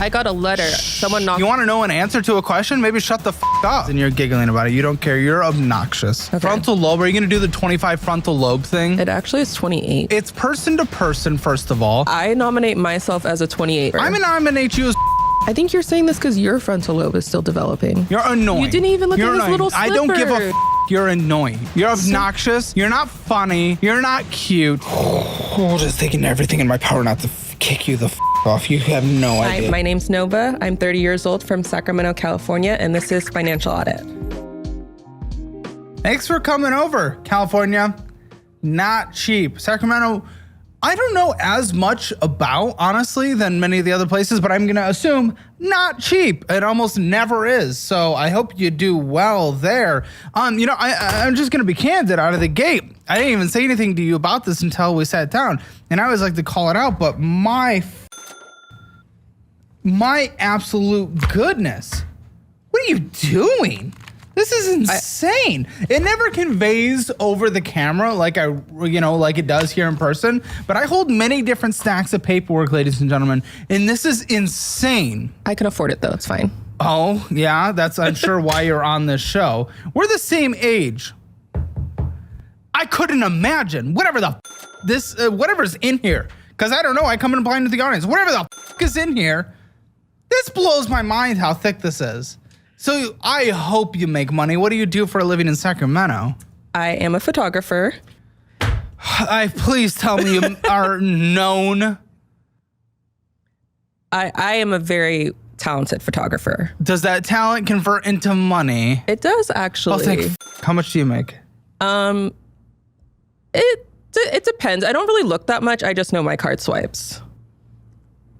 I got a letter. Someone knocked. You want to know an answer to a question? Maybe shut the up. And you're giggling about it. You don't care. You're obnoxious. Okay. Frontal lobe. Are you going to do the 25 frontal lobe thing? It actually is 28. It's person to person, first of all. I nominate myself as a 28. I'm going to nominate you as I think you're saying this because your frontal lobe is still developing. You're annoying. You didn't even look at his little slipper. I don't give a You're annoying. You're obnoxious. You're not funny. You're not cute. Just taking everything in my power not to kick you the off. You have no idea. Hi, my name's Nova. I'm 30 years old from Sacramento, California, and this is Financial Audit. Thanks for coming over, California. Not cheap. Sacramento, I don't know as much about, honestly, than many of the other places, but I'm going to assume not cheap. It almost never is. So I hope you do well there. I'm just going to be candid out of the gate. I didn't even say anything to you about this until we sat down. And I always like to call it out, but my absolute goodness. What are you doing? This is insane. It never conveys over the camera like it does here in person, but I hold many different stacks of paperwork, ladies and gentlemen, and this is insane. I can afford it though, it's fine. Oh, yeah, that's I'm sure why you're on this show. We're the same age. I couldn't imagine whatever's in here, because I don't know, I come in blind to the audience. Whatever the is in here, this blows my mind how thick this is. So I hope you make money. What do you do for a living in Sacramento? I am a photographer. Please tell me you are known. I am a very talented photographer. Does that talent convert into money? It does, actually. How much do you make? It depends. I don't really look that much. I just know my card swipes.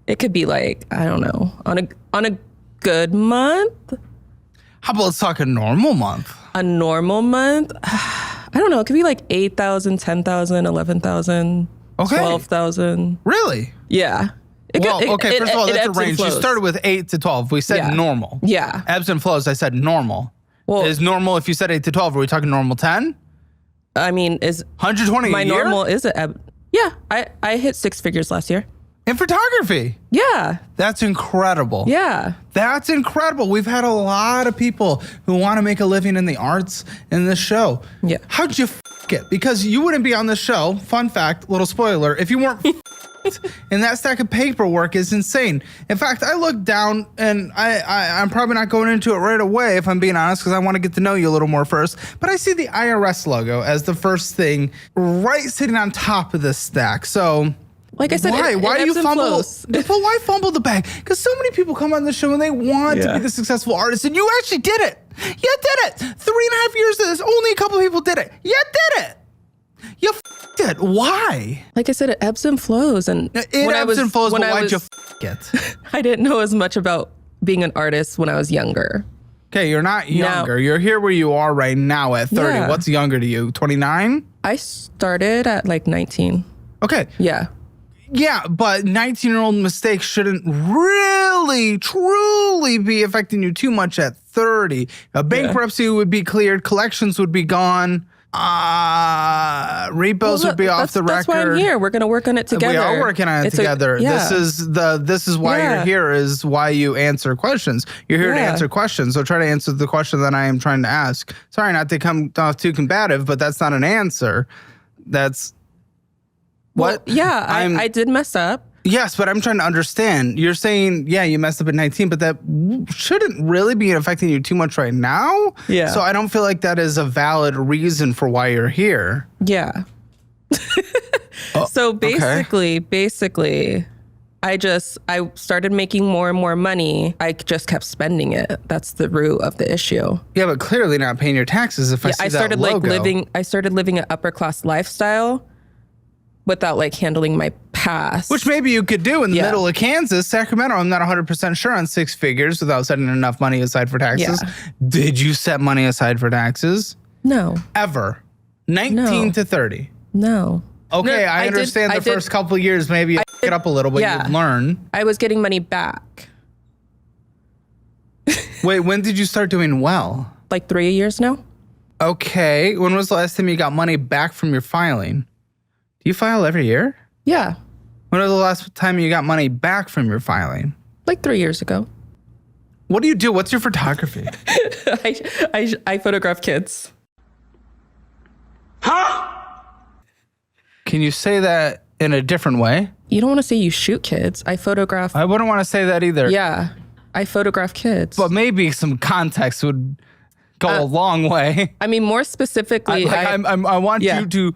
It could be like, I don't know, on a good month. How about let's talk a normal month? A normal month? I don't know. It could be like 8,000, 10,000, 11,000, 12,000. Really? Yeah. First of all, that's a range. You started with 8 to 12. We said normal. Yeah. Ebbs and flows, I said normal. Well, is normal, if you said 8 to 12, are we talking normal 10? I mean, is 120 my a year? normal is a ebb. Yeah. I hit 6 figures last year. In photography? Yeah. That's incredible. Yeah. That's incredible. We've had a lot of people who want to make a living in the arts in this show. Yeah. How'd you it? Because you wouldn't be on this show, fun fact, little spoiler, if you weren't and that stack of paperwork is insane. In fact, I looked down and I'm probably not going into it right away, if I'm being honest, because I want to get to know you a little more first. But I see the IRS logo as the first thing right sitting on top of this stack. So... Like I said, why do you fumble? But why fumble the bag? Because so many people come on the show and they want to be the successful artist, and you actually did it. You did it. 3.5 years of this, only a couple of people did it. You did it. You f***ed it. Why? Like I said, it ebbs and flows. And why'd you it? I didn't know as much about being an artist when I was younger. Okay, you're not younger. You're here where you are right now at 30. Yeah. What's younger to you? 29? I started at like 19. Okay. Yeah. Yeah, but 19-year-old mistakes shouldn't really, truly be affecting you too much at 30. A bankruptcy would be cleared. Collections would be gone. Repos would be off the record. That's why I'm here. We're going to work on it together. We are working on it together. This is why you're here, is why you answer questions. You're here to answer questions. So try to answer the question that I am trying to ask. Sorry not to come off too combative, but that's not an answer. That's... What? Well, yeah, I did mess up. Yes, but I'm trying to understand. You're saying, you messed up at 19, but that shouldn't really be affecting you too much right now. Yeah. So I don't feel like that is a valid reason for why you're here. Yeah. So basically, I started making more and more money. I just kept spending it. That's the root of the issue. Yeah, but clearly not paying your taxes if I see that logo. I started living an upper class lifestyle without like handling my past. Which maybe you could do in the middle of Kansas. Sacramento, I'm not 100% sure on 6 figures without setting enough money aside for taxes. Yeah. Did you set money aside for taxes? No. Ever? 19 to 30? No. Okay, I understand the first couple of years, maybe you pick it up a little, but you'd learn. I was getting money back. Wait, when did you start doing well? Like 3 years now. Okay, when was the last time you got money back from your filing? Do you file every year? Yeah. When was the last time you got money back from your filing? Like 3 years ago. What do you do? What's your photography? I photograph kids. Can you say that in a different way? You don't want to say you shoot kids. I photograph. I wouldn't want to say that either. Yeah. I photograph kids. But maybe some context would go a long way. I mean, more specifically, I want you to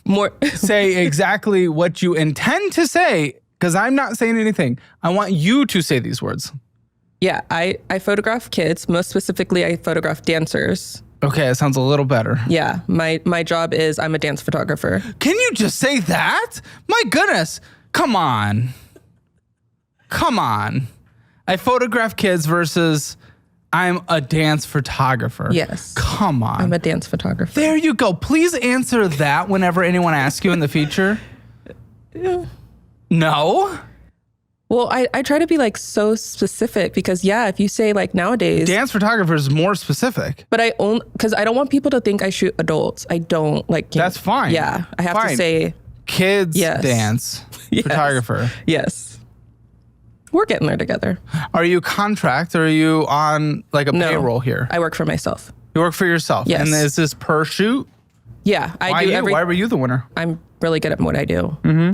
more say exactly what you intend to say, because I'm not saying anything. I want you to say these words. Yeah, I photograph kids. Most specifically, I photograph dancers. Okay, it sounds a little better. Yeah, my job is I'm a dance photographer. Can you just say that? My goodness. Come on. I photograph kids versus I'm a dance photographer. Yes. Come on. I'm a dance photographer. There you go. Please answer that whenever anyone asks you in the future. Yeah. No? Well, I try to be like so specific because if you say like nowadays. Dance photographer is more specific. But because I don't want people to think I shoot adults. I don't like. That's fine. Yeah. I have to say. Kids dance photographer. Yes. We're getting there together. Are you contract or are you on like a payroll here? I work for myself. You work for yourself? Yes. And is this per shoot? Yeah. Why were you the winner? I'm really good at what I do. Mm-hmm.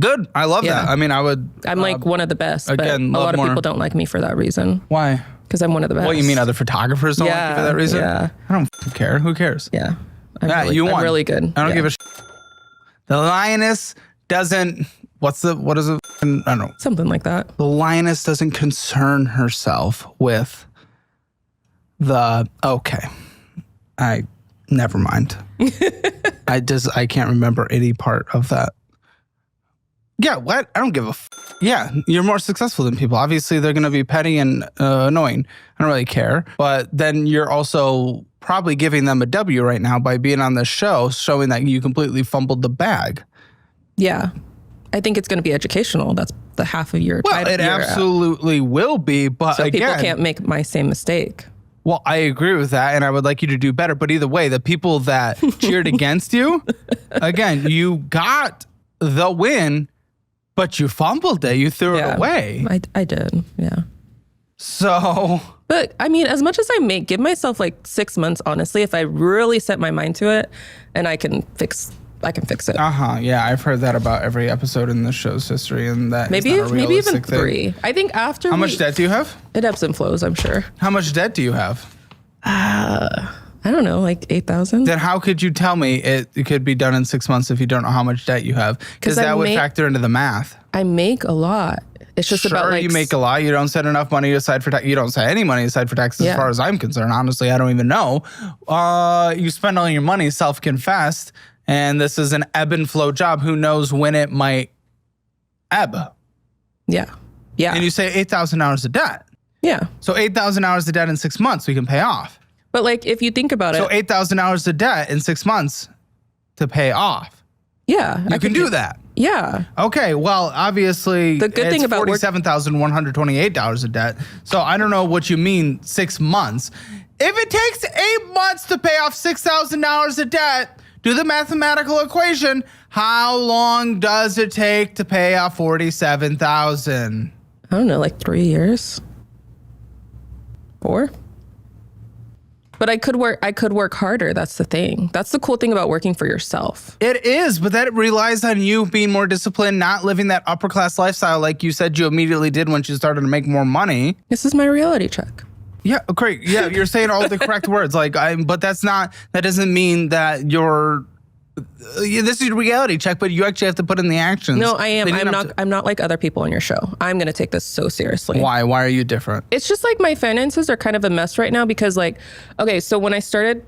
Good. I love that. I mean, I'm like one of the best. Again, but a lot of people don't like me for that reason. Why? Because I'm one of the best. What, you mean other photographers don't like you for that reason? Yeah. I don't care. Who cares? Yeah. You won. I'm really good. I don't give a The lioness doesn't, what is it? I don't know. Something like that. The lioness doesn't concern herself with never mind. I can't remember any part of that. Yeah, what? I don't give a Yeah, you're more successful than people. Obviously, they're going to be petty and annoying. I don't really care. But then you're also probably giving them a W right now by being on this show, showing that you completely fumbled the bag. Yeah. I think it's going to be educational. That's the half of your Well, it absolutely will be, but so again, people can't make my same mistake. Well, I agree with that, and I would like you to do better. But either way, the people that cheered against you, again, you got the win, but you fumbled it. You threw it away. I did, yeah. So... But, I mean, as much as I give myself like 6 months, honestly, if I really set my mind to it, and I can fix it. Yeah, I've heard that about every episode in the show's history, and that maybe even 3. I think after How much debt do you have? It ebbs and flows, I'm sure. How much debt do you have? I don't know, like 8,000. Then how could you tell me it could be done in 6 months if you don't know how much debt you have? Because that would factor into the math. I make a lot. It's just about like... you make a lot. You don't set enough money aside for tax. You don't set any money aside for taxes as far as I'm concerned. Honestly, I don't even know. You spend all your money self-confessed, and this is an ebb and flow job. Who knows when it might ebb? Yeah. Yeah. And you say 8,000 hours of debt. Yeah. So 8,000 hours of debt in 6 months we can pay off. But like, if you think about it. So 8,000 hours of debt in 6 months to pay off. Yeah. You can do that. Yeah. Okay. Well, obviously, the good thing about $47,128 of debt. So I don't know what you mean 6 months. If it takes 8 months to pay off $6,000 of debt, do the mathematical equation. How long does it take to pay off $47,000? I don't know, like 3 years. 4. But I could work harder. That's the thing. That's the cool thing about working for yourself. It is, but that relies on you being more disciplined, not living that upper class lifestyle like you said you immediately did when you started to make more money. This is my reality check. Yeah, great. Yeah, you're saying all the correct words. But that doesn't mean that you're. This is your reality check, but you actually have to put in the actions. No, I am. I'm not like other people on your show. I'm going to take this so seriously. Why? Why are you different? It's just like my finances are kind of a mess right now because okay, so when I started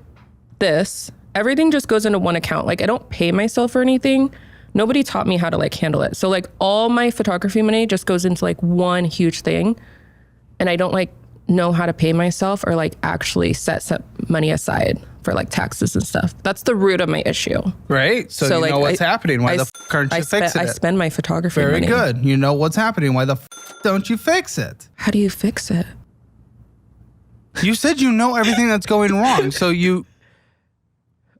this, everything just goes into one account. Like I don't pay myself or anything. Nobody taught me how to handle it. So all my photography money just goes into one huge thing. And I don't know how to pay myself or actually set money aside for taxes and stuff. That's the root of my issue. Right. So you know what's happening. Why the f aren't you fixing it? I spend my photography money. Very good. You know what's happening. Why the f don't you fix it? How do you fix it? You said you know everything that's going wrong. So you...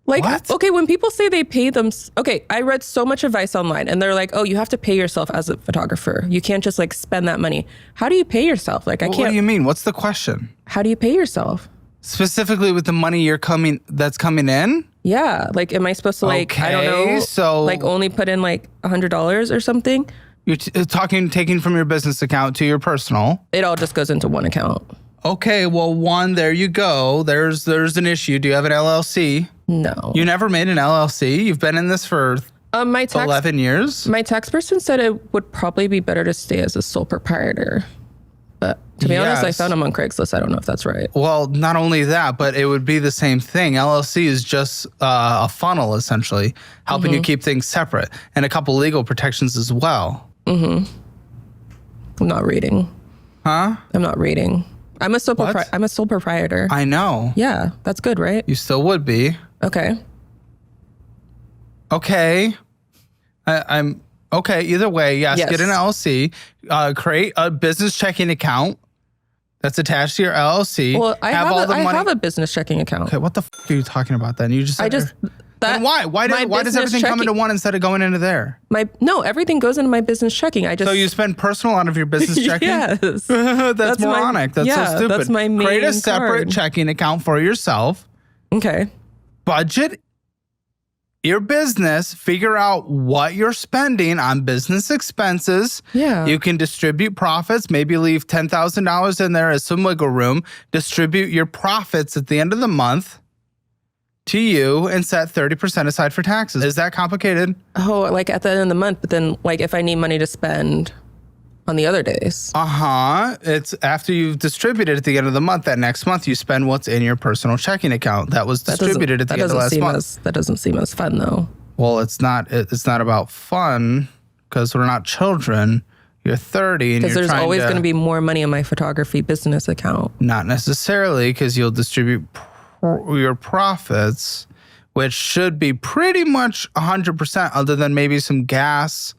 Like, What? okay, when people say they pay them, okay, I read so much advice online and they're like, oh, you have to pay yourself as a photographer. You can't just like spend that money. How do you pay yourself? Like, I What can't. do you mean? What's the question? How do you pay yourself? Specifically with the money that's coming in? Yeah. Like, am I supposed to like, I don't Okay, know, so- like only put in like $100 or something? You're taking from your business account to your personal. It all just goes into one account. Okay, well, there you go. There's an issue. Do you have an LLC? No. You never made an LLC? You've been in this for My tax 11 years? My tax person said it would probably be better to stay as a sole proprietor. But to be honest, I Yes. found them on Craigslist. I don't know if that's right. Well, not only that, but it would be the same thing. LLC is just a funnel, essentially, helping you keep things separate, and a couple legal protections as well. I'm not reading. Huh? I'm not reading. I'm a sole proprietor. I know. Yeah, that's good, right? You still would be. Okay. Okay. I'm okay. Either way, yes. Yes. Get an LLC. Create a business checking account that's attached to your LLC. Well, I have a business checking account. Okay, what the are you talking about then? You just I just that Then why? Why does business everything come checking- into one instead of going into there? everything goes into my business checking. I just So you spend personal out of your business checking? Yes. That's moronic. That's so stupid. That's my main Create a separate card. checking account for yourself. Okay. Budget your business, figure out what you're spending on business expenses. Yeah. You can distribute profits, maybe leave $10,000 in there as some wiggle room, distribute your profits at the end of the month to you, and set 30% aside for taxes. Is that complicated? Oh, like at the end of the month, but then like if I need money to spend on the other days. It's after you've distributed at the end of the month. That next month, you spend what's in your personal checking account that was distributed at the end of last month. That doesn't seem as fun though. Well, it's not about fun because we're not children. You're 30 and Because you're there's trying always to, going to be more money in my photography business account. Not necessarily, because you'll distribute your profits, which should be pretty much 100%, other than maybe some gas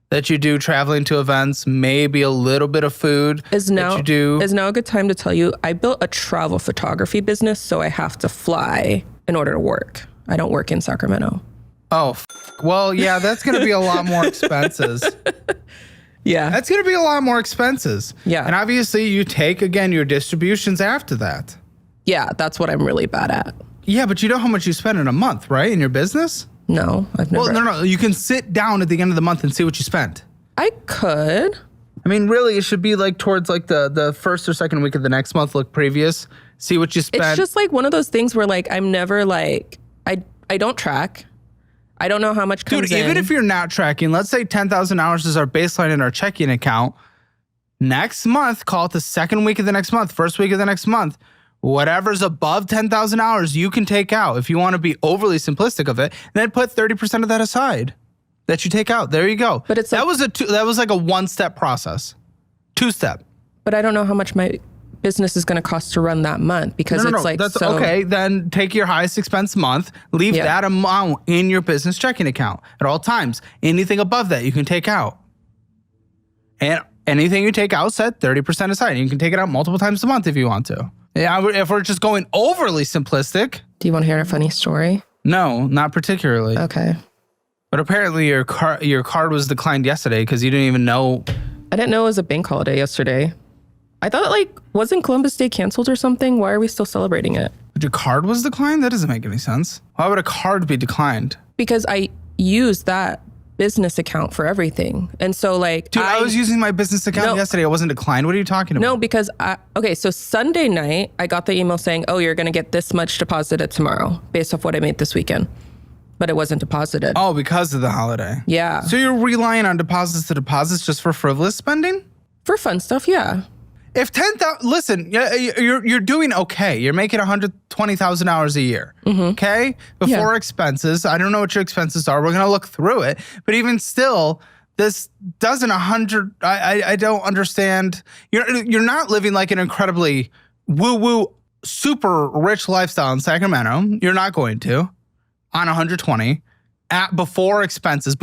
that you do traveling to events, maybe a little bit of food Is that now you do. a good time to tell you I built a travel photography business, so I have to fly in order to work. I don't work in Sacramento. Oh, well, yeah, that's going to be a lot more expenses. Yeah. That's going to be a lot more expenses. Yeah. And obviously, you take, again, your distributions after that. Yeah, that's what I'm really bad at. Yeah, but you know how much you spend in a month, right? In your business? No, I've never. Well, no. You can sit down at the end of the month and see what you spent. I could. I mean, really, it should be like towards like the first or second week of the next month, look previous, see what you spent. It's just like one of those things where like I'm never like, I don't track. I don't know how much comes Dude, in. even if you're not tracking, let's say $10,000 is our baseline in our checking account. Next month, call it the second week of the next month, first week of the next month. Whatever's above $10,000, you can take out. If you want to be overly simplistic of it, then put 30% of that aside that you take out. There you go. But it's that was like a one-step process, two-step. But I don't know how much my business is going to cost to run that month because it's like That's so. okay. Then take your highest expense month, leave Yeah. that amount in your business checking account at all times. Anything above that, you can take out. And anything you take out, set 30% aside. You can take it out multiple times a month if you want to. Yeah, if we're just going overly simplistic, Do you want to hear a funny story? no, not particularly. Okay. But apparently your card was declined yesterday because you didn't even know. I didn't know it was a bank holiday yesterday. I thought like wasn't Columbus Day canceled or something? Why are we still celebrating it? But your card was declined? That doesn't make any sense. Why would a card be declined? Because I use that business account for everything. And so like Dude, I was using my business account No. yesterday. It wasn't declined. What are you talking about? No, because so Sunday night I got the email saying, "Oh, you're going to get this much deposited tomorrow based off what I made this weekend." But it wasn't deposited. Oh, because of the holiday. Yeah. So you're relying on deposits to deposits just for frivolous spending? For fun stuff, yeah. If 10,000, listen, you're doing okay. You're making $120,000 a year, okay? Before expenses. I don't know what your expenses are. We're gonna look through it. But even still, this doesn't I don't understand. You're not living like an incredibly woo-woo, super rich lifestyle in Sacramento. You're not going to on 120. before expenses.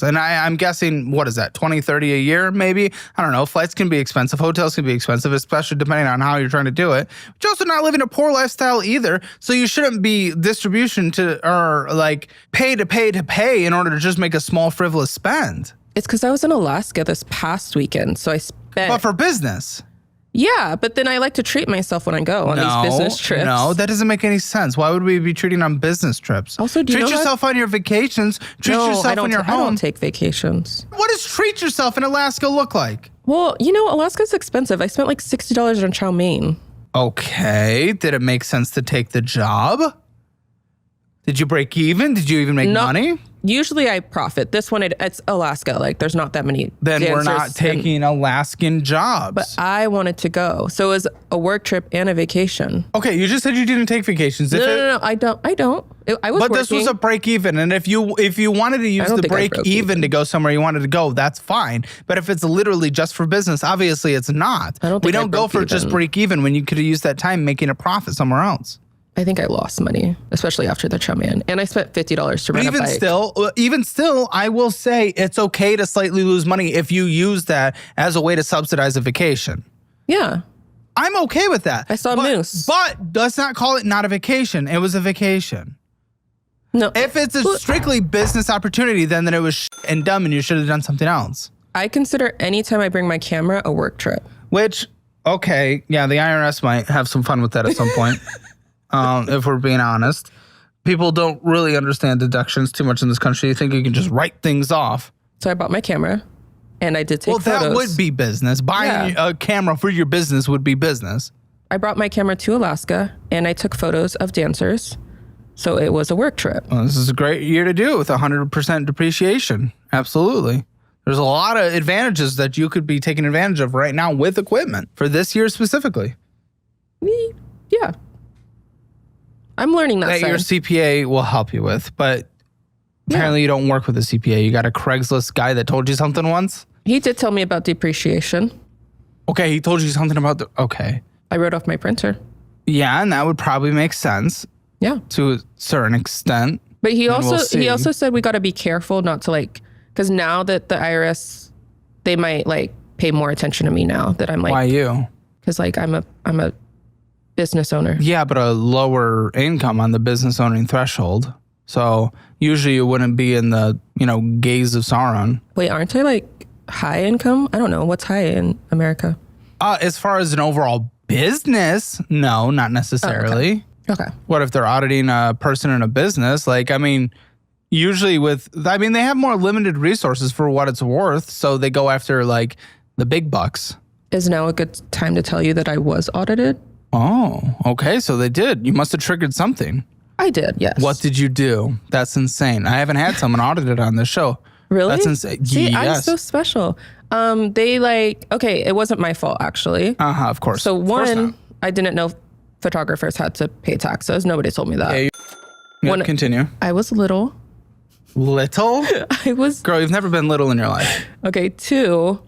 And I'm guessing, what is that, 20, 30 a year maybe? I don't know. Flights can be expensive. Hotels can be expensive, especially depending on how you're trying to do it. But you're also not living a poor lifestyle either. So you shouldn't be distribution to, or like pay in order to just make a small frivolous spend. It's because I was in Alaska this past weekend. So I spent. But for business. Yeah, but then I like to treat myself when I go on these business trips. No, that doesn't make any sense. Why would we be treating on business trips? Also, do you treat know yourself on your vacations. Treat yourself when you're home. I don't take vacations. What does treat yourself in Alaska look like? Well, Alaska's expensive. I spent like $60 on chow mein. Okay. Did it make sense to take the job? Did you break even? Did you even make money? Usually I profit. This one, it's Alaska. Like, there's not that many Then we're not taking Alaskan jobs. But I wanted to go. So it was a work trip and a vacation. Okay, you just said you didn't take vacations. No, I don't. I was But working. this was a break even. And if you wanted to use the break even to go somewhere you wanted to go, that's fine. But if it's literally just for business, obviously it's not. We don't go for just break even when you could have used that time making a profit somewhere else. I think I lost money, especially after the chow mein. And I spent $50 to rent a bike. Even still, I will say it's okay to slightly lose money if you use that as a way to subsidize a vacation. Yeah. I'm okay with that. I saw a moose. But let's not call it not a vacation. It was a vacation. No. If it's a strictly business opportunity, then it was and dumb and you should have done something else. I consider any time I bring my camera a work trip. Which, okay, yeah, the IRS might have some fun with that at some point. If we're being honest. People don't really understand deductions too much in this country. You think you can just write things off. So I bought my camera and I did take photos. Well, that would be business. Buying a camera for your business would be business. I brought my camera to Alaska and I took photos of dancers. So it was a work trip. Well, this is a great year to do it with 100% depreciation. Absolutely. There's a lot of advantages that you could be taking advantage of right now with equipment for this year specifically. Yeah. I'm learning that your CPA will help you with, but apparently you don't work with a CPA. You got a Craigslist guy that told you something once? He did tell me about depreciation. Okay, he told you something about okay. I wrote off my printer. Yeah, and that would probably make sense. Yeah. To a certain extent. But he also said we got to be careful not to because now that the IRS, they might pay more attention to me now that I'm Why you? Because I'm a business owner. Yeah, but a lower income on the business owning threshold. So usually you wouldn't be in the, gaze of Sauron. Wait, aren't I high income? I don't know. What's high in America? As far as an overall business, no, not necessarily. Oh, okay. What if they're auditing a person in a business? Usually they have more limited resources for what it's worth. So they go after the big bucks. Is now a good time to tell you that I was audited? Oh, okay. So they did. You must have triggered something. I did, yes. What did you do? That's insane. I haven't had someone audited on this show. Really? That's insane. See, yes. I'm so special. It wasn't my fault, actually. Of course. So one, I didn't know photographers had to pay taxes. Nobody told me that. Yeah, continue. I was little. Little? Girl, you've never been little in your life. Okay, two,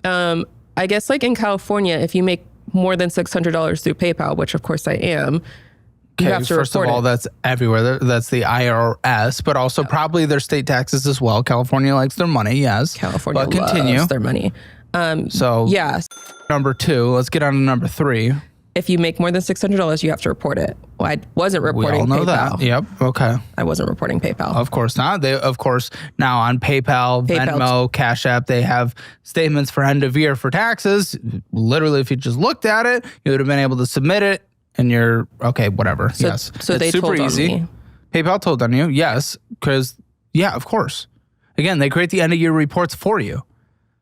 I guess in California, if you make more than $600 through PayPal, which of course I am, you have to first of all, that's everywhere. That's the IRS, but also probably their state taxes as well. California likes their money, yes. California loves their money. Yes. Number two, let's get on to number three. If you make more than $600, you have to report it. Well, I wasn't reporting PayPal. We all know that. Yep. Okay. I wasn't reporting PayPal. Of course not. They, of course, now on PayPal, Venmo, Cash App, they have statements for end of year for taxes. Literally, if you just looked at it, you would have been able to submit it, and you're okay. Whatever. Yes. So they super told easy. On me. PayPal told on you. Yes, because of course. Again, they create the end of year reports for you.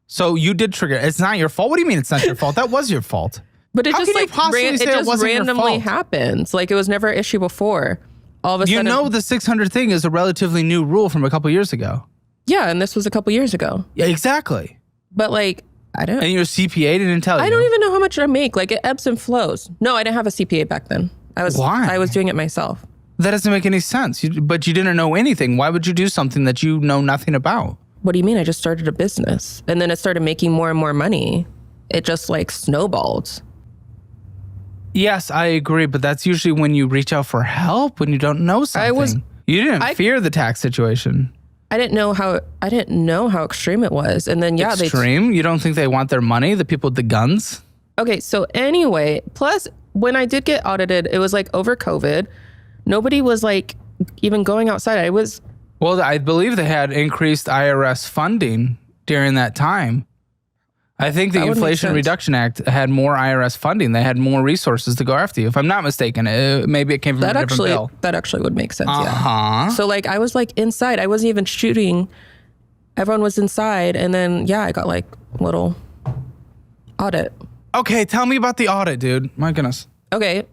So you did trigger. It's not your fault. What do you mean it's not your fault? That was your fault. But it just randomly happens. It was never an issue before. All of a sudden, the 600 thing is a relatively new rule from a couple years ago. Yeah, and this was a couple years ago. Yeah, exactly. But I don't. And your CPA didn't tell you. I don't even know how much I make. It ebbs and flows. No, I didn't have a CPA back then. Why? I was doing it myself. That doesn't make any sense. But you didn't know anything. Why would you do something that you know nothing about? What do you mean? I just started a business, and then it started making more and more money. It just snowballed. Yes, I agree, but that's usually when you reach out for help when you don't know something. You didn't fear the tax situation. I didn't know how extreme it was. And then, yeah, extreme? You don't think they want their money, the people with the guns? Okay, so anyway, plus when I did get audited, it was like over COVID. Nobody was like even going outside. Well, I believe they had increased IRS funding during that time. I think the Inflation Reduction Act had more IRS funding. They had more resources to go after you. If I'm not mistaken, maybe it came from a different bill. That actually would make sense, yeah. So like I was like inside. I wasn't even shooting. Everyone was inside. And then, yeah, I got like a little audit. Okay, tell me about the audit, dude. My goodness. Okay.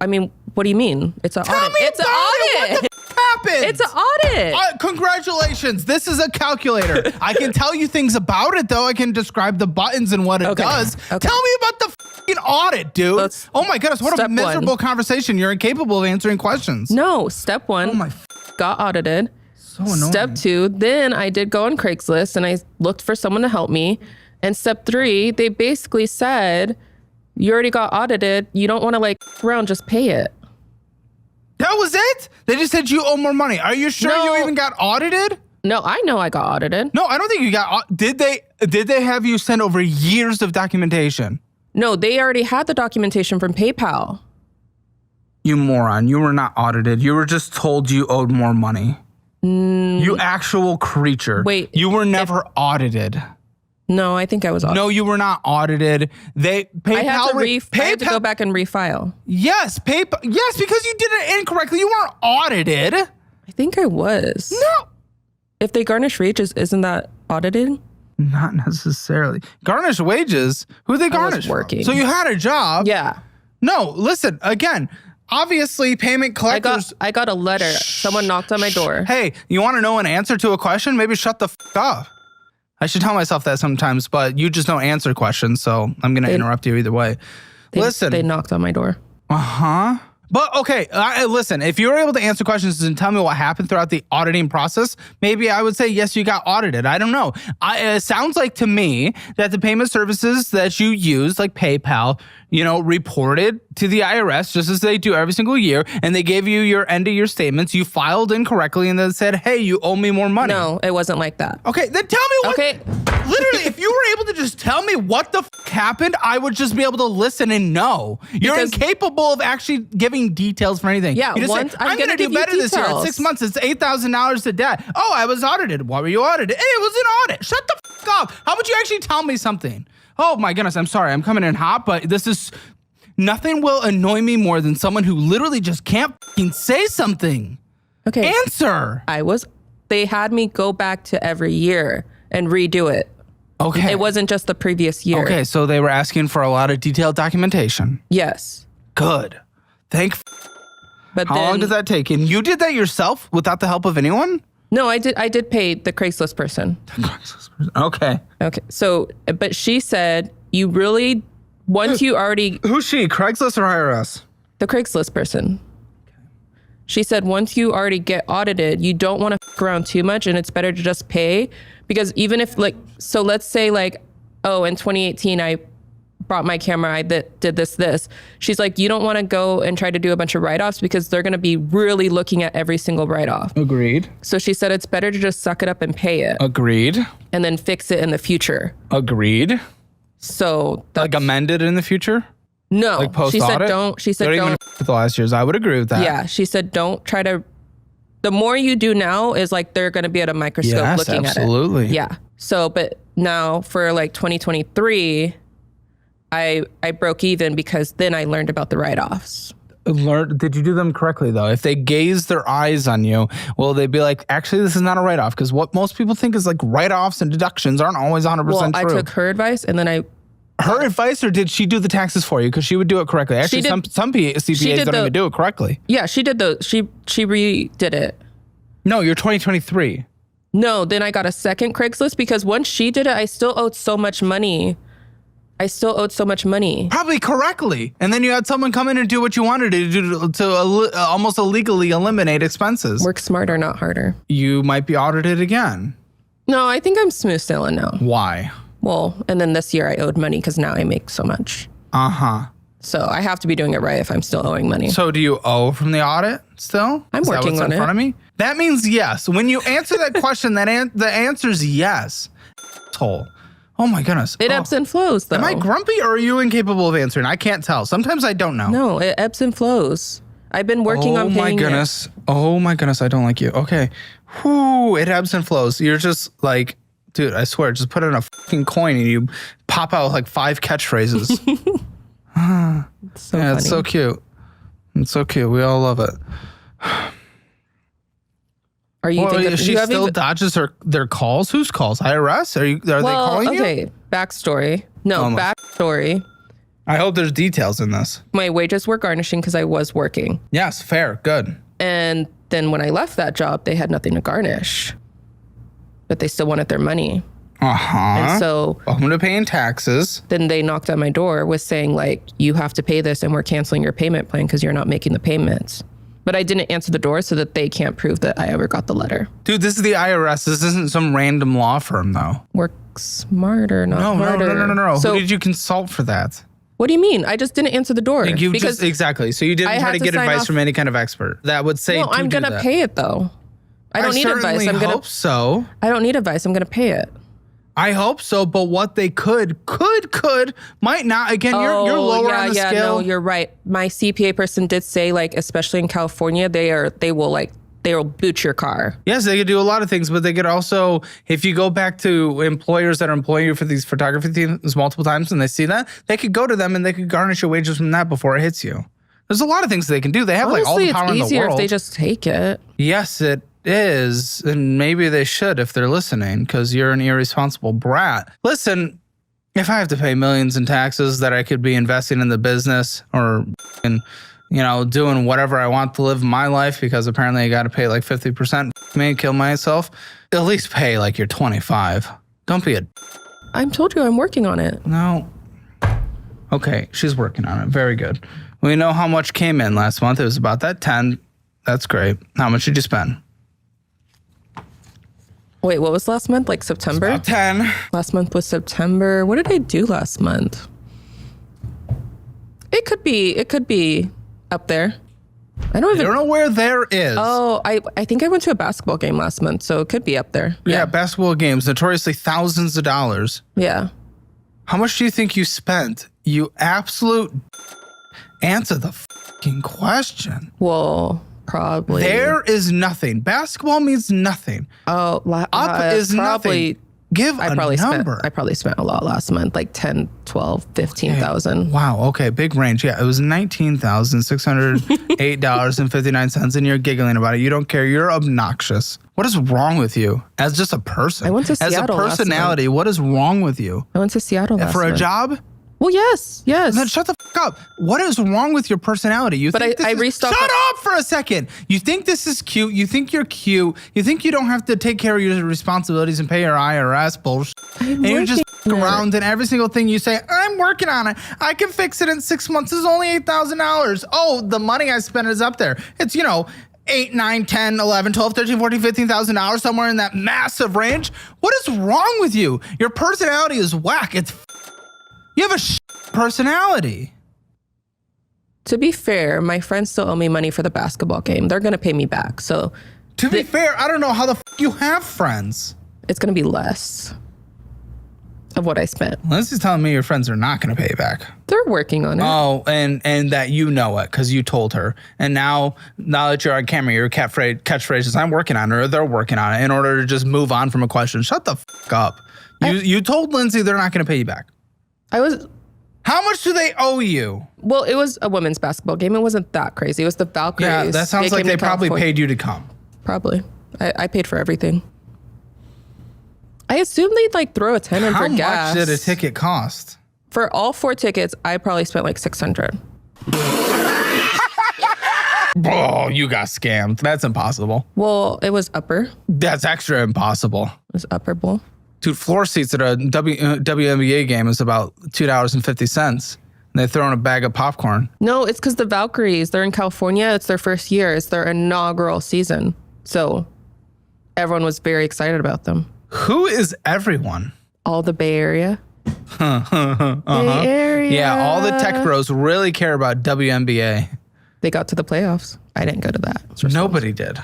I mean, what do you mean? It's an audit. It's an audit. What the happened? It's an audit. Congratulations. This is a calculator. I can tell you things about it, though. I can describe the buttons and what it does. Okay. Tell me about the fucking audit, dude. Oh my goodness. What a miserable conversation. You're incapable of answering questions. No. Step 1, got audited. So annoying. Step 2, then I did go on Craigslist and I looked for someone to help me. And step 3, they basically said, you already got audited. You don't want to like around, just pay it. That was it? They just said you owe more money. Are you sure you even got audited? No, I know I got audited. No, I don't think you got. Did they have you send over years of documentation? No, they already had the documentation from PayPal. You moron. You were not audited. You were just told you owed more money. You actual creature. Wait. You were never audited. No, I think I was audited. No, you were not audited. PayPal. I had to go back and refile. Yes, PayPal. Yes, because you did it incorrectly. You weren't audited. I think I was. No. If they garnish wages, isn't that audited? Not necessarily. Garnish wages? Who they garnish? I was working. So you had a job. Yeah. No, listen, again, obviously payment collectors. I got a letter. Someone knocked on my door. Hey, you want to know an answer to a question? Maybe shut the f up. I should tell myself that sometimes, but you just don't answer questions, so I'm going to interrupt you either way. Listen. They knocked on my door. Uh-huh. But okay, listen, if you were able to answer questions and tell me what happened throughout the auditing process, maybe I would say, yes, you got audited. I don't know. It sounds like to me that the payment services that you use, like PayPal, reported to the IRS just as they do every single year, and they gave you your end of year statements. You filed incorrectly and then said, hey, you owe me more money. No, it wasn't like that. Okay, then tell me what. Okay. Literally, if you were able to just tell me what the happened, I would just be able to listen and know. You're incapable of actually giving details for anything. Yeah, you just I'm going to do better this year. In 6 months, it's $8,000 to debt. Oh, I was audited. Why were you audited? Hey, it was an audit. Shut the up. How about you actually tell me something? Oh my goodness, I'm sorry. I'm coming in hot, but nothing will annoy me more than someone who literally just can't say something. Okay. Answer. They had me go back to every year and redo it. Okay. It wasn't just the previous year. Okay, so they were asking for a lot of detailed documentation. Yes. Good. But how long did that take? And you did that yourself without the help of anyone? No, I did pay the Craigslist person. Okay. Okay. So, but she said you really, once you already... Who's she? Craigslist or IRS? The Craigslist person. Okay. She said once you already get audited, you don't want to f around too much and it's better to just pay. Because even if so let's say in 2018, I brought my camera, I did this. She's like, you don't want to go and try to do a bunch of write-offs because they're going to be really looking at every single write-off. Agreed. So she said it's better to just suck it up and pay it. Agreed. And then fix it in the future. Agreed. So amend it in the future? No. Like post-audit? She said don't. With the last years, I would agree with that. Yeah. She said don't try to. The more you do now is they're going to be at a microscope looking at it. Absolutely. Yeah. So, but now for 2023, I broke even because then I learned about the write-offs. Did you do them correctly though? If they gaze their eyes on you, will they be like, actually, this is not a write-off? Because what most people think is write-offs and deductions aren't always 100% true. I took her advice and then Her advice, or did she do the taxes for you? Because she would do it correctly. Actually, some CPAs don't even do it correctly. Yeah, she did she redid it. No, you're 2023. No, then I got a second Craigslist because once she did it, I still owed so much money. Probably correctly. And then you had someone come in and do what you wanted to do to almost illegally eliminate expenses. Work smarter, not harder. You might be audited again. No, I think I'm smooth sailing now. Why? Well, and then this year I owed money because now I make so much. Uh-huh. So I have to be doing it right if I'm still owing money. So do you owe from the audit still? I'm working on it. In front of me? That means yes. When you answer that question, the answer is yes. Asshole. Oh my goodness. It ebbs and flows, though. Am I grumpy or are you incapable of answering? I can't tell. Sometimes I don't know. No, it ebbs and flows. I've been working on paying it. Oh my goodness. I don't like you. Okay. Whew, it ebbs and flows. You're just like, dude, I swear, just put in a fucking coin and you pop out with like 5 catchphrases. It's so funny. It's so cute. It's so cute. We all love it. Are you thinking she still dodges their calls? Whose calls? IRS? Are they calling you? Okay, backstory. No, backstory. I hope there's details in this. My wages were garnishing because I was working. Yes, fair. Good. And then when I left that job, they had nothing to garnish. But they still wanted their money. Uh-huh. And so welcome to paying taxes. Then they knocked on my door with saying, like, you have to pay this and we're canceling your payment plan because you're not making the payments. But I didn't answer the door so that they can't prove that I ever got the letter. Dude, this is the IRS. This isn't some random law firm, though. Work smarter, not harder. No. So, who did you consult for that? What do you mean? I just didn't answer the door. Exactly. So you didn't try to get advice from any kind of expert that would say, no, I'm going to pay it, though. I don't need advice. I hope so. I don't need advice. I'm going to pay it. I hope so, but what they could, might not. Again, you're lower on the scale. No, you're right. My CPA person did say, like, especially in California, they will boot your car. Yes, they could do a lot of things, but they could also, if you go back to employers that are employing you for these photography things multiple times and they see that, they could go to them and they could garnish your wages from that before it hits you. There's a lot of things they can do. They have like all the power in the world. It's easier if they just take it. Yes, it is, and maybe they should if they're listening, because you're an irresponsible brat. Listen, if I have to pay millions in taxes that I could be investing in the business or doing whatever I want to live my life, because apparently I got to pay like 50%, me kill myself, at least pay like your 25. Don't be a... I told you I'm working on it. No. Okay, she's working on it. Very good. We know how much came in last month. It was about that 10. That's great. How much did you spend? Wait, what was last month? Like September? About 10. Last month was September. What did I do last month? It could be up there. I don't know where there is. Oh, I think I went to a basketball game last month, so it could be up there. Yeah, basketball games, notoriously thousands of dollars. Yeah. How much do you think you spent? You absolute... Answer the fucking question. Well... Probably. There is nothing. Basketball means nothing. Oh, up is probably, nothing. Give a number. I probably spent a lot last month, like 10, 12, 15,000. Okay. Wow. Okay. Big range. Yeah. It was $19,608.59 and you're giggling about it. You don't care. You're obnoxious. What is wrong with you as just a person? I went to Seattle as a personality, what is wrong with you? I went to Seattle last For a month. Job? Well, yes. Then shut the fuck up. What is wrong with your personality? I restocked. Shut up for a second. You think this is cute. You think you're cute. You think you don't have to take care of your responsibilities and pay your IRS bullshit. And you just around and every single thing you say, I'm working on it. I can fix it in 6 months. It's only $8,000. Oh, the money I spent is up there. It's, 8, 9, 10, 11, 12, 13, 14, $15,000, somewhere in that massive range. What is wrong with you? Your personality is whack. You have a personality. To be fair, my friends still owe me money for the basketball game. They're going to pay me back. So, to be fair, I don't know how the you have friends. It's going to be less of what I spent. Lindsay's telling me your friends are not going to pay you back. They're working on it. Oh, and that you know it because you told her. And now that you're on camera, your catchphrase is, I'm working on it, or they're working on it, in order to just move on from a question. Shut the fuck up. You told Lindsay they're not going to pay you back. How much do they owe you? Well, it was a women's basketball game. It wasn't that crazy. It was the Valkyries. Yeah, that sounds like they probably paid you to come. Probably. I paid for everything. I assumed they'd throw a 10 in for gas. How much did a ticket cost? For all 4 tickets, I probably spent like $600. Oh, you got scammed. That's impossible. Well, it was upper. That's extra impossible. It was upper bowl. Dude, floor seats at a WNBA game is about $2.50. And they throw in a bag of popcorn. No, it's because the Valkyries, they're in California. It's their first year. It's their inaugural season. So everyone was very excited about them. Who is everyone? All the Bay Area. Bay Area. Yeah, all the tech bros really care about WNBA. They got to the playoffs. I didn't go to that. Nobody did.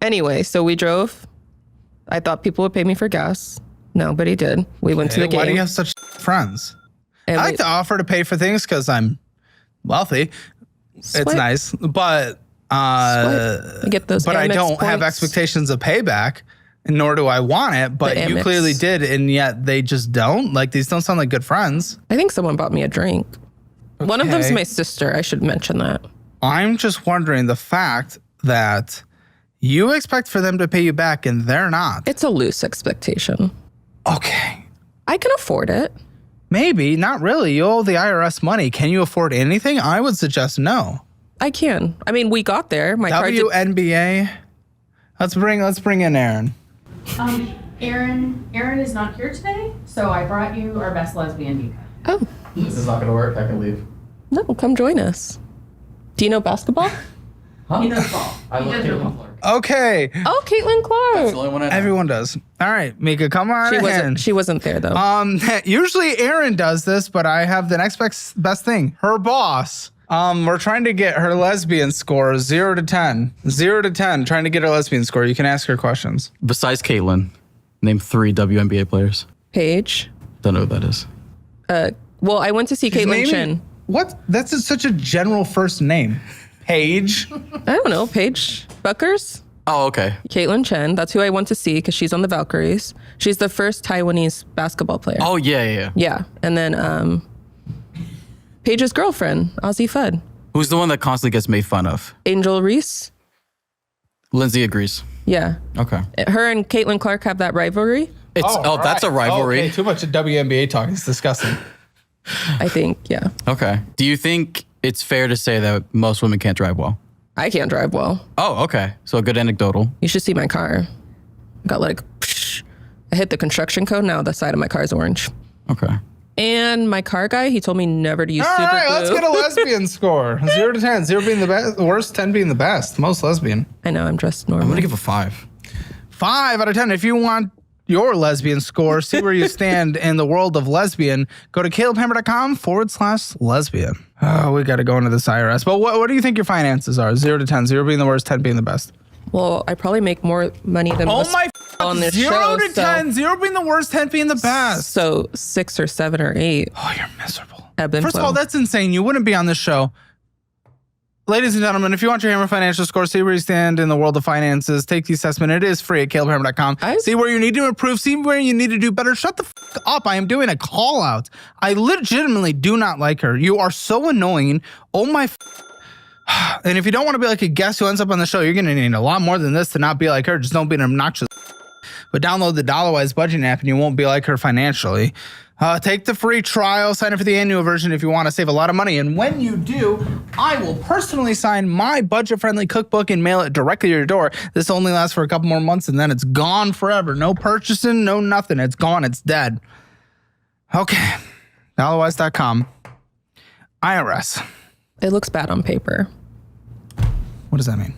Anyway, so we drove. I thought people would pay me for gas. Nobody did. We went to the game. Why do you have such friends? And I like to offer to pay for things because I'm wealthy. Sweat. It's nice, but I get those. but I Amex don't have points. expectations of payback, nor do I want it. But you Amex. clearly did, and yet they just don't. Like, these don't sound like good friends. I think someone bought me a drink. One of them's Okay. my sister. I should mention that. I'm just wondering the fact that you expect for them to pay you back and they're not. It's a loose expectation. Okay. I can afford it. Maybe, not really. You owe the IRS money. Can you afford anything? I would suggest no. I can. I mean, we got there. My card did, WNBA. Let's bring in Aaron. Aaron is not here today, so I brought you our best lesbian diva. Oh, This is not gonna work. I can leave. no, come join us. Do you know basketball? Huh? He does ball. I He love does Caitlin ball. Clark. Okay. Oh, Caitlin That's the Clark. only one I know. Everyone does. All right, Mika, come on in. She wasn't there though. Usually Aaron does this, but I have the next best thing. Her boss. We're trying to get her lesbian score 0 to 10. 0 to 10, trying to get her lesbian score. You can ask her questions. Besides Caitlin, name 3 WNBA players. Paige. Don't know who that is. Well, I went to see Caitlin Naming- Chen. What? That's such a general first name. Paige. I don't know, Paige Buckers. Oh, okay. Caitlin Chen. That's who I went to see because she's on the Valkyries. She's the first Taiwanese basketball player. Oh, yeah. Yeah. And then Paige's girlfriend, Ozzy Fudd. Who's the one that constantly gets made fun of? Angel Reese. Lindsay agrees. Yeah. Okay. Her and Caitlin Clark have that rivalry, That's a rivalry. Okay, too much of WNBA talk. It's disgusting. I think. Yeah. Okay. Do you think it's fair to say that most women can't drive well? I can't drive well. Oh, okay. So a good anecdotal. You should see my car. Got like, I hit the construction code. Now the side of my car is orange. Okay. And my car guy, he told me never to use All super right, glue. let's get a lesbian score. 0 to 10. 0 being the best, worst, 10 being the best. Most lesbian. I know, I'm dressed I'm normal. gonna give a 5. 5 out of 10. If you want your lesbian score, see where you stand in the world of lesbian, go to calebhammer.com/lesbian. Oh, we got to go into this IRS. But what do you think your finances are? 0 to 10. 0 being the worst, 10 being the best. Well, I probably make more money than Oh most my on this 0 show. to 10. 0 being the worst, 10 being the best. So 6 or 7 or 8. Oh, you're miserable. Ebb and First of flow. all, that's insane. You wouldn't be on this show. Ladies and gentlemen, if you want your Hammer financial score, see where you stand in the world of finances, take the assessment. It is free at calebhammer.com. See where you need to improve, see where you need to do better. Shut the up. I am doing a call out. I legitimately do not like her. You are so annoying. Oh my and if you don't want to be like a guest who ends up on the show, you're going to need a lot more than this to not be like her. Just don't be an obnoxious. But download the Dollarwise budgeting app and you won't be like her financially. Take the free trial, sign up for the annual version if you want to save a lot of money. And when you do, I will personally sign my budget-friendly cookbook and mail it directly to your door. This only lasts for a couple more months and then it's gone forever. No purchasing, no nothing. It's gone. It's dead. Okay. Dollarwise.com. IRS. It looks bad on paper. What does that mean?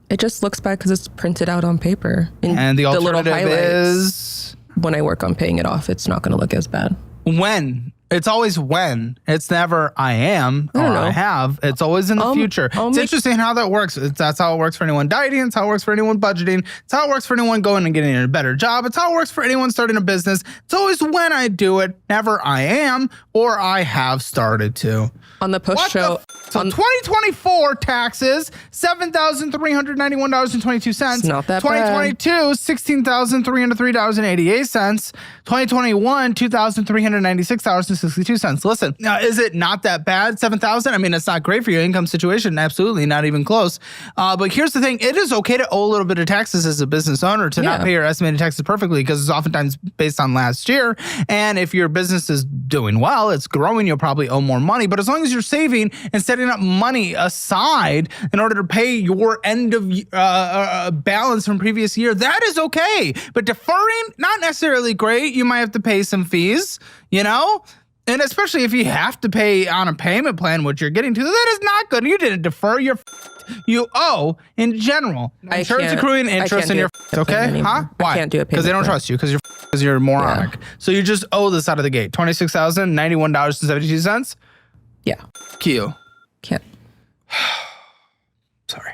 It just looks bad because it's printed out on paper. And the little alternative highlights. is... When I work on paying it off, it's not going to look as bad. When. It's always when. It's never I am or don't know. I have. It's always in the future. It's make- interesting how that works. That's how it works for anyone dieting. It's how it works for anyone budgeting. It's how it works for anyone going and getting a better job. It's how it works for anyone starting a business. It's always when I do it, never I am or I have started to. On the post What show, the so 2024 taxes, $7,391.22. It's not that bad. 2022, $16,303.88. 2021, $2,396.62. Listen, now, is it not that bad? 7,000? I mean, it's not great for your income situation. Absolutely, not even close. But here's the thing. It is okay to owe a little bit of taxes as a business owner to not Yeah. pay your estimated taxes perfectly because it's oftentimes based on last year. And if your business is doing well, it's growing, you'll probably owe more money. But as long as you're saving and setting up money aside in order to pay your end of balance from previous year, that is okay. But deferring, not necessarily great. You might have to pay some fees, you know? And especially if you have to pay on a payment plan, which you're getting to, that is not good. You didn't defer, you owe in general. Insurance accruing interest in your okay? Huh? Why? I can't do a because they don't payment plan. trust you because you're moronic. So you just owe this out of the gate. $26,091.72. yeah, You. can't. Sorry.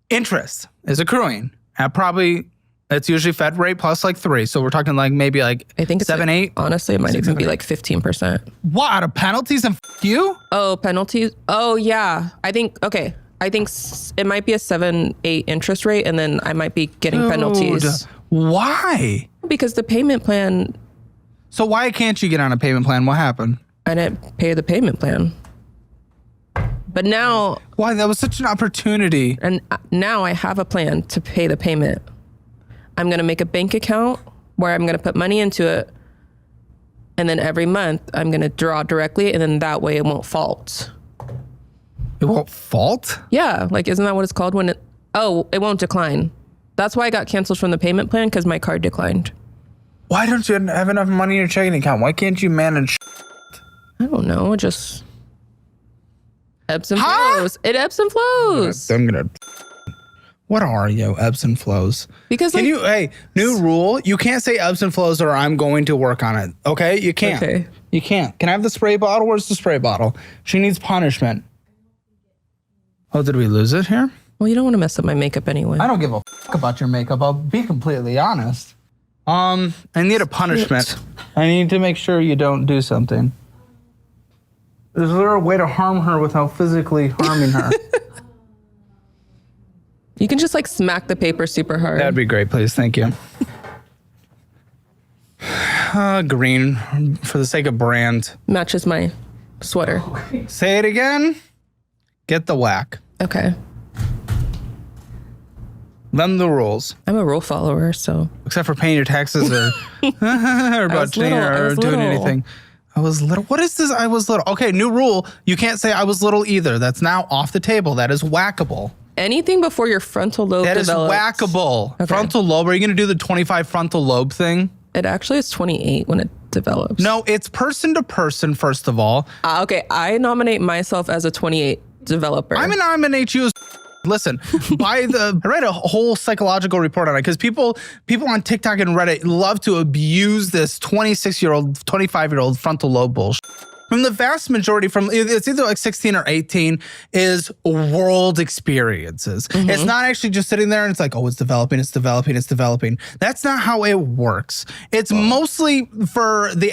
interest is accruing at probably, it's usually Fed rate plus like 3. So we're talking like maybe like I think it's 7, 8. Honestly, it might 6, even 7, be 8. like 15%. What, out of penalties and you? Oh, penalties. Oh, yeah. I think it might be a 7, 8 interest rate, and then I might be getting penalties. Why? Because the payment plan, So why can't you get on a payment plan? What happened? I didn't pay the payment plan. But now, Why? That was such an opportunity. and now I have a plan to pay the payment. I'm going to make a bank account where I'm going to put money into it. And then every month I'm going to draw directly, and then that way it won't fault. It won't fault? Yeah. Like, isn't that what it's called when it won't decline. That's why I got canceled from the payment plan, because my card declined. Why don't you have enough money in your checking account? Why can't you manage? I don't know. It just ebbs and flows. It ebbs and flows. I'm gonna. What are you? Ebbs and flows. Because Can you? Hey, new rule. You can't say ebbs and flows, or I'm going to work on it. Okay, you can't. Okay. You can't. Can I have the spray bottle? Where's the spray bottle? She needs punishment. Oh, did we lose it here? Well, you don't want to mess up my makeup anyway. I don't give a fuck about your makeup. I'll be completely honest. I need a punishment. I need to make sure you don't do something. Is there a way to harm her without physically harming her? You can just like smack the paper super hard. That'd be great, please. Thank you. Green, for the sake of brand. Matches my sweater. Say it again. Get the whack. Okay. Them the rules. I'm a rule follower, so. Except for paying your taxes or, or budgeting or doing anything. I was little. What is this? I was little. Okay, new rule. You can't say I was little either. That's now off the table. That is whackable. Anything before your frontal lobe That is develops. whackable. Okay. Frontal lobe. Are you going to do the 25 frontal lobe thing? It actually is 28 when it develops. No, it's person to person, first of all. Okay, I nominate myself as a 28 developer. I'm going to nominate you as. Listen, I read a whole psychological report on it because people on TikTok and Reddit love to abuse this 26-year-old, 25-year-old frontal lobe bullshit. From the vast majority, it's either like 16 or 18, is world experiences. Mm-hmm. It's not actually just sitting there and it's like, oh, it's developing. That's not how it works. It's mostly for the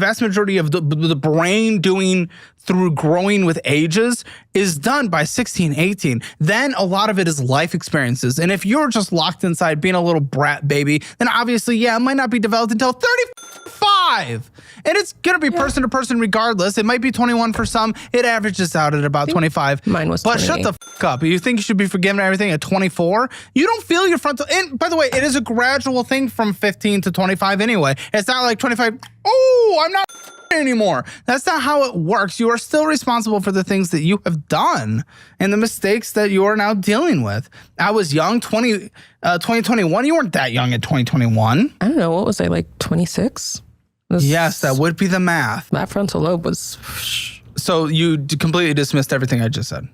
vast majority of the brain doing through growing with ages is done by 16, 18. Then a lot of it is life experiences. And if you're just locked inside being a little brat baby, then obviously, it might not be developed until 35. And it's going to be person to person regardless. It might be 21 for some. It averages out at about 25. Mine was 28. But shut the up. You think you should be forgiven everything at 24? You don't feel your frontal. And by the way, it is a gradual thing from 15 to 25 anyway. It's not like 25. Oh, I'm not anymore. That's not how it works. You are still responsible for the things that you have done and the mistakes that you are now dealing with. I was young, 2021. You weren't that young at 2021. I don't know. What was I, like 26? Yes, that would be the math. That frontal lobe was. So you completely dismissed everything I just said.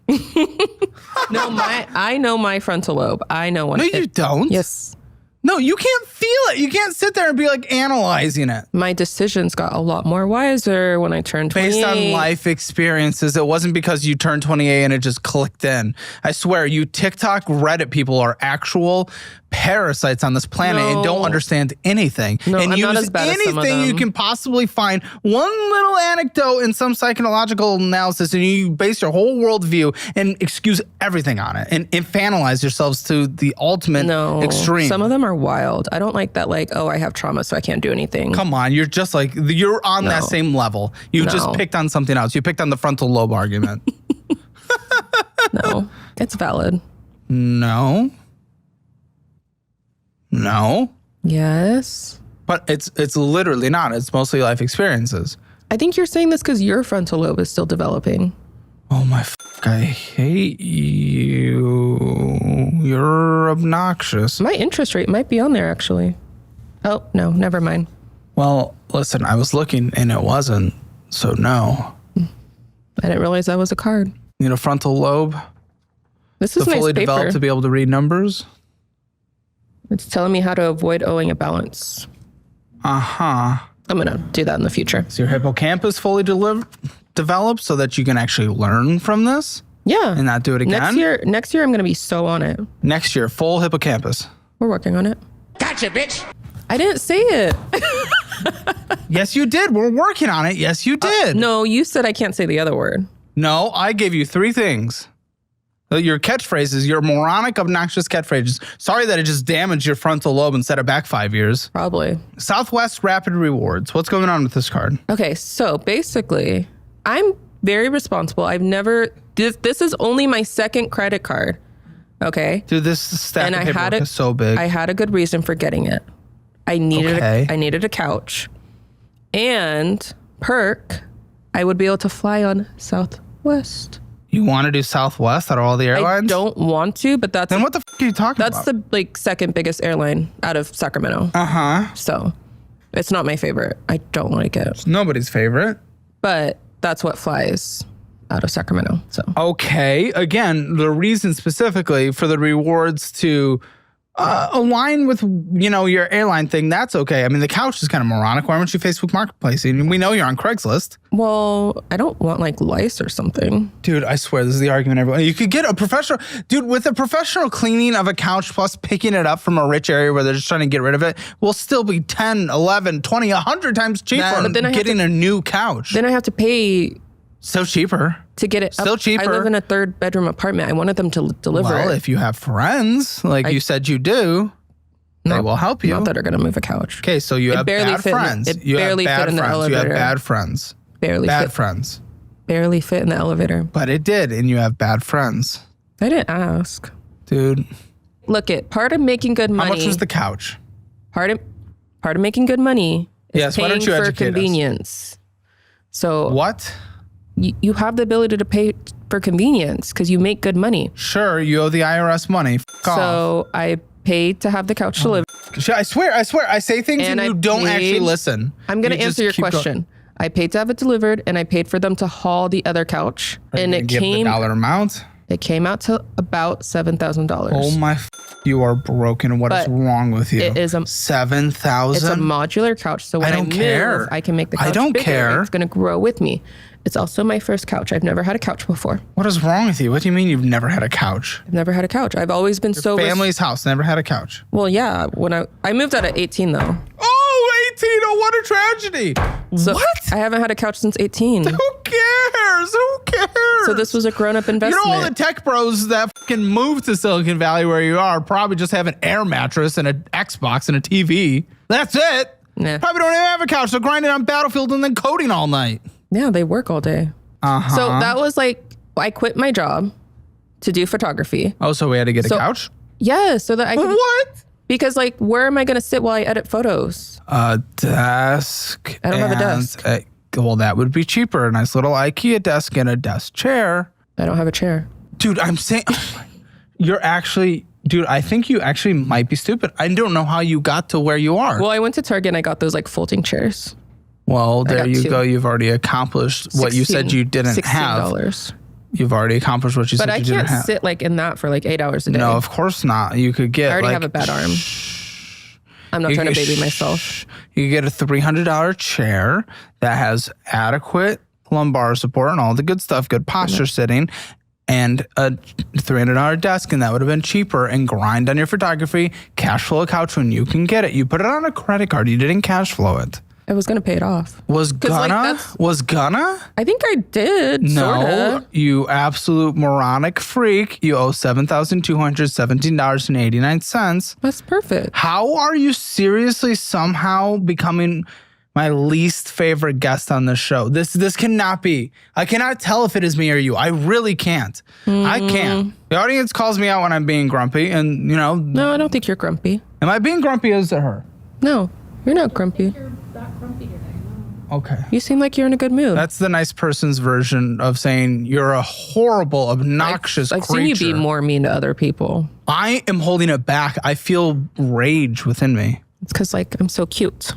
No, I know my frontal lobe. I know when. No, you don't. Yes. No, you can't feel it. You can't sit there and be like analyzing it. My decisions got a lot more wiser when I turned 28. Based on life experiences. It wasn't because you turned 28 and it just clicked in. I swear, you TikTok, Reddit people are actual parasites on this planet and don't understand anything. No, and I'm use not as bad as some of anything you them. can possibly find. One little anecdote in some psychological analysis, and you base your whole worldview and excuse everything on it and infantilize yourselves to the ultimate extreme. Some of them are wild. I don't like that, like, oh, I have trauma, so I can't do anything. Come on, you're just like, you're on that same level. You just picked on something else. You picked on the frontal lobe argument. No, it's valid. No. Yes. But it's literally not. It's mostly life experiences. I think you're saying this because your frontal lobe is still developing. Oh my I hate you. You're obnoxious. My interest rate might be on there, actually. Oh, no, never mind. Well, listen, I was looking and it wasn't, so no. I didn't realize that was a card. You know, frontal lobe? This is to nice fully paper. developed to be able to read numbers? It's telling me how to avoid owing a balance. Uh-huh. I'm going to do that in the future. Is your hippocampus fully developed so that you can actually learn from this? Yeah. And not do it again? Next year I'm going to be so on it. Next year, full hippocampus. We're working on it. Gotcha, bitch. I didn't say it. Yes, you did. We're working on it. Yes, you did. No, you said I can't say the other word. No, I gave you 3 things. Your catchphrases, your moronic, obnoxious catchphrases. Sorry that it just damaged your frontal lobe and set it back 5 years. Probably. Southwest Rapid Rewards. What's going on with this card? Okay, so basically, I'm very responsible. I've never, this is only my second credit card. Okay. Dude, this stack of paperwork is so big. I had a good reason for getting it. I needed a couch. And perk, I would be able to fly on Southwest. You want to do Southwest out of all the airlines? I don't want to, but that's Then what the f*** are you talking about? that's the second biggest airline out of Sacramento. So it's not my favorite. I don't like it. It's nobody's favorite. But that's what flies out of Sacramento. So Okay. Again, the reason specifically for the rewards to align with, your airline thing, that's okay. I mean, the couch is kind of moronic. Why don't you Facebook Marketplace? And we know you're on Craigslist. well, I don't want like lice or something. Dude, I swear, this is the argument everyone. You could get a professional, dude, with a professional cleaning of a couch plus picking it up from a rich area where they're just trying to get rid of it will still be 10, 11, 20, 100 times cheaper But then than I have getting a new couch. Then I have to pay Still cheaper. to get it Still up. cheaper. I live in a 3-bedroom apartment. I wanted them to deliver Well, it. if you have friends, like you said you do, they will help you. Not that are going to move a couch. Okay, so you have barely bad fit in the- friends. it You have barely bad fit in the friends. You have elevator. bad friends. Barely Bad fit. friends. Barely fit in the elevator. But it did, and you have bad friends. I didn't ask. Dude, Look, part of making good money. how much was the couch? part of making good money is Yes, why paying don't you for educate us? convenience. So What? you have the ability to pay for convenience because you make good money. Sure, you owe the IRS money. F off. So I paid to have the couch delivered. I swear, I say things and, And you I don't actually paid- listen. I'm going to You just answer your keep going. question. I paid to have it delivered, and I paid for them to haul the other couch, and You give the dollar amount. it came out to about $7,000. Oh my, you are broken. What is But wrong with you? it is a- 7,000. It's a modular couch, so when I don't move, care. I can make the couch I don't bigger. care. It's going to grow with me. It's also my first couch. I've never had a couch before. What is wrong with you? What do you mean you've never had a couch? I've never had a couch. I've always been so Family's house, never had a couch. well, yeah. When I moved out at 18 though. Oh, 18. Oh, what a tragedy. So what? I haven't had a couch since 18. Who cares? Who cares? So this was a grown-up You investment. know, all the tech bros that fucking moved to Silicon Valley where you are probably just have an air mattress and an Xbox and a TV. That's it. Nah. Probably don't even have a couch. So grinding on Battlefield and then coding all night. Yeah, they work all day. So that was like, I quit my job to do photography. Oh, so we had to get a couch? Yeah, so that I could, What? because like, where am I going to sit while I edit photos? A desk. I don't have a and desk. Well, that would be cheaper. A nice little IKEA desk and a desk chair. I don't have a chair. Dude, I'm saying, dude, I think you actually might be stupid. I don't know how you got to where you are. Well, I went to Target and I got those like folding chairs. Well, there got you 2. go. You've already accomplished what you said you didn't have. $16. You've already accomplished what you But said I you didn't can't have. sit like in that for like 8 hours a day. No, of course not. You could get I already like, have a bad arm. I'm not trying to baby myself. You could get a $300 chair that has adequate lumbar support and all the good stuff, good posture sitting, and a $300 desk, and that would have been cheaper. And grind on your photography, cash flow a couch when you can get it. You put it on a credit card. You didn't cash flow it. I was going to pay it off. Was gonna? I think I did. No, Sorta. you absolute moronic freak. You owe $7,217.89. That's perfect. How are you seriously somehow becoming my least favorite guest on this show? This cannot be. I cannot tell if it is me or you. I really can't. I can't. The audience calls me out when I'm being grumpy, and No, I don't think you're grumpy. am I being grumpy as to her? No, you're not grumpy. Okay. You seem like you're in a good mood. That's the nice person's version of saying you're a horrible, obnoxious I've creature. seen you be more mean to other people. I am holding it back. I feel rage within me. It's because like I'm so cute.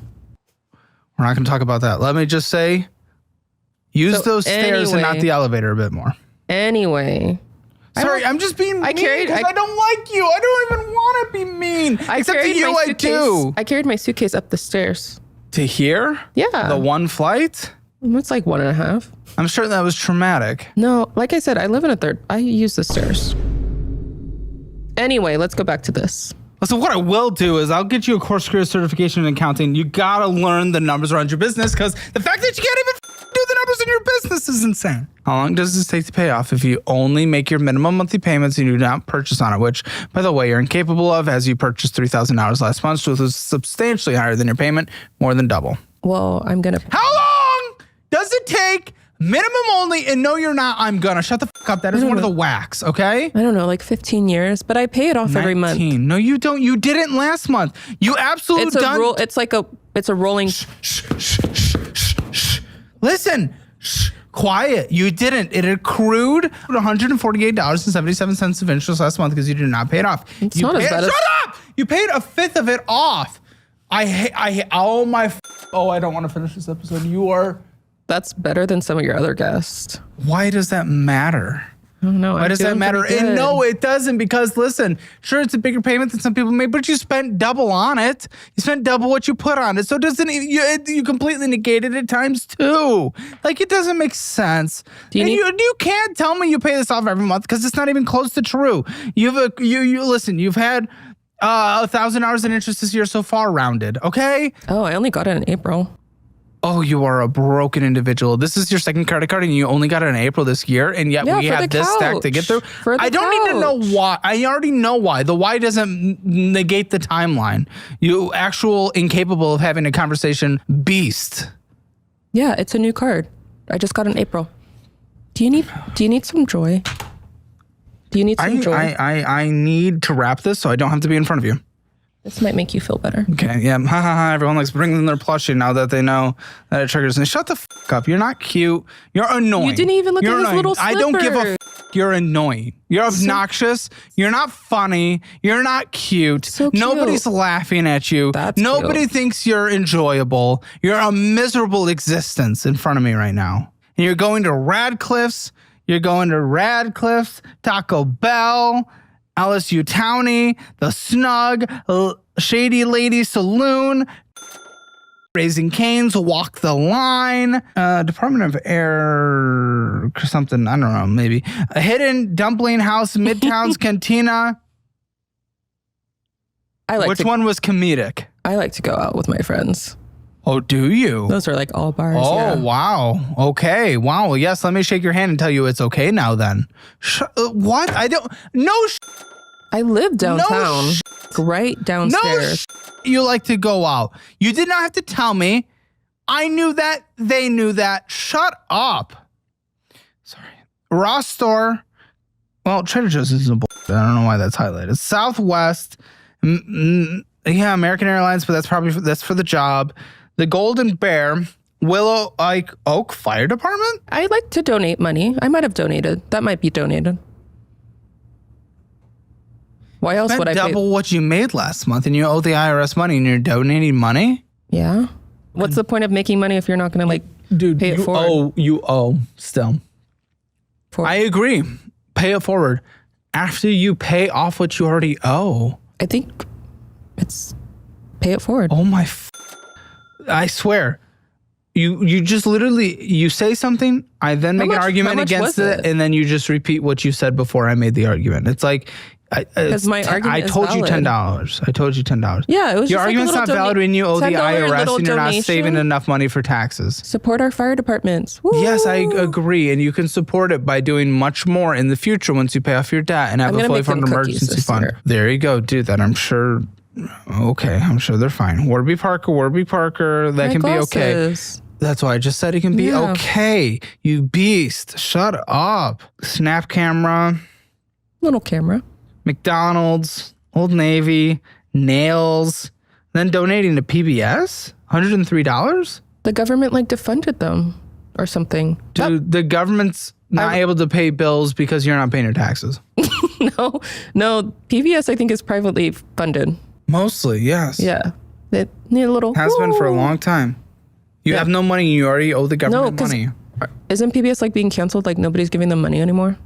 We're not going to talk about that. Let me just say, use So those stairs and not anyway- the elevator a bit more. Anyway. Sorry, I'm just being mean because I don't like you. I don't even want to be mean. Except to carried you, my I suitcase- do. I carried my suitcase up the stairs. To here? Yeah. The one flight? It's like 1.5. I'm sure that was traumatic. No, like I said, I live in a third. I use the stairs. Anyway, let's go back to this. So what I will do is I'll get you a course career certification in accounting. You gotta learn the numbers around your business because the fact that you can't even do the numbers in your business is insane. How long does this take to pay off if you only make your minimum monthly payments and you do not purchase on it, which, by the way, you're incapable of as you purchased $3,000 last month, so it was substantially higher than your payment, more than double. Well, I'm going to... How long does it take? Minimum only, and no, you're not. I'm gonna shut the fuck up. That is one of the whacks, okay? I don't know, like 15 years, but I pay it off every month. No, you don't. You didn't last month. You absolutely done. It's a rolling. Listen, quiet. You didn't. It accrued $148.77 of interest last month because you did not pay it off. It's not as bad as. Shut up! You paid a fifth of it off. I hate. Oh my. I don't want to finish this episode. You are. That's better than some of your other guests. Why does that matter? I don't know. Why does that matter? And no, it doesn't, because listen, sure, it's a bigger payment than some people make, but you spent double on it. You spent double what you put on it. So you completely negated it times 2. Like, it doesn't make sense. You can't tell me you pay this off every month because it's not even close to true. You've had $1,000 in interest this year so far, rounded. Okay. Oh, I only got it in April. Oh, you are a broken individual. This is your second credit card and you only got it in April this year, and yet we have this stack to get through. I don't need to know why. I already know why. The why doesn't negate the timeline. You actual incapable of having a conversation beast. Yeah, it's a new card. I just got it in April. Do you need some joy? Do you need some joy? I need to wrap this so I don't have to be in front of you. This might make you feel better. Okay, yeah. Ha ha ha. Everyone likes bringing their plushie now that they know that it triggers. And shut the fuck up. You're not cute. You're annoying. You didn't even look at his little slipper. I don't give a fuck. You're annoying. You're obnoxious. You're not funny. You're not cute. So cute. Nobody's laughing at you. Nobody thinks you're enjoyable. You're a miserable existence in front of me right now. And you're going to Radcliffe's. You're going to Radcliffe's, Taco Bell, LSU Townie, The Snug, Shady Lady Saloon, Raising Cane's, Walk the Line, Department of Air, something, I don't know, maybe. A Hidden Dumpling House, Midtown's Cantina. Which one was comedic? I like to go out with my friends. Oh, do you? Those are like all bars. Oh, yeah. Wow. Okay. Wow. Yes. Let me shake your hand and tell you it's okay now then. What? I don't. No. I live downtown. Right downstairs. You like to go out. You did not have to tell me. I knew that. They knew that. Shut up. Sorry. Ross Store. Well, Trader Joe's is a bullshit. I don't know why that's highlighted. Southwest. Yeah, American Airlines, but that's for the job. The Golden Bear, Willow Oak Fire Department? I like to donate money. I might have donated. That might be donated. Why else would I pay? Double what you made last month and you owe the IRS money and you're donating money? Yeah. What's the point of making money if you're not going to pay it forward? You owe still. I agree. Pay it forward. After you pay off what you already owe. I think it's pay it forward. Oh my I swear, you just literally, you say something, I then make an argument against it, and then you just repeat what you said before I made the argument. It's like, because my argument I told you $10. I told you $10. Yeah, it was your argument's not valid when you owe the IRS and you're not saving enough money for taxes. Support our fire departments. Woo! Yes, I agree, and you can support it by doing much more in the future once you pay off your debt and have a fully funded emergency fund. There you go, do that. I'm sure. Okay, I'm sure they're fine. Warby Parker, that can be okay. That's why I just said it can be okay. You beast. Shut up. Snap camera. Little camera. McDonald's, Old Navy, nails, then donating to PBS? $103? The government defunded them or something. Dude, the government's not able to pay bills because you're not paying your taxes. No, PBS I think is privately funded. Mostly, yes. Yeah. They need a little. Has been for a long time. You have no money and you already owe the government money. Isn't PBS being canceled? Nobody's giving them money anymore?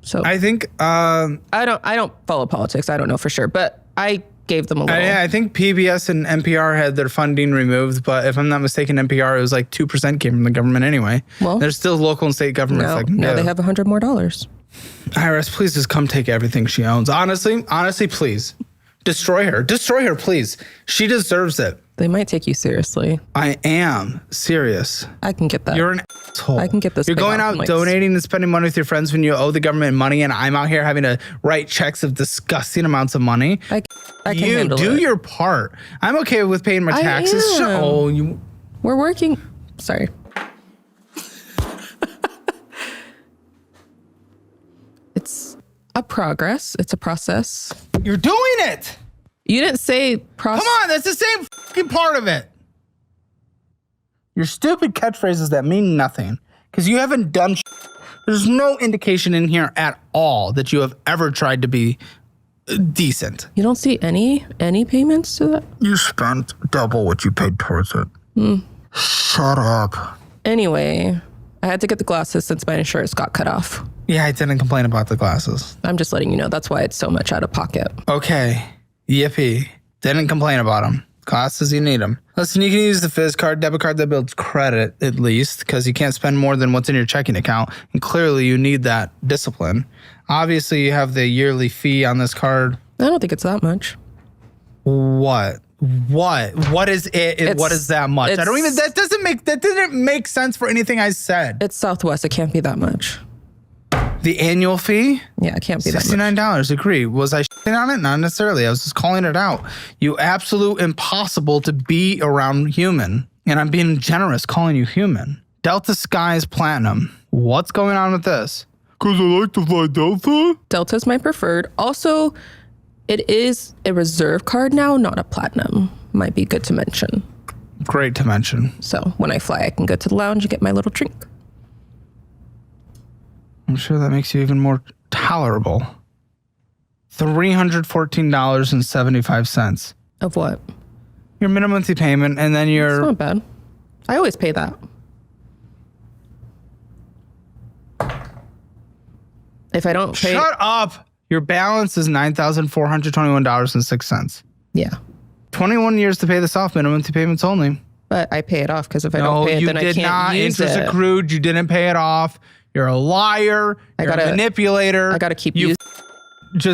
So I think I don't follow politics. I don't know for sure, but I gave them a little. I think PBS and NPR had their funding removed, but if I'm not mistaken, NPR, it was like 2% came from the government anyway. Well, there's still local and state governments. Now they have $100 more. IRS, please just come take everything she owns. Honestly, please. Destroy her, please. She deserves it. They might take you seriously. I am serious. I can get that. You're an asshole. I can get this. You're going out donating and spending money with your friends when you owe the government money, and I'm out here having to write checks of disgusting amounts of money. I can handle do it. your part. I'm okay with paying my taxes. We're working. Sorry. It's a progress. It's a process. You're doing it. You didn't say process. Come on, that's the same fucking part of it. Your stupid catchphrases that mean nothing because you haven't done There's no indication in here at all that you have ever tried to be decent. You don't see any payments to that? You spent double what you paid towards it. Shut up. Anyway, I had to get the glasses since my insurance got cut off. Yeah, I didn't complain about the glasses. I'm just letting you know that's why it's so much out of pocket. Okay. Yippee. Didn't complain about them. Glasses, you need them. Listen, you can use the Fizz card, debit card that builds credit at least, because you can't spend more than what's in your checking account. And clearly you need that discipline. Obviously you have the yearly fee on this card. I don't think it's that much. What is it? What is that much? That didn't make sense for anything I said. It's Southwest. It can't be that much. The annual fee? Yeah, it can't be that much. $69. Agree. Was I shitting on it? Not necessarily. I was just calling it out. You absolute impossible to be around human. And I'm being generous calling you human. Delta Skies Platinum. What's going on with this? Because I like to fly Delta? Delta's my preferred. Also, it is a reserve card now, not a platinum. Might be good to mention. Great to mention. So when I fly, I can go to the lounge and get my little drink. I'm sure that makes you even more tolerable. $314.75. Of what? Your minimum monthly payment, and then your... It's not bad. I always pay that. If I don't pay... Shut up! Your balance is $9,421.06. Yeah. 21 years to pay this off, minimum monthly payments only. But I pay it off because if I don't pay it, then I can't use it. No, you did not. Interest accrued. You didn't pay it off. You're a liar. You're a manipulator. I gotta keep you.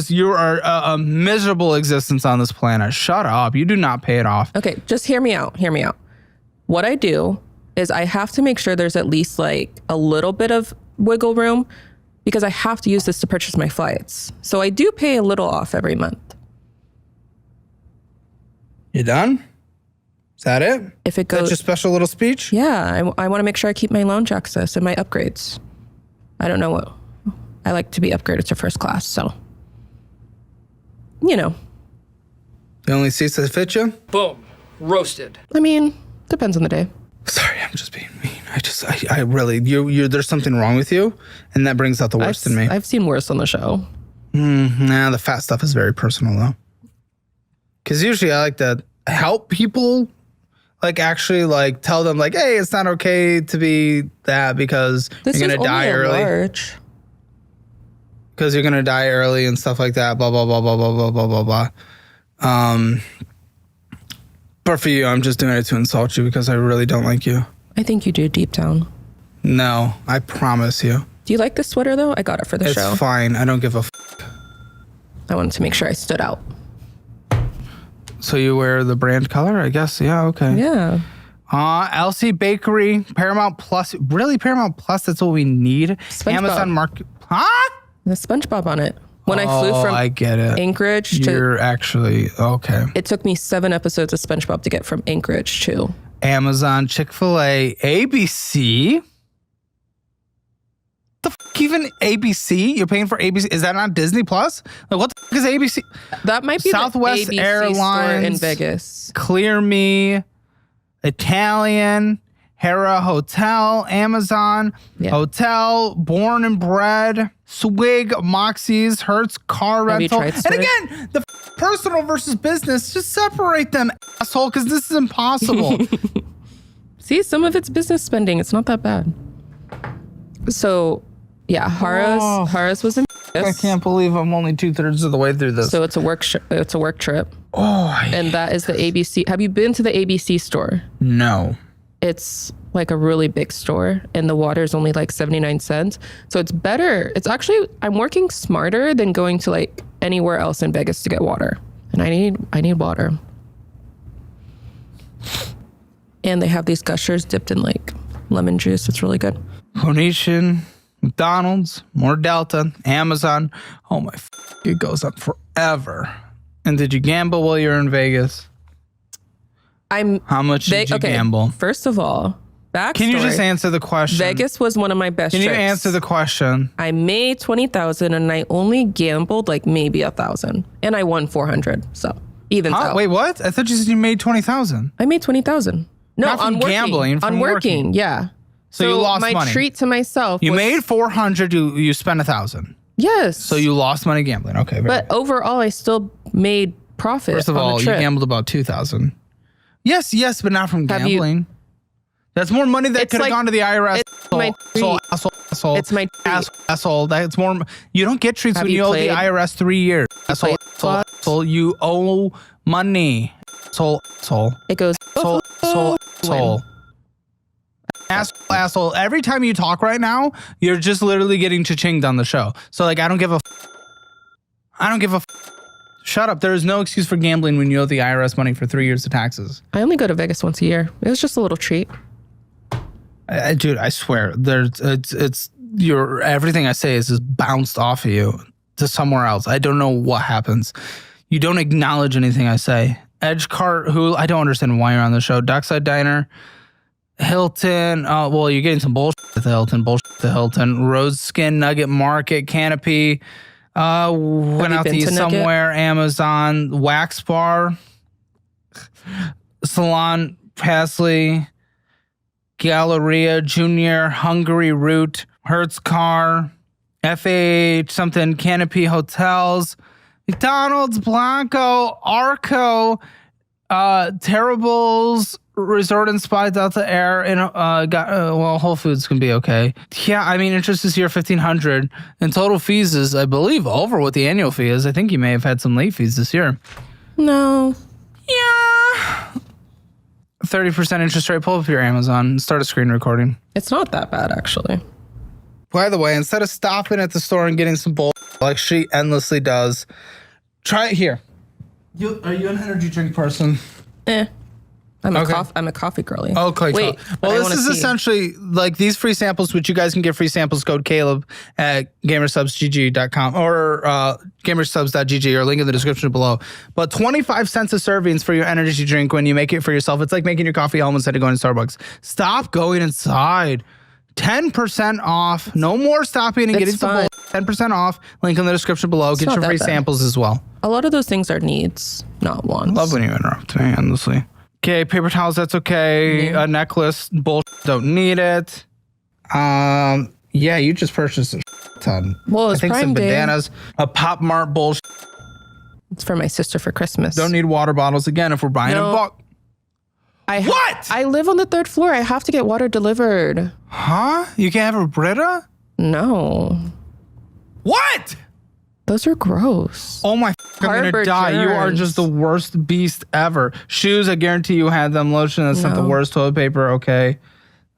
You are a miserable existence on this planet. Shut up. You do not pay it off. Okay, just hear me out. Hear me out. What I do is I have to make sure there's at least like a little bit of wiggle room because I have to use this to purchase my flights. So I do pay a little off every month. You done? Is that it? If it goes, that's your special little speech? Yeah, I want to make sure I keep my lounge access and my upgrades. I don't know what. I like to be upgraded to first class, so. You know. The only seats that fit you? Boom. Roasted. I mean, depends on the day. Sorry, I'm just being mean. I really, there's something wrong with you, and that brings out the worst in me. I've seen worse on the show. Nah, the fat stuff is very personal, though. Because usually I like to help people, like actually like tell them like, hey, it's not okay to be that because you're going to die early. Because you're going to die early and stuff like that, blah, blah, blah, blah, blah, blah, blah, blah, blah. But for you, I'm just doing it to insult you because I really don't like you. I think you do deep down. No, I promise you. Do you like this sweater though? I got it for the show. It's fine. I don't give a I wanted to make sure I stood out. So you wear the brand color, I guess? Yeah, okay. Yeah. LC Bakery, Paramount Plus. Really, Paramount Plus, that's what we need? SpongeBob. Amazon Market. Huh? The SpongeBob on it. When I flew from I get it. Anchorage to... You're actually, okay. It took me 7 episodes of SpongeBob to get from Anchorage to... Amazon, Chick-fil-A, ABC. The fuck, even ABC? You're paying for ABC? Is that not Disney Plus? Like, what the fuck is ABC? That might be Southwest the ABC Airlines store in Vegas. Clear Me, Italian, Hera Hotel, Amazon, Hotel, Born and Bred, Swig, Moxie's, Hertz, Car Rental. And again, the personal versus business, just separate them, asshole, because this is impossible. See, some of it's business spending. It's not that bad. So, yeah, Hara's was in Vegas. I can't believe I'm only 2/3 of the way through this. So it's a work trip. And that is the ABC. Have you been to the ABC store? No. It's like a really big store and the water is only like 79 cents. So it's better. It's actually, I'm working smarter than going to like anywhere else in Vegas to get water. And I need water. And they have these gushers dipped in like lemon juice. It's really good. Phoenician, McDonald's, more Delta, Amazon. Oh my, it goes on forever. And did you gamble while you were in Vegas? How much did you gamble? First of all, backstory. Can you just answer the question? Vegas was one of my best trips. Can you answer the question? I made 20,000 and I only gambled like maybe 1,000 and I won 400. So even out. Wait, what? I thought you said you made 20,000. I made 20,000. No, not from on working. Gambling. From on working, yeah. So you lost money. My treat to myself. You made 400. You spent 1,000. Yes. So you lost money gambling. Okay. But overall, I still made profit. First of all, you gambled about 2,000. Yes, but not from gambling. That's more money that could have gone to the IRS. It's my treat. Asshole. It's my treat. Asshole. That's more. You don't get treats when you owe the IRS 3 years. Asshole. You owe money. Asshole. It goes. Asshole. Asshole. Every time you talk right now, you're just literally getting cha-chinged on the show. So like, I don't give a. Shut up. There is no excuse for gambling when you owe the IRS money for 3 years of taxes. I only go to Vegas once a year. It was just a little treat. Dude, I swear, it's your everything I say is just bounced off of you to somewhere else. I don't know what happens. You don't acknowledge anything I say. Edgecart, who I don't understand why you're on the show. Dockside Diner, Hilton. Well, you're getting some bullshit at the Hilton. Rose Skin Nugget Market, Canopy. Went out to eat somewhere. Amazon, Wax Bar, Salon Pasley, Galleria Junior, Hungary Root, Hertz Car, FAH something, Canopy Hotels, McDonald's, Blanco, Arco, Terribles, Resort and Spa, Delta Air, and Whole Foods can be okay. Yeah, I mean, interest is here $1,500, and total fees is, I believe, over what the annual fee is. I think you may have had some late fees this year. No. Yeah. 30% interest rate. Pull up your Amazon and start a screen recording. It's not that bad, actually. By the way, instead of stopping at the store and getting some bull like she endlessly does, try it here. Are you an energy drink person? I'm a coffee girly. Okay. Wait. Well, this is essentially like these free samples, which you guys can get free samples. Code Caleb at gamersubsgg.com or gamersubs.gg or link in the description below. But 25 cents a servings for your energy drink when you make it for yourself. It's like making your coffee home instead of going to Starbucks. Stop going inside. 10% off. No more stopping and getting some 10% off. Link in the description below. Get your free samples as well. A lot of those things are needs, not wants. Love when you interrupt me, endlessly. Okay, paper towels, that's okay. A necklace, bullshit, don't need it. Yeah, you just purchased a ton. Well, it's I think Prime some Day. bananas, a Pop Mart bullshit. It's for my sister for Christmas. Don't need water bottles again if we're buying a book. What? I live on the 3rd floor. I have to get water delivered. Huh? You can't have a Brita? No. What? Those are gross. Oh my, I'm gonna die. Germs. You are just the worst beast ever. Shoes, I guarantee you had them. Lotion, that's not the worst. Toilet paper, okay.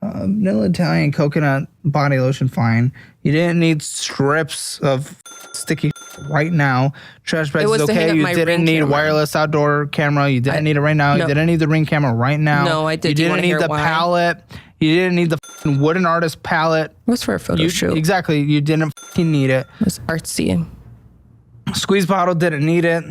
Vanilla Italian coconut body lotion, fine. You didn't need strips of sticky right now. Trash bags is okay. You didn't need wireless outdoor camera. You didn't need it right now. You didn't need the Ring camera right now. No, I did. You didn't need the palette. You didn't need the wooden artist palette. It was for a photo shoot. Exactly. You didn't need it. It was artsy. Squeeze bottle, didn't need it.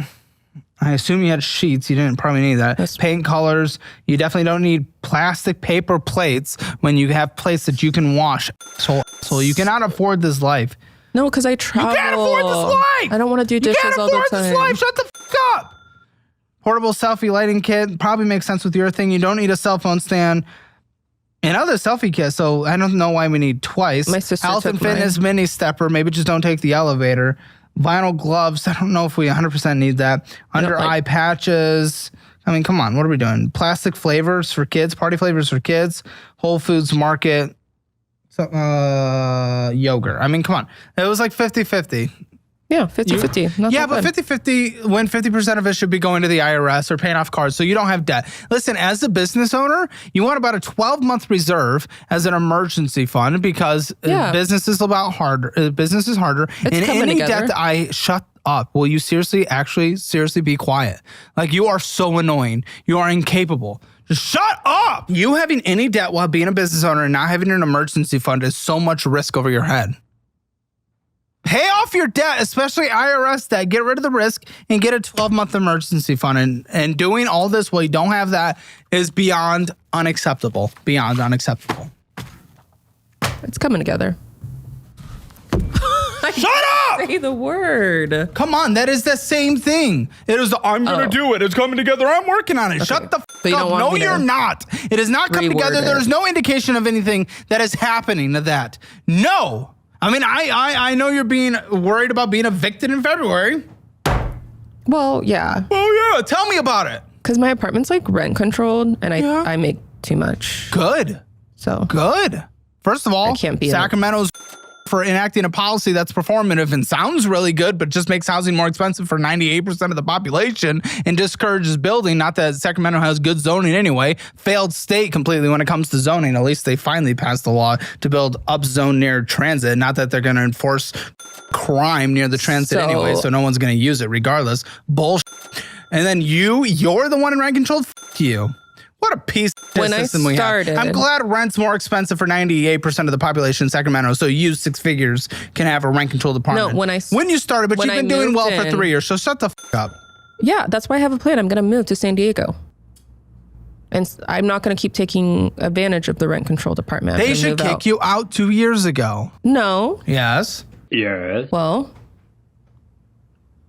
I assume you had sheets. You didn't probably need that. Paint colors. You definitely don't need plastic paper plates when you have plates that you can wash. So you cannot afford this life. No, because I travel. You can't afford this life. I don't want to do dishes all the time. You can't afford this life. Shut the fuck up. Portable selfie lighting kit. Probably makes sense with your thing. You don't need a cell phone stand. Another selfie kit. So I don't know why we need twice. My sister Health took and fitness mini stepper. Maybe just don't take the elevator. Vinyl gloves. I don't know if we 100% need that. Under eye patches. I mean, come on. What are we doing? Plastic flavors for kids. Party flavors for kids. Whole Foods Market. Yogurt. I mean, come on. It was like 50-50. Yeah, 50-50. Not Yeah, that but bad. 50-50, when 50% of it should be going to the IRS or paying off cards, so you don't have debt. Listen, as a business owner, you want about a 12-month reserve as an emergency fund because business is harder. Business is harder. It's and coming any together. debt shut up. Will you seriously be quiet? Like, you are so annoying. You are incapable. Just shut up. You having any debt while being a business owner and not having an emergency fund is so much risk over your head. Pay off your debt, especially IRS debt. Get rid of the risk and get a 12-month emergency fund. And doing all this while you don't have that is beyond unacceptable. Beyond unacceptable. It's coming together. Shut up! Say the word. Come on, that is the same thing. It is I'm going to do it. It's coming together. I'm working on it. Shut the So you f don't up. want No, me to you're not. It is not coming reword together. it. There's no indication of anything that is happening to that. No. I mean, I know you're being worried about being evicted in February. Well, yeah. Oh, yeah. Tell me about it. Because my apartment's like rent controlled and I make too much. Good. So Good. First of all, I can't be in it. Sacramento's for enacting a policy that's performative and sounds really good, but just makes housing more expensive for 98% of the population and discourages building. Not that Sacramento has good zoning anyway. Failed state completely when it comes to zoning. At least they finally passed the law to build up zone near transit. Not that they're going to enforce crime near the transit anyway, so no one's going to use it regardless. Bullshit. And then you're the one in rent control. F you. What a piece of When I system we have. started- I'm glad rent's more expensive for 98% of the population in Sacramento, so you 6 figures can have a rent-controlled apartment. No, when you started, but when you've I been doing moved well for in- 3 years, so shut the f up. yeah, that's why I have a plan. I'm going to move to San Diego. And I'm not going to keep taking advantage of the rent controlled apartment. They should kick you out 2 years ago. No. Yes. Well,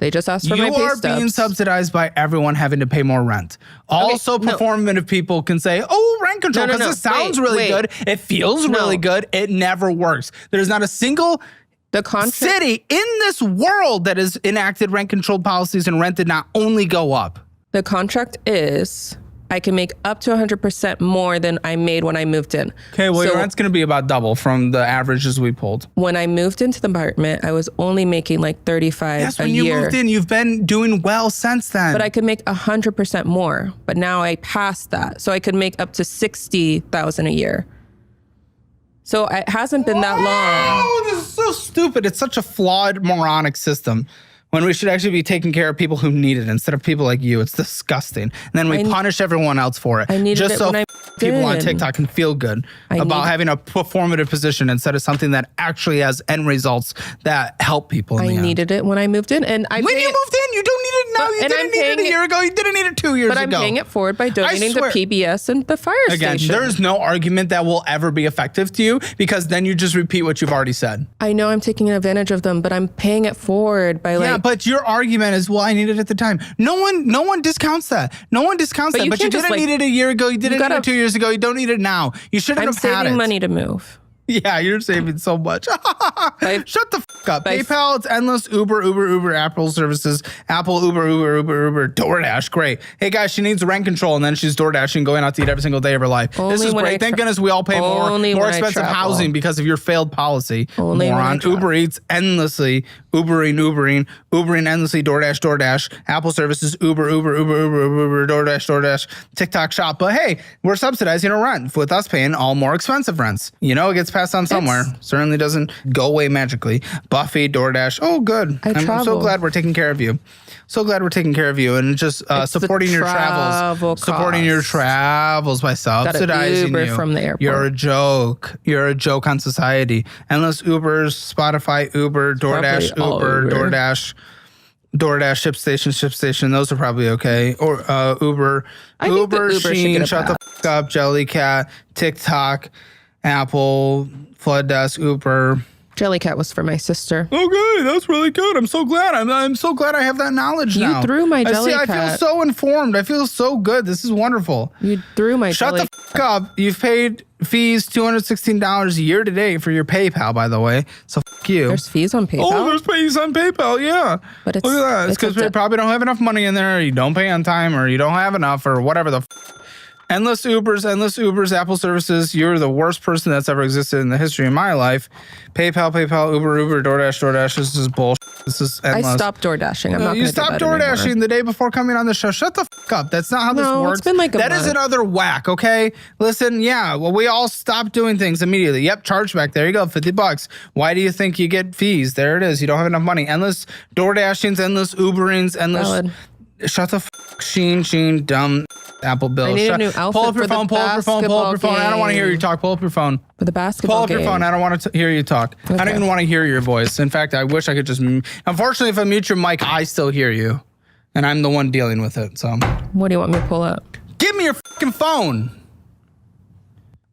they just asked for my You pay are stubs. being subsidized by everyone having to pay more rent. Also, no. performative people can say, oh, rent control, No, because no, no. it sounds Wait, really wait. good. It feels really good. It never works. There's not a single The contract. city in this world that has enacted rent-controlled policies and rent did not only go up. The contract is I can make up to 100% more than I made when I moved in. Okay, well, So your rent's going to be about double from the averages we pulled. when I moved into the apartment, I was only making like 35 Yes, a when you year. moved in, you've been doing well since then. But I could make 100% more. But now I passed that. So I could make up to 60,000 a year. So it hasn't been that long. Oh, this is so stupid. It's such a flawed, moronic system when we should actually be taking care of people who need it instead of people like you. It's disgusting. And then we punish everyone else for it. I needed just it so when I people on did. TikTok can feel good about having a performative position instead of something that actually has end results that help people in the I end. needed it when I moved in. And I When you moved in, you don't need it now. You and didn't I'm need it paying a year ago. You didn't need it 2 years But ago. I'm paying it forward by donating to swear. PBS and the fire Again, station. there's no argument that will ever be effective to you because then you just repeat what you've already said. I know I'm taking advantage of them, but I'm paying it forward by Yeah, but your argument is, well, I needed it at the time. No one discounts that. No one discounts But that. you But you can't just, didn't like- need it a year ago. You didn't need gotta- it 2 years ago. You don't need it now. You shouldn't I'm have had it. saving money to move. Yeah, you're saving so much. Shut the f up. by- PayPal, it's endless. Uber, Apple services. Apple, Uber, DoorDash. Great. Hey guys, she needs rent control, and then she's DoorDashing, going out to eat every single day of her life. This Only is when great. I Thank tra- goodness we all pay more Only when I expensive travel. housing because of your failed policy. Only when I Moron. travel. Uber Eats endlessly. Ubering endlessly. DoorDash. Apple services. Uber, DoorDash. TikTok shop. But hey, we're subsidizing our rent with us paying all more expensive rents. You know, it gets passed on somewhere. Certainly doesn't go away magically. Buffy, DoorDash. Oh, good. I'm so travel. glad we're taking care of you. So glad we're taking care of you and just It's the supporting your travel travels. Supporting your costs. travels by subsidizing Uber you. from the airport. You're a joke. You're a joke on society. Endless Ubers, Spotify, Uber, DoorDash, Probably all Uber, Uber. DoorDash, ShipStation. Those are probably okay. Or Uber, I think the Uber should Shein, get a shut the f up, Jellycat, TikTok, Apple, Flood Desk, Uber. Jellycat was for my sister. Okay, that's really good. I'm so glad. I'm so glad I have that knowledge You now. threw my I feel Jellycat. so informed. I feel so good. This is wonderful. You threw my Shut jelly. the f up. You've paid fees $216 a year to date for your PayPal, by the way. So f you. There's fees on PayPal. Oh, there's fees on PayPal, yeah. But it's- Look at that. It's it's because up we to- probably don't have enough money in there, or you don't pay on time, or you don't have enough, or whatever the f. Endless Ubers, Apple services. You're the worst person that's ever existed in the history of my life. PayPal, Uber, DoorDash. This is bullshit. This is I endless. stopped door dashing. I'm not You going to do stopped that door dashing anymore. the day before coming on the show. Shut the up. That's not how this No, works. it's been like a That is month. another whack, okay? Listen, yeah, well, we all stopped doing things immediately. Yep, chargeback. There you go, $50. Why do you think you get fees? There it is. You don't have enough money. Endless door dashings, endless Uberings, endless. Valid. Shut the Sheen, dumb Apple Bill. I need a new outfit Pull up your for the phone, pull up your phone, pull up your basketball phone. I don't want to hear you game. talk. Pull up your phone. For the basketball Pull up game. your phone. I don't want to hear you talk. I don't Okay. even want to hear your voice. In fact, I wish I could just. Unfortunately, if I mute your mic, I still hear you, and I'm the one dealing with it. So, What do you want me to pull up? give me your fucking phone.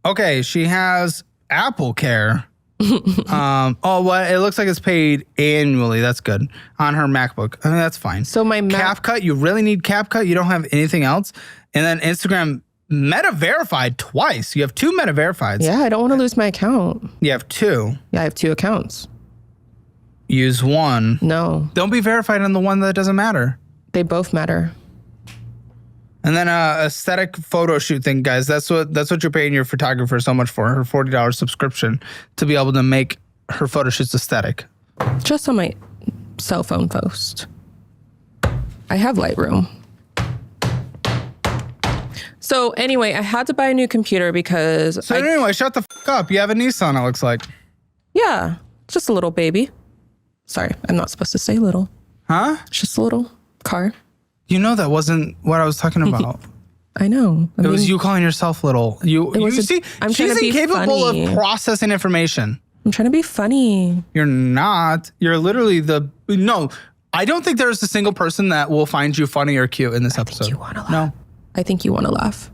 Okay, she has Apple Care. Well, it looks like it's paid annually. That's good on her MacBook. I mean, that's fine. So my CapCut, you really need CapCut. You don't have anything else. And then Instagram Meta verified twice. You have 2 Meta verifieds. Yeah, I don't want to lose my account. You have 2. Yeah, I have 2 accounts. Use one. No, Don't be verified on the one that doesn't matter. they both matter. And then aesthetic photo shoot thing, guys. That's what you're paying your photographer so much for, her $40 subscription to be able to make her photo shoots aesthetic. Just on my cell phone post. I have Lightroom. So anyway, I had to buy a new computer because So anyway, shut the up. You have a Nissan, it looks like. yeah, it's just a little baby. Sorry, I'm not supposed to say little. Huh? It's just a little car. You know that wasn't what I was talking about. I know. It was you calling yourself little. You was see, I'm trying she's to be incapable funny. of processing information. I'm trying to be funny. You're not. You're literally no. I don't think there's a single person that will find you funny or cute in this episode. You want to laugh? No. I think you want to laugh.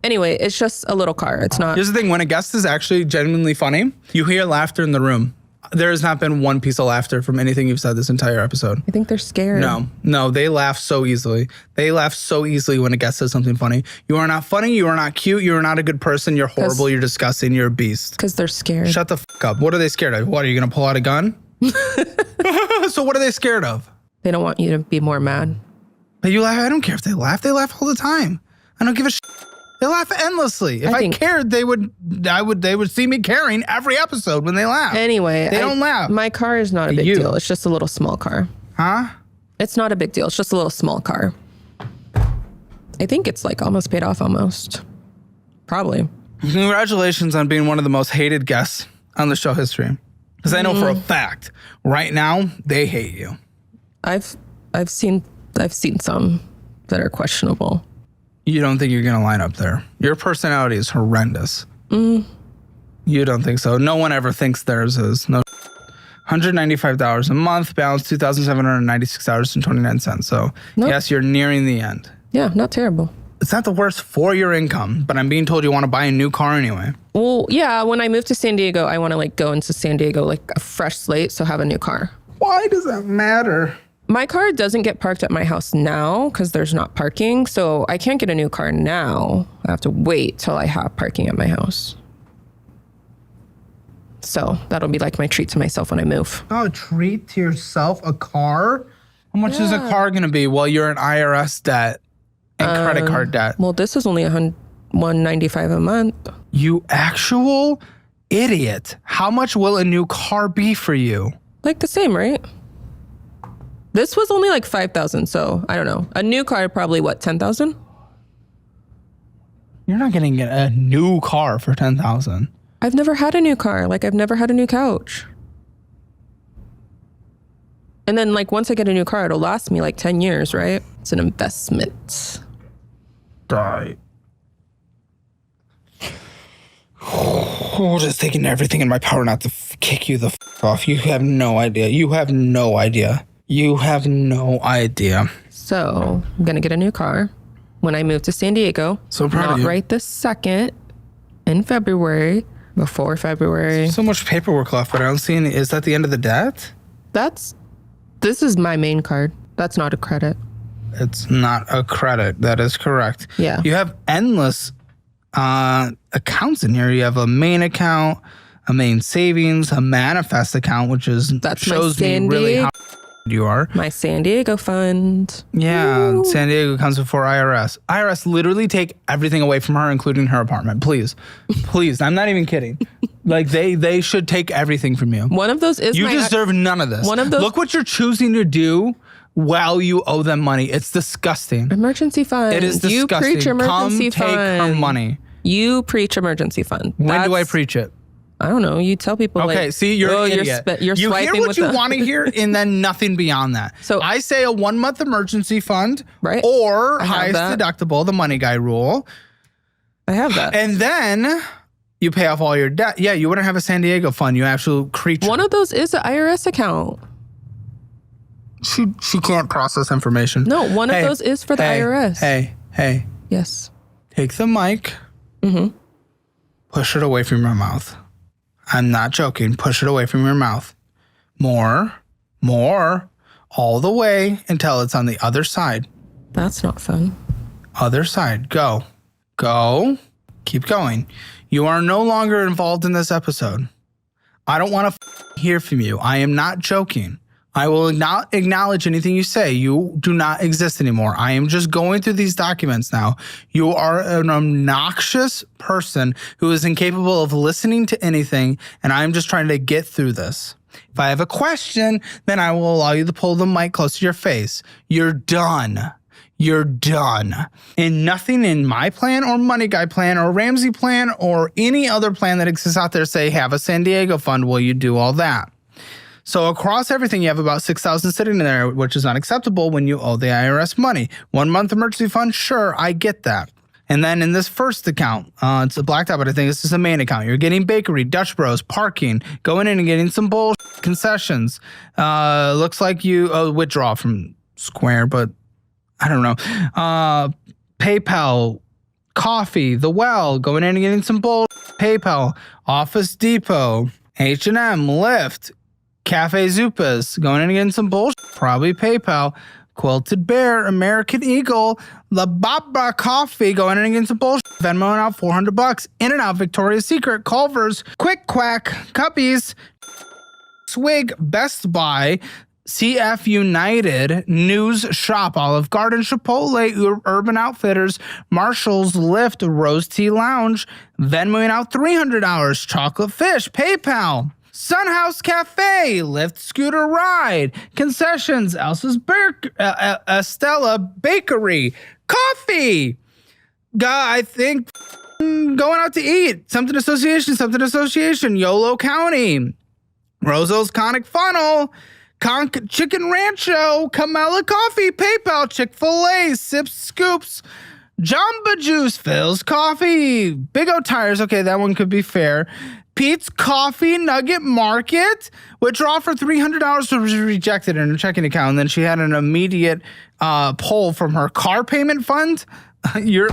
Anyway, it's just a little car. It's not. Here's the thing: when a guest is actually genuinely funny, you hear laughter in the room. There has not been one piece of laughter from anything you've said this entire episode. I think they're scared. No, they laugh so easily. They laugh so easily when a guest says something funny. You are not funny. You are not cute. You are not a good person. You're horrible. You're disgusting. You're a beast. Because they're scared. Shut the up. What are they scared of? What, are you going to pull out a gun? So what are they scared of? They don't want you to be more mad. But you laugh. I don't care if they laugh. They laugh all the time. I don't give a shit. They laugh endlessly. If I cared, they would see me caring every episode when they laugh. Anyway, they don't laugh. My car is not a big deal. It's just a little small car. Huh? It's not a big deal. It's just a little small car. I think it's like almost paid off almost. Probably. Congratulations on being one of the most hated guests on the show history. Because I know for a fact, right now, they hate you. I've seen some that are questionable. You don't think you're going to line up there. Your personality is horrendous. You don't think so. No one ever thinks theirs is. No. $195 a month, balance $2,796.29. So yes, you're nearing the end. Yeah, not terrible. It's not the worst for your income, but I'm being told you want to buy a new car anyway. Well, yeah, when I move to San Diego, I want to like go into San Diego like a fresh slate, so have a new car. Why does that matter? My car doesn't get parked at my house now because there's not parking, so I can't get a new car now. I have to wait till I have parking at my house. So that'll be like my treat to myself when I move. Oh, treat to yourself a car? How much is a car going to be? Well, you're in IRS debt and credit card debt. Well, this is only $195 a month. You actual idiot. How much will a new car be for you? Like the same, right? This was only like $5,000, so I don't know. A new car, probably what, $10,000? You're not going to get a new car for $10,000. I've never had a new car. Like I've never had a new couch. And then like once I get a new car, it'll last me like 10 years, right? It's an investment. Die. Just taking everything in my power not to kick you the off. You have no idea. You have no idea. You have no idea. So I'm going to get a new car when I move to San Diego. So proud of Not you. right this second, in February, before February. So much paperwork left, but I don't see any. Is that the end of the debt? This is my main card. That's not a credit. It's not a credit. That is correct. Yeah. You have endless accounts in here. You have a main account, a main savings, a manifest account, which is That's my shows me San really Diego. how you are. My San Diego fund. Yeah, Ooh. San Diego comes before IRS. IRS literally take everything away from her, including her apartment. Please. Please. I'm not even kidding. Like they should take everything from you. One of those is You deserve none of this. One of those. Look what you're choosing to do while you owe them money. It's disgusting. Emergency fund. It is disgusting. You preach emergency Come fund. take her money. You preach emergency fund. When do I preach it? I don't know. You tell people. Okay, like, see, you're an idiot. You're you swiping hear what with you the- want to hear, and then nothing beyond that. So I say a 1 month emergency fund, Right. or I have highest that. deductible, the money guy rule, I have that. and then you pay off all your debt. Yeah, you wouldn't have a San Diego fund, you absolute creature. One of those is an IRS account. She can't process information. No, one of those is for the IRS. Hey, Yes. take the mic, push it away from your mouth. I'm not joking. Push it away from your mouth. More, all the way until it's on the other side. That's not fun. Other side. Go. Keep going. You are no longer involved in this episode. I don't want to hear from you. I am not joking. I will not acknowledge anything you say. You do not exist anymore. I am just going through these documents now. You are an obnoxious person who is incapable of listening to anything, and I'm just trying to get through this. If I have a question, then I will allow you to pull the mic close to your face. You're done. You're done. And nothing in my plan or Money Guy plan or Ramsey plan or any other plan that exists out there say have a San Diego fund. Will you do all that? So across everything, you have about $6,000 sitting in there, which is unacceptable when you owe the IRS money. 1 month emergency fund, sure, I get that. And then in this first account, it's a blacked out, but I think this is the main account. You're getting bakery, Dutch Bros, parking, going in and getting some bullshit concessions. Looks like you withdraw from Square, but I don't know. PayPal, coffee, The Well, going in and getting some bullshit. PayPal, Office Depot, H&M, Lyft, Cafe Zupas, going in and getting some bullshit, probably PayPal, Quilted Bear, American Eagle, La Baba Coffee, going in and getting some bullshit, Venmoing out $400, In-N-Out, Victoria's Secret, Culver's, Quick Quack, Cuppies, Swig, Best Buy, CF United, News Shop, Olive Garden, Chipotle, Urban Outfitters, Marshall's, Lyft, Rose Tea Lounge, Venmoing out $300, Chocolate Fish, PayPal, Sunhouse Cafe, Lyft Scooter Ride, Concessions, Estella Bakery, Coffee. I think going out to eat, something association, YOLO County, Roseo's Conic Funnel, Chicken Rancho, Camella Coffee, PayPal, Chick-fil-A, Sips Scoops, Jamba Juice, Phil's Coffee, Big O Tires. Okay, that one could be fair. Pete's Coffee Nugget Market, withdraw for $300 was rejected in her checking account. And then she had an immediate pull from her car payment fund.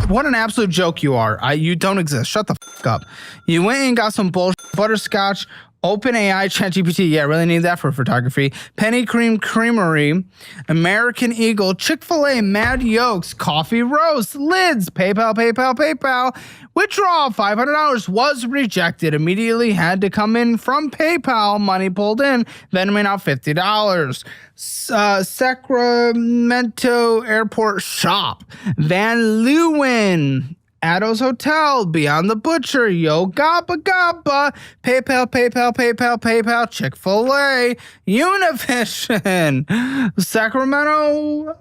What an absolute joke you are. You don't exist. Shut the fuck up. You went and got some bullshit butterscotch, OpenAI, ChatGPT. Yeah, really need that for photography. Penny Cream Creamery, American Eagle, Chick-fil-A, Mad Yolks, Coffee Roast, Lids, PayPal. Withdrawal, $500 was rejected. Immediately had to come in from PayPal. Money pulled in. Venmoing out $50. Sacramento Airport Shop, Van Leeuwen, Addo's Hotel, Beyond the Butcher, Yo Gabba Gabba, PayPal, Chick-fil-A, Univision, Sacramento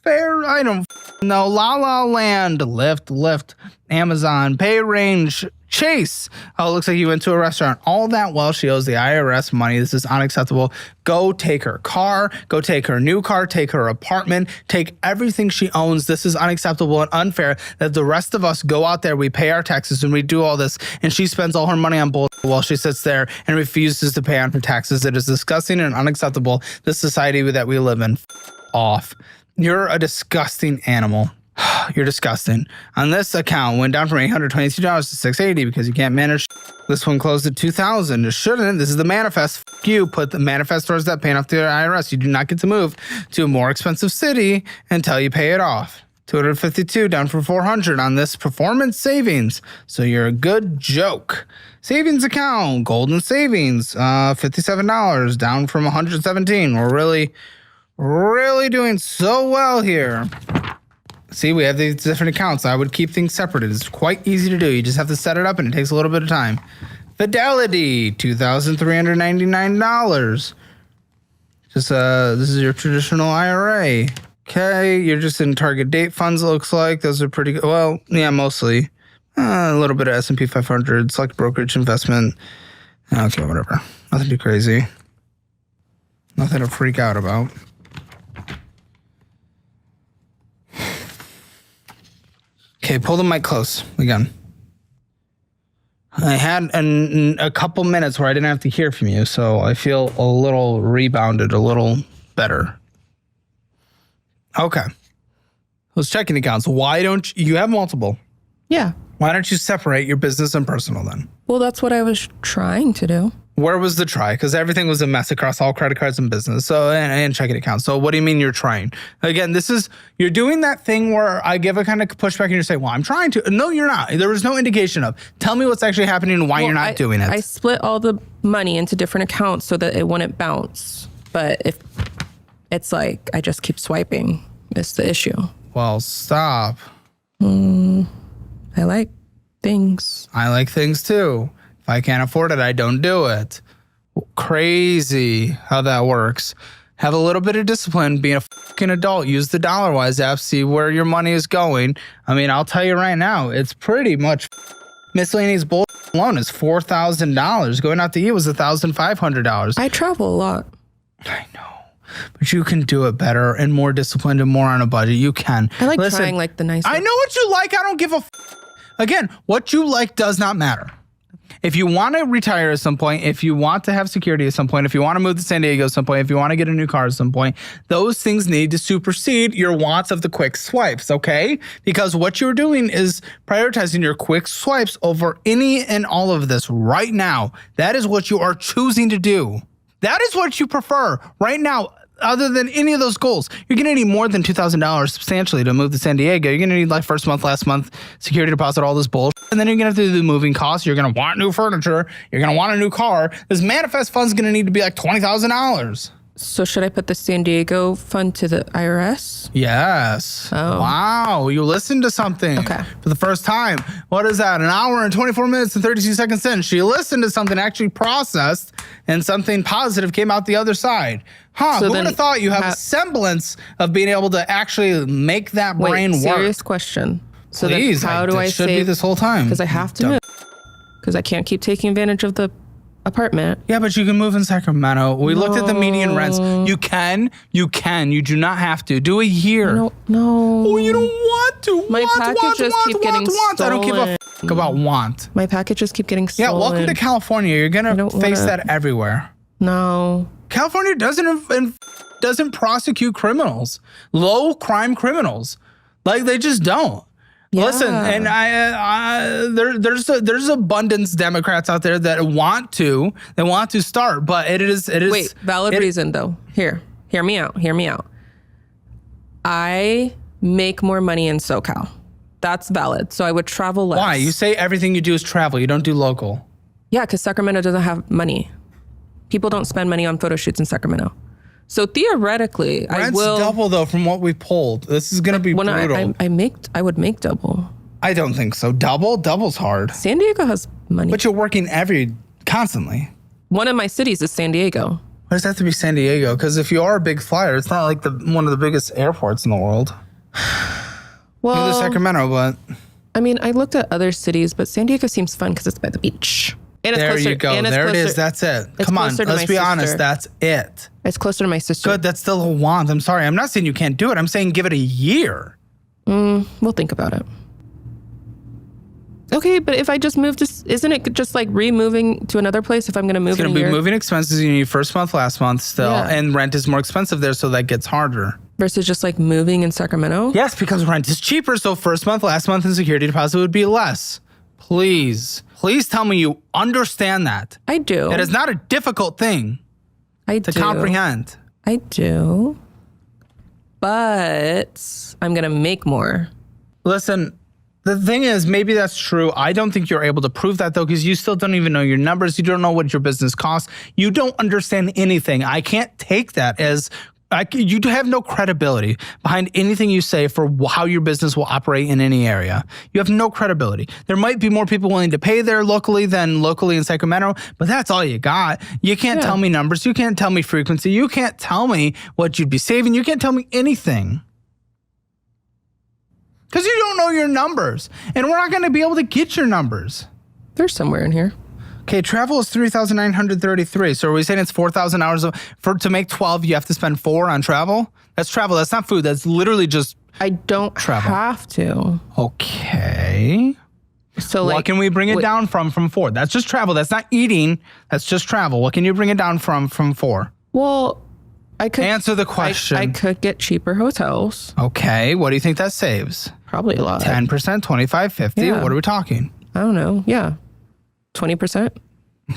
Fair, I don't know, La La Land, Lyft, Amazon, Pay Range, Chase. Oh, it looks like you went to a restaurant. All that while she owes the IRS money. This is unacceptable. Go take her car. Go take her new car. Take her apartment. Take everything she owns. This is unacceptable and unfair that the rest of us go out there, we pay our taxes, and we do all this, and she spends all her money on bullshit while she sits there and refuses to pay on her taxes. It is disgusting and unacceptable. This society that we live in. Off. You're a disgusting animal. You're disgusting. On this account, went down from $822 to $680 because you can't manage. This one closed at $2,000. It shouldn't. This is the manifest. You put the manifest towards that paying off the IRS. You do not get to move to a more expensive city until you pay it off. 252 down from 400 on this performance savings. So you're a good joke. Savings account, golden savings, $57 down from 117. We're really doing so well here. See, we have these different accounts. I would keep things separated. It's quite easy to do. You just have to set it up and it takes a little bit of time. Fidelity, $2,399. Just this is your traditional IRA. Okay, you're just in target date funds, it looks like. Those are pretty good. Well, yeah, mostly. A little bit of S&P 500, select brokerage investment. Okay, whatever. Nothing too crazy. Nothing to freak out about. Okay, pull the mic close again. I had a couple minutes where I didn't have to hear from you, so I feel a little rebounded, a little better. Okay. Those checking accounts, why don't you have multiple? Yeah. Why don't you separate your business and personal then? Well, that's what I was trying to do. Where was the try? Because everything was a mess across all credit cards and business, so and checking accounts. So what do you mean you're trying? Again, you're doing that thing where I give a kind of pushback and you say, well, I'm trying to. No, you're not. There was no indication of. Tell me what's actually happening and why you're not doing it. I split all the money into different accounts so that it wouldn't bounce. But if it's like I just keep swiping, it's the issue. Well, stop. I like things. I like things too. If I can't afford it, I don't do it. Crazy how that works. Have a little bit of discipline, being a fucking adult. Use the DollarWise app, see where your money is going. I mean, I'll tell you right now, it's pretty much miscellaneous bullshit alone is $4,000. Going out to eat was $1,500. I travel a lot. I know. But you can do it better and more disciplined and more on a budget. You can. I like trying like the nice. I know what you like. I don't give a Again, what you like does not matter. If you want to retire at some point, if you want to have security at some point, if you want to move to San Diego at some point, if you want to get a new car at some point, those things need to supersede your wants of the quick swipes, okay? Because what you're doing is prioritizing your quick swipes over any and all of this right now. That is what you are choosing to do. That is what you prefer right now. Other than any of those goals, you're going to need more than $2,000 substantially to move to San Diego. You're going to need like first month, last month, security deposit, all this bullshit. And then you're going to have to do the moving costs. You're going to want new furniture. You're going to want a new car. This manifest fund's going to need to be like $20,000. So should I put the San Diego fund to the IRS? Yes. Oh. Wow. You listened to something for the first time. What is that? An hour and 24 minutes and 32 seconds in. She listened to something, actually processed, and something positive came out the other side. Huh. So who would have thought you have a semblance of being able to actually make that brain work? Serious question. So Please, then how do I should save? be this whole time. Because I have to move. Because I can't keep taking advantage of the apartment. Yeah, but you can move in Sacramento. We looked at the median rents. You can. You do not have to. Do a year. No. Oh, you don't want to. My packages keep getting stolen. I don't give a fuck about want. My packages keep getting stolen. Yeah, welcome to California. You're gonna face that everywhere. No. California doesn't prosecute criminals, low crime criminals. Like they just don't. Yeah. Listen, and there's abundance Democrats out there that want to start, but it is Wait, valid reason though. Hear me out. I make more money in SoCal. That's valid. So I would travel less. Why? You say everything you do is travel. You don't do local. Yeah, because Sacramento doesn't have money. People don't spend money on photo shoots in Sacramento. So theoretically, I will double though from what we pulled. This is gonna be brutal. I would make double. I don't think so. Double's hard. San Diego has money. But you're working constantly. One of my cities is San Diego. Why does it have to be San Diego? Because if you are a big flyer, it's not like one of the biggest airports in the world. Well, Maybe Sacramento, but I mean, I looked at other cities, but San Diego seems fun because it's by the beach. And it's there closer, you go. And it's there closer, it is. That's it. Come on. Let's be honest. That's it. It's closer to my sister. Good. That's still a want. I'm sorry. I'm not saying you can't do it. I'm saying give it a year. We'll think about it. Okay, but if I just move to, isn't it just like removing to another place if I'm going to move It's going to be moving expenses. You need first month, last month still. Yeah. And rent is more expensive there, so that gets harder. Versus just like moving in Sacramento? Yes, because rent is cheaper, so first month, last month, and security deposit would be less. Please tell me you understand that. I do. It is not a difficult thing to comprehend. I do. but I'm going to make more. Listen, the thing is, maybe that's true. I don't think you're able to prove that, though, because you still don't even know your numbers. You don't know what your business costs. You don't understand anything. I can't take that as you have no credibility behind anything you say for how your business will operate in any area. You have no credibility. There might be more people willing to pay there locally than locally in Sacramento, but that's all you got. You can't tell me numbers. You can't tell me frequency. You can't tell me what you'd be saving. You can't tell me anything. Because you don't know your numbers. And we're not going to be able to get your numbers. They're somewhere in here. Okay, travel is 3,933. So are we saying it's 4,000 hours to make 12, you have to spend 4 on travel? That's travel. That's not food. That's literally just I don't have to. Okay. So what can we bring it down from 4? That's just travel. That's not eating. That's just travel. What can you bring it down from 4? Well, I could answer the question. I could get cheaper hotels. Okay. What do you think that saves? Probably a lot. 10%, 25, 50? Yeah. What are we talking? I don't know. Yeah. 20%.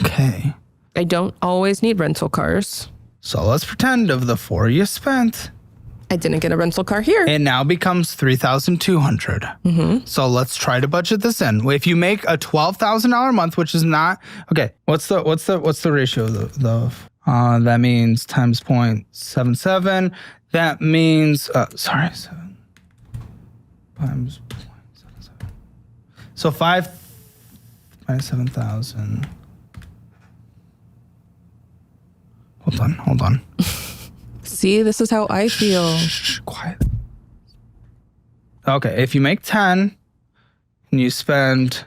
Okay. I don't always need rental cars. So let's pretend of the 4 you spent, I didn't get a rental car here. it now becomes 3,200. So let's try to budget this in. If you make a $12,000 month, which is not okay. What's the ratio? That means times 0.77. That means 7 times 0.77. So 5 minus 7,000. Hold on. See, this is how I feel. Shh, quiet. Okay, if you make 10 and you spend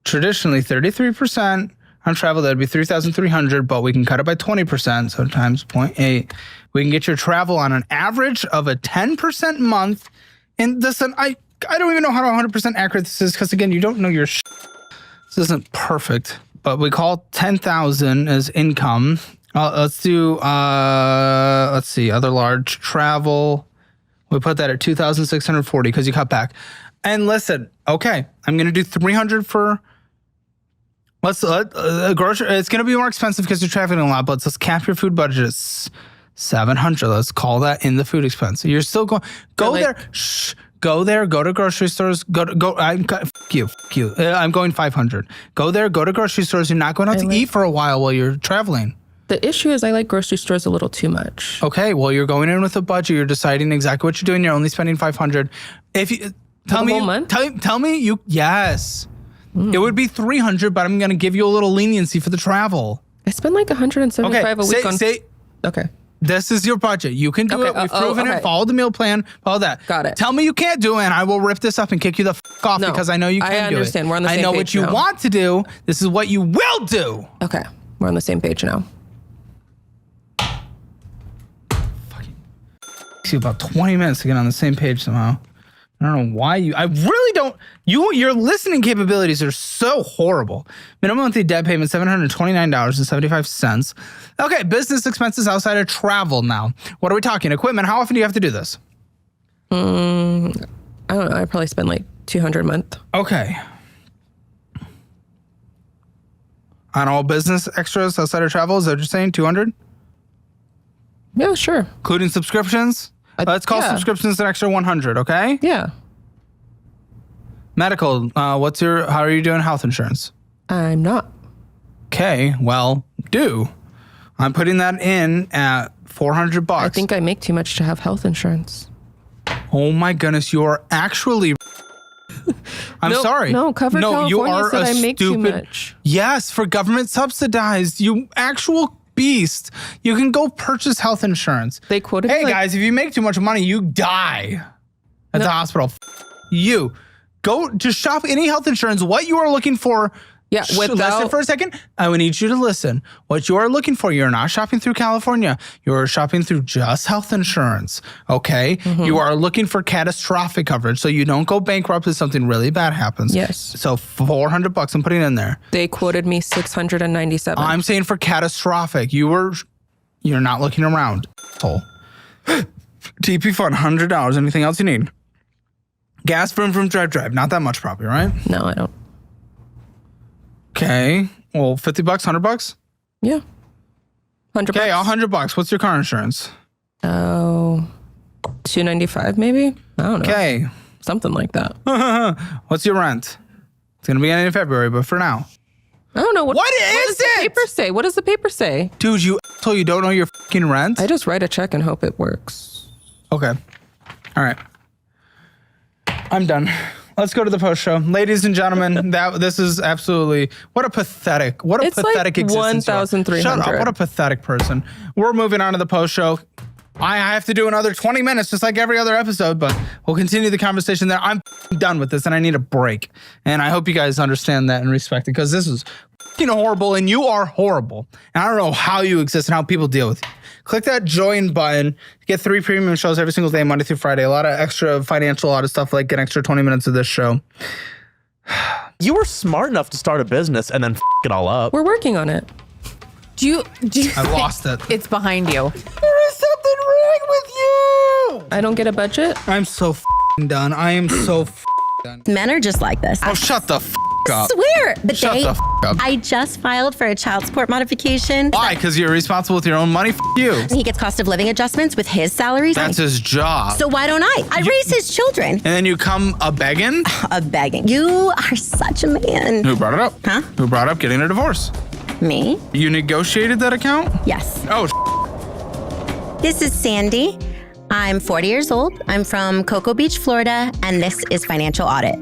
traditionally 33% on travel, that'd be 3,300, but we can cut it by 20%, so times 0.8. We can get your travel on an average of a 10% month. And listen, I don't even know how 100% accurate this is, because again, you don't know your This isn't perfect, but we call 10,000 as income. Let's do, let's see, other large travel. We put that at 2,640 because you cut back. And listen, okay, I'm going to do 300 for, grocery. It's going to be more expensive because you're traveling a lot, but let's cap your food budget at 700. Let's call that in the food expense. You're still going, go to grocery stores, fuck you. I'm going 500. Go to grocery stores. You're not going out to eat for a while you're traveling. The issue is I like grocery stores a little too much. Okay, well, you're going in with a budget. You're deciding exactly what you're doing. You're only spending 500. If you tell me, whole month? Tell me you yes, it would be 300, but I'm going to give you a little leniency for the travel. I spend like 175 a week on. Okay. This is your budget. You can do it. We've proven it. Follow the meal plan. Follow that. Got it. Tell me you can't do it, and I will rip this up and kick you the off because I know you can do it. I understand. We're on the same page I know what you want to do. This is what you will do. Okay. We're on the same page now. You about 20 minutes to get on the same page somehow. I don't know why I really don't. Your listening capabilities are so horrible. Minimum monthly debt payment, $729.75. Okay, business expenses outside of travel now. What are we talking? Equipment, how often do you have to do this? I don't know. I probably spend like 200 a month. Okay. On all business extras outside of travel, is that what you're saying? 200? Yeah, sure. Including subscriptions? Let's call subscriptions an extra 100, okay? Yeah. Medical, how are you doing health insurance? I'm not. Okay, well, I'm putting that in at $400. I think I make too much to have health insurance. Oh my goodness, you are actually. I'm sorry. No, Cover California you are said a I make stupid, too much. Yes, for government subsidized. You actual beast. You can go purchase health insurance. They quoted. Hey guys, if you make too much money, you die at the hospital. You go to shop any health insurance. What you are looking for. Yeah, listen for a second. I would need you to listen. What you are looking for, you're not shopping through California. You're shopping through just health insurance, okay? Mm-hmm. You are looking for catastrophic coverage so you don't go bankrupt if something really bad happens. Yes. So $400 I'm putting in there. They quoted me 697. I'm saying for catastrophic. You're not looking around. TP fund, $100. Anything else you need? Gas, vroom, drive. Not that much probably, right? No, I don't. Okay. Well, $50, $100? Yeah. $100. Okay, $100. What's your car insurance? Oh, $295 maybe. I don't know. Okay. Something like that. What's your rent? It's going to be in February, but for now. I don't know. What is does the paper say? What does the paper say? Dude, you asshole, you don't know your fucking rent? I just write a check and hope it works. Okay. All right. I'm done. Let's go to the post show. Ladies and gentlemen, this is absolutely, what a pathetic It's like existence. 1,300. Shut up. What a pathetic person. We're moving on to the post show. I have to do another 20 minutes, just like every other episode, but we'll continue the conversation there. I'm done with this and I need a break. And I hope you guys understand that and respect it, because this is horrible and you are horrible. And I don't know how you exist and how people deal with you. Click that join button to get 3 premium shows every single day, Monday through Friday. A lot of extra financial audit stuff, like an extra 20 minutes of this show. You were smart enough to start a business and then f it all up. We're working on it. Do you I lost it. It's behind you. There is something wrong with you. I don't get a budget. I'm so done. I am so done. Men are just like this. Oh, shut the up. Swear, the Shut day the up. I just filed for a child support modification. Why? Because you're responsible with your own money? You. He gets cost of living adjustments with his salary. That's his job. So why don't I? I raise his children. And then you come a begging? A begging. You are such a man. Who brought it up? Huh? Who brought up getting a divorce? Me? You negotiated that account? Yes. Oh, This is Sandy. I'm 40 years old. I'm from Cocoa Beach, Florida, and this is Financial Audit.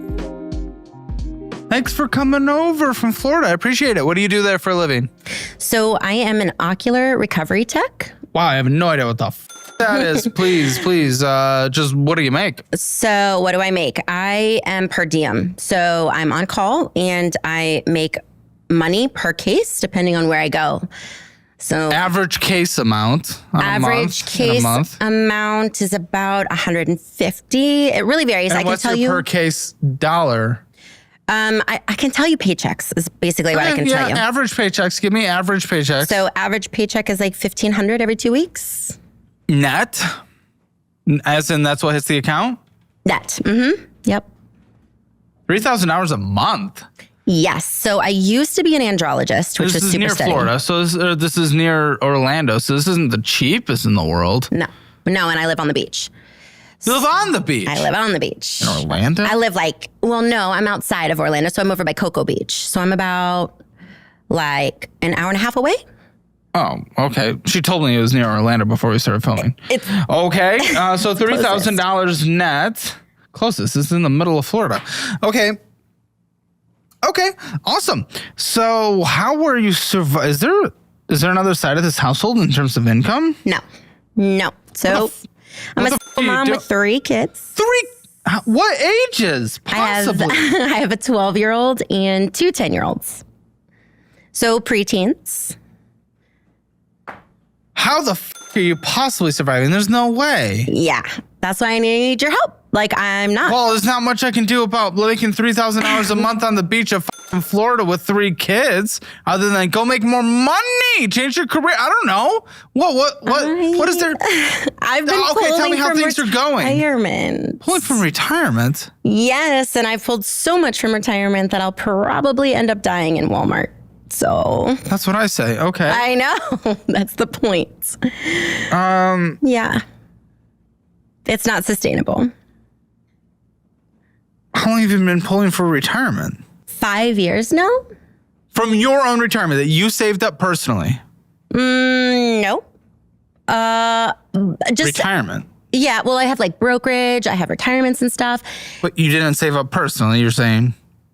thanks for coming over from Florida. I appreciate it. What do you do there for a living? So I am an ocular recovery tech. Wow, I have no idea what the that is. Please, just what do you make? So what do I make? I am per diem. So I'm on call and I make money per case depending on where I go. So Average case amount. average case amount is about 150. It really varies. And I can what's tell your you per case dollar? I can tell you paychecks is basically what I can tell you. Average paychecks. Give me average paychecks. So average paycheck is like $1,500 every 2 weeks. Net? As in that's what hits the account? Net. Mm-hmm. Yep. $3,000 a month. Yes. So I used to be an andrologist, which This is is super near steady. Florida, so this is near Orlando, so this isn't the cheapest in the world. No, and I live on the beach. You live on the beach. I live on the beach. In Orlando? I live no, I'm outside of Orlando, so I'm over by Cocoa Beach. So I'm about like an hour and a half away. Oh, okay. She told me it was near Orlando before we started filming. Okay, so $3,000 net. Closest. This is in the middle of Florida. Okay, awesome. So how were you survive? Is there another side of this household in terms of income? No. So I'm a single mom with 3 kids. What ages? Possibly. I have a 12-year-old and 2 10-year-olds. So preteens. How the are you possibly surviving? There's no way. Yeah, that's why I need your help. I'm not. Well, there's not much I can do about making $3,000 a month on the beach of Florida with 3 kids, other than go make more money, change your career. I don't know. What is there? I've been tell me how from things are going. Retirement. Pulling from retirement? Yes, and I've pulled so much from retirement that I'll probably end up dying in Walmart. So that's what I say. Okay. I know. That's the point. Yeah. It's not sustainable. How long have you been pulling for retirement? 5 years now? From your own retirement that you saved up personally? No. Just retirement. Yeah, well, I have brokerage, I have retirements and stuff. But you didn't save up personally, you're saying?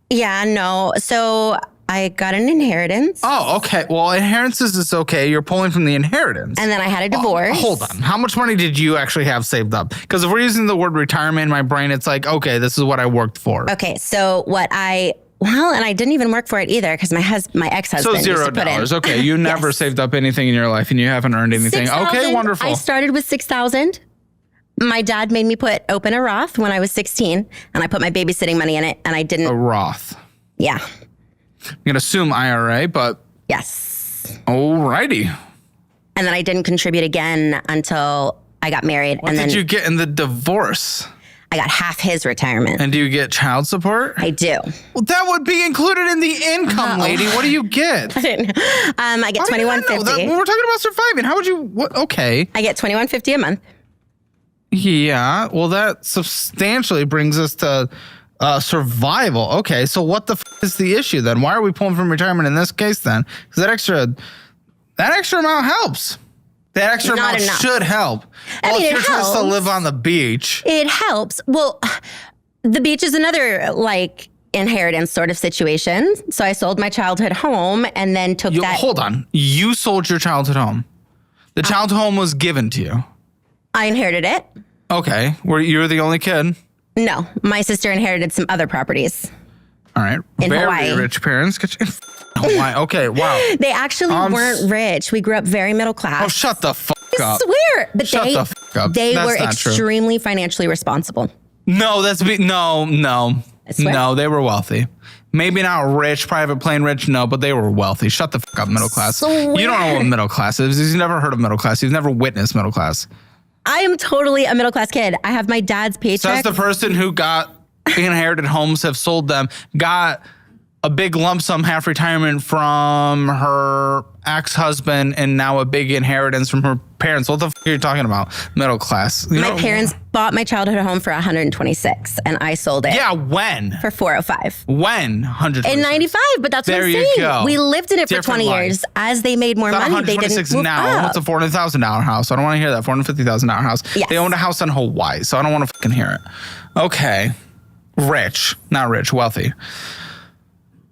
Yeah, no. So I got an inheritance. Oh, okay. Well, inheritances is okay. You're pulling from the inheritance. And then I had a divorce. Hold on. How much money did you actually have saved up? Because if we're using the word retirement in my brain, it's like, okay, this is what I worked for. Okay, so and I didn't even work for it either because my ex-husband So $0. Okay, you never saved up anything in your life and you haven't earned anything. 6,000. Okay, wonderful. I started with $6,000. My dad made me open a Roth when I was 16, and I put my babysitting money in it, and I didn't. A Roth. Yeah. I'm going to assume IRA, but. Yes. Alrighty. And then I didn't contribute again until I got married. What did you get in the divorce? I got half his retirement. And do you get child support? I do. Well, that would be included in the income, lady. What do you get? I didn't. I get $2,150. We're talking about surviving. How would you? Okay. I get $2,150 a month. Yeah, well, that substantially brings us to survival. Okay, so what the is the issue then? Why are we pulling from retirement in this case then? Because that extra amount helps. That extra Not amount enough. should help. I Well, mean, if it you're supposed to helps. live on the beach. It helps. Well, the beach is another like inheritance sort of situation. So I sold my childhood home and then took that. Hold on. You sold your childhood home. The childhood home was given to you. I inherited it. Okay. You were the only kid. No, my sister inherited some other properties. All right. In Very Hawaii. rich parents. Hawaii. Okay. Wow. They actually weren't rich. We grew up very middle class. Oh, shut the fuck I up. swear. But Shut the fuck up. they That's were not true. extremely financially responsible. No, no. swear. No, they were wealthy. Maybe not rich, private plane rich, no, but they were wealthy. Shut the fuck up, middle class. Swear. You don't know what middle class is. You've never heard of middle class. You've never witnessed middle class. I am totally a middle class kid. I have my dad's So paycheck. that's the person who got inherited homes, have sold them, got a big lump sum half retirement from her ex-husband, and now a big inheritance from her parents. What the fuck are you talking about? Middle class. You My know- parents bought my childhood home for 126 and I sold it Yeah, when? for 405. When? 100. In 95, but that's what There I'm you saying. go. We lived in it for Different 20 life. years. As they made more money, they didn't 126 move now. up. What's a $400,000 house? I don't want to hear that. $450,000 house. Yes. They owned a house in Hawaii, so I don't want to fucking hear it. Okay. Rich. Not rich. Wealthy.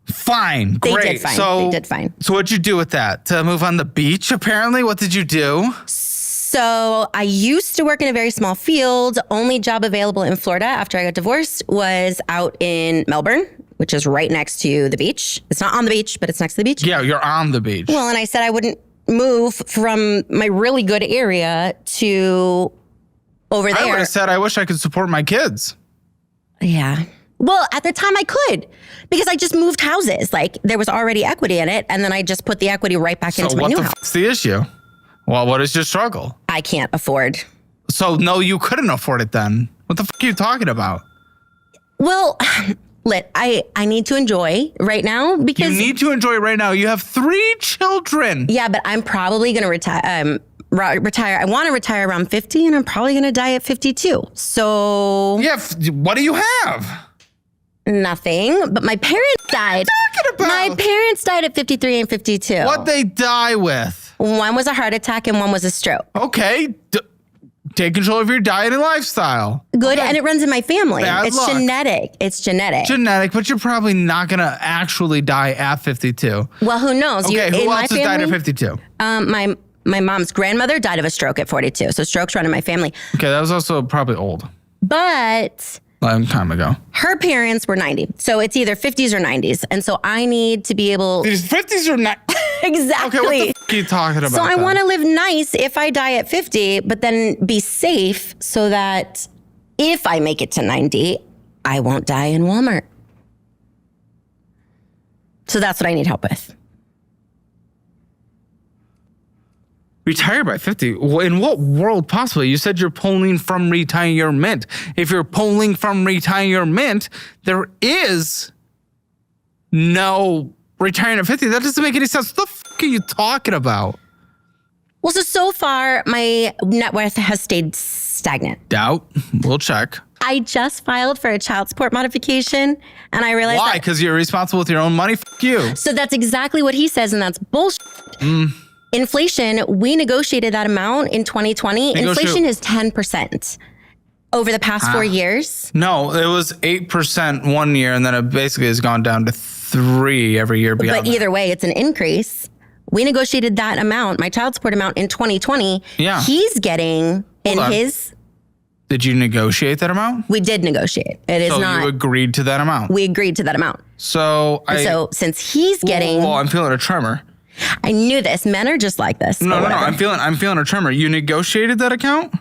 Fine. They Great. did fine. So, They did fine. So what'd you do with that? To move on the beach, apparently? What did you do? So I used to work in a very small field. Only job available in Florida after I got divorced was out in Melbourne, which is right next to the beach. It's not on the beach, but it's next to the beach. Yeah, you're on the beach. Well, and I said I wouldn't move from my really good area to over I would there. have said, I wish I could support my kids. Yeah. Well, at the time I could because I just moved houses. Like there was already equity in it. And then I just put the equity right back So into my what new the house. fuck's the issue? Well, what is your struggle? I can't afford. So no, you couldn't afford it then. What the fuck are you talking about? Well, I need to enjoy right now You because need to enjoy it right now. You have 3 children. yeah, but I'm probably going to retire. Retire. I want to retire around 50 and I'm probably going to die at 52. So Yeah, what do you have? nothing, but my parents died. Talking about? My parents died at 53 and 52. What they die with? One was a heart attack and one was a stroke. Okay, take control of your diet and lifestyle. Good, and it runs in my family. Bad It's luck. genetic. It's genetic. Genetic, but you're probably not gonna actually die at 52. Well, who knows? Okay, in who my else has died at family, 52? my mom's grandmother died of a stroke at 42. So strokes run in my family. Okay, that was also probably old. But Long time ago. her parents were 90. So it's either 50s or 90s. And so I need to be able These 50s are not. exactly. Okay, what the fuck are you talking about? So I then? want to live nice if I die at 50, but then be safe so that if I make it to 90, I won't die in Walmart. So that's what I need help with. retire by 50. In what world possibly? You said you're pulling from retirement. If you're pulling from retirement, there is no retiring at 50. That doesn't make any sense. What the fuck are you talking about? Well, so far, my net worth has stayed stagnant. Doubt. We'll check. I just filed for a child support modification, and I realized Why? that. Because you're responsible with your own money? Fuck you. So that's exactly what he says, and that's bullshit. Inflation, we negotiated that amount in 2020. Inflation is 10% over the past 4 years. No, it was 8% one year, and then it basically has gone down to 3 every year beyond But either way, it's an increase. We negotiated that amount, my child support amount, in 2020. Yeah. He's getting on. his. Did you negotiate that amount? We did negotiate. It is So not. you agreed to that amount. We agreed to that amount. So So since he's getting, Well, I'm feeling a tremor. I knew this. Men are just like this. No, but no, no. whatever. I'm feeling a tremor. You negotiated that account?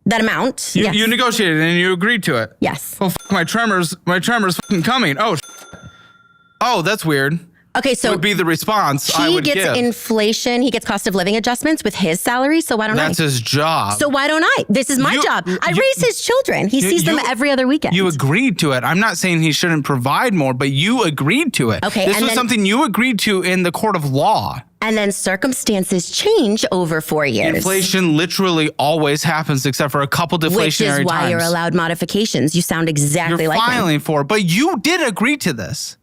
That amount. You, yes. you negotiated and you agreed to it. Yes. Oh, my tremor's fucking coming. Oh, that's weird. Okay, so would be the response I he would gets give. inflation, he gets cost of living adjustments with his salary, so why don't That's I? his job. So why don't I? This is my job. I raise his children. He sees them every other weekend. You agreed to it. I'm not saying he shouldn't provide more, but you agreed to it. Okay, This and was then- something you agreed to in the court of law. And then circumstances change over 4 years. Inflation literally always happens except for a couple deflationary Which is why times. you're allowed modifications. You sound exactly You're like him. filing for it, but you did agree to this.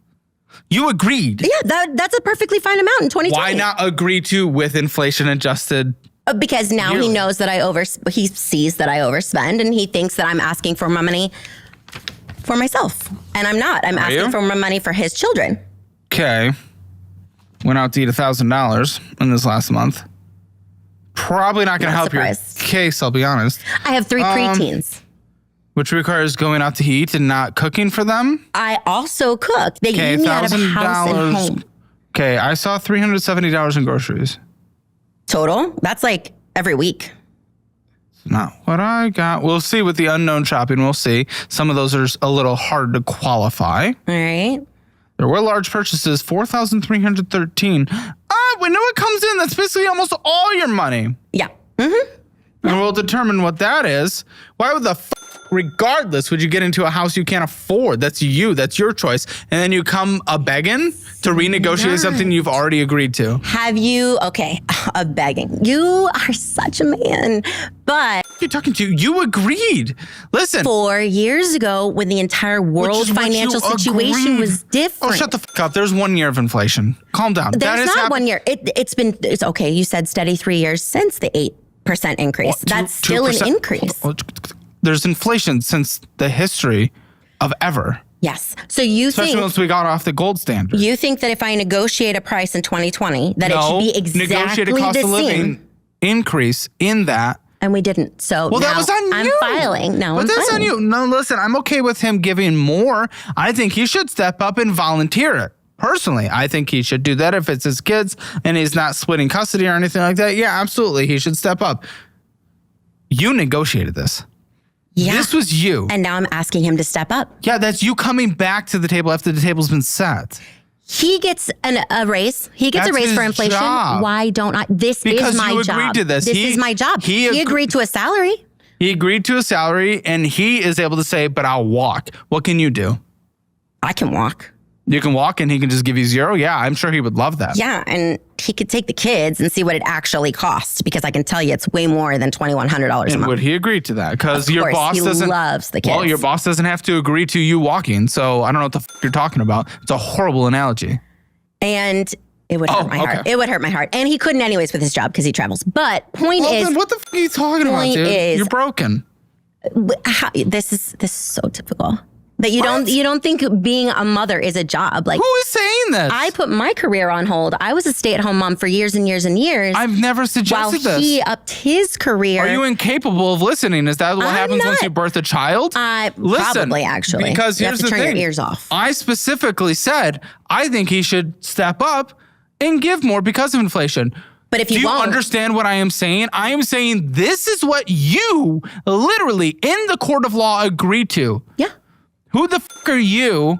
You agreed. Yeah, that's a perfectly fine amount in 2020. Why not agree to with inflation adjusted? Because now he knows that he sees that I overspend, and he thinks that I'm asking for my money for myself. And I'm not. I'm asking you? for my money for his children. Okay. Went out to eat $1,000 in this last month. Probably not going to help surprised. your case, I'll be honest. I have 3 preteens. Which requires going out to eat and not cooking for them. I also cook. They Okay, eat me out of house and $1,000. home. Okay, I saw $370 in groceries. Total? That's like every week. Not what I got. We'll see with the unknown shopping. We'll see. Some of those are a little hard to qualify. All right. There were large purchases, $4,313. We know it comes in. That's basically almost all your money. Yeah. And we'll determine what that is. Why would regardless, would you get into a house you can't afford? That's you. That's your choice. And then you come begging to renegotiate something you've already agreed to. Have you, okay, begging. You are such a man. But You're talking to you agreed. Listen. 4 years ago, when the entire world Which is what financial you situation agreed. was different. Oh, shut the fuck up. There's 1 year of inflation. Calm down. There's not 1 year. It's okay. You said steady 3 years since the 8% increase. That's still an 2%. increase. There's inflation since the history of ever. Yes. So you Especially think once we got off the gold standard. that if I negotiate a price in 2020, that it should be exactly negotiate a cost the of living same? increase in that. And we didn't. So Well, now that was on I'm you. filing. No, But I'm that's filing. on you. No, listen, I'm okay with him giving more. I think he should step up and volunteer it. Personally, I think he should do that if it's his kids and he's not splitting custody or anything like that. Yeah, absolutely. He should step up. You negotiated this. Yeah. This was you. And now I'm asking him to step up. Yeah, that's you coming back to the table after the table's been set. He gets a raise. He gets That's a raise for his inflation. job. Why don't I? This Because is my you job. agreed to this. This He- is my job. he He agreed to a salary. He agreed to a salary and he is able to say, but I'll walk. What can you do? I can walk. You can walk and he can just give you zero? Yeah, I'm sure he would love that. Yeah, and he could take the kids and see what it actually costs, because I can tell you it's way more than $2,100 a And month. would he agree to that? Because Of your course, boss he doesn't loves the Well, kids. your boss doesn't have to agree to you walking. So I don't know what the you're talking about. It's a horrible analogy. And it would hurt my heart. okay. It would hurt my heart. And he couldn't anyways with his job because he travels. But point Well, is, then what the are you talking about, point dude? is- You're broken. this is so typical. That you don't think being a mother is a job. Like, Who is saying this? I put my career on hold. I was a stay-at-home mom for years and years and years. I've never while suggested this. he upped his career. Are you incapable of listening? Is that what I'm happens once not. you birth a child? Probably, actually. Because You have here's to the turn your thing. ears off. I specifically said I think he should step up and give more because of inflation. But if Do you you won't, understand what I am saying? I am saying this is what you literally in the court of law agreed to. yeah. Who the fuck are you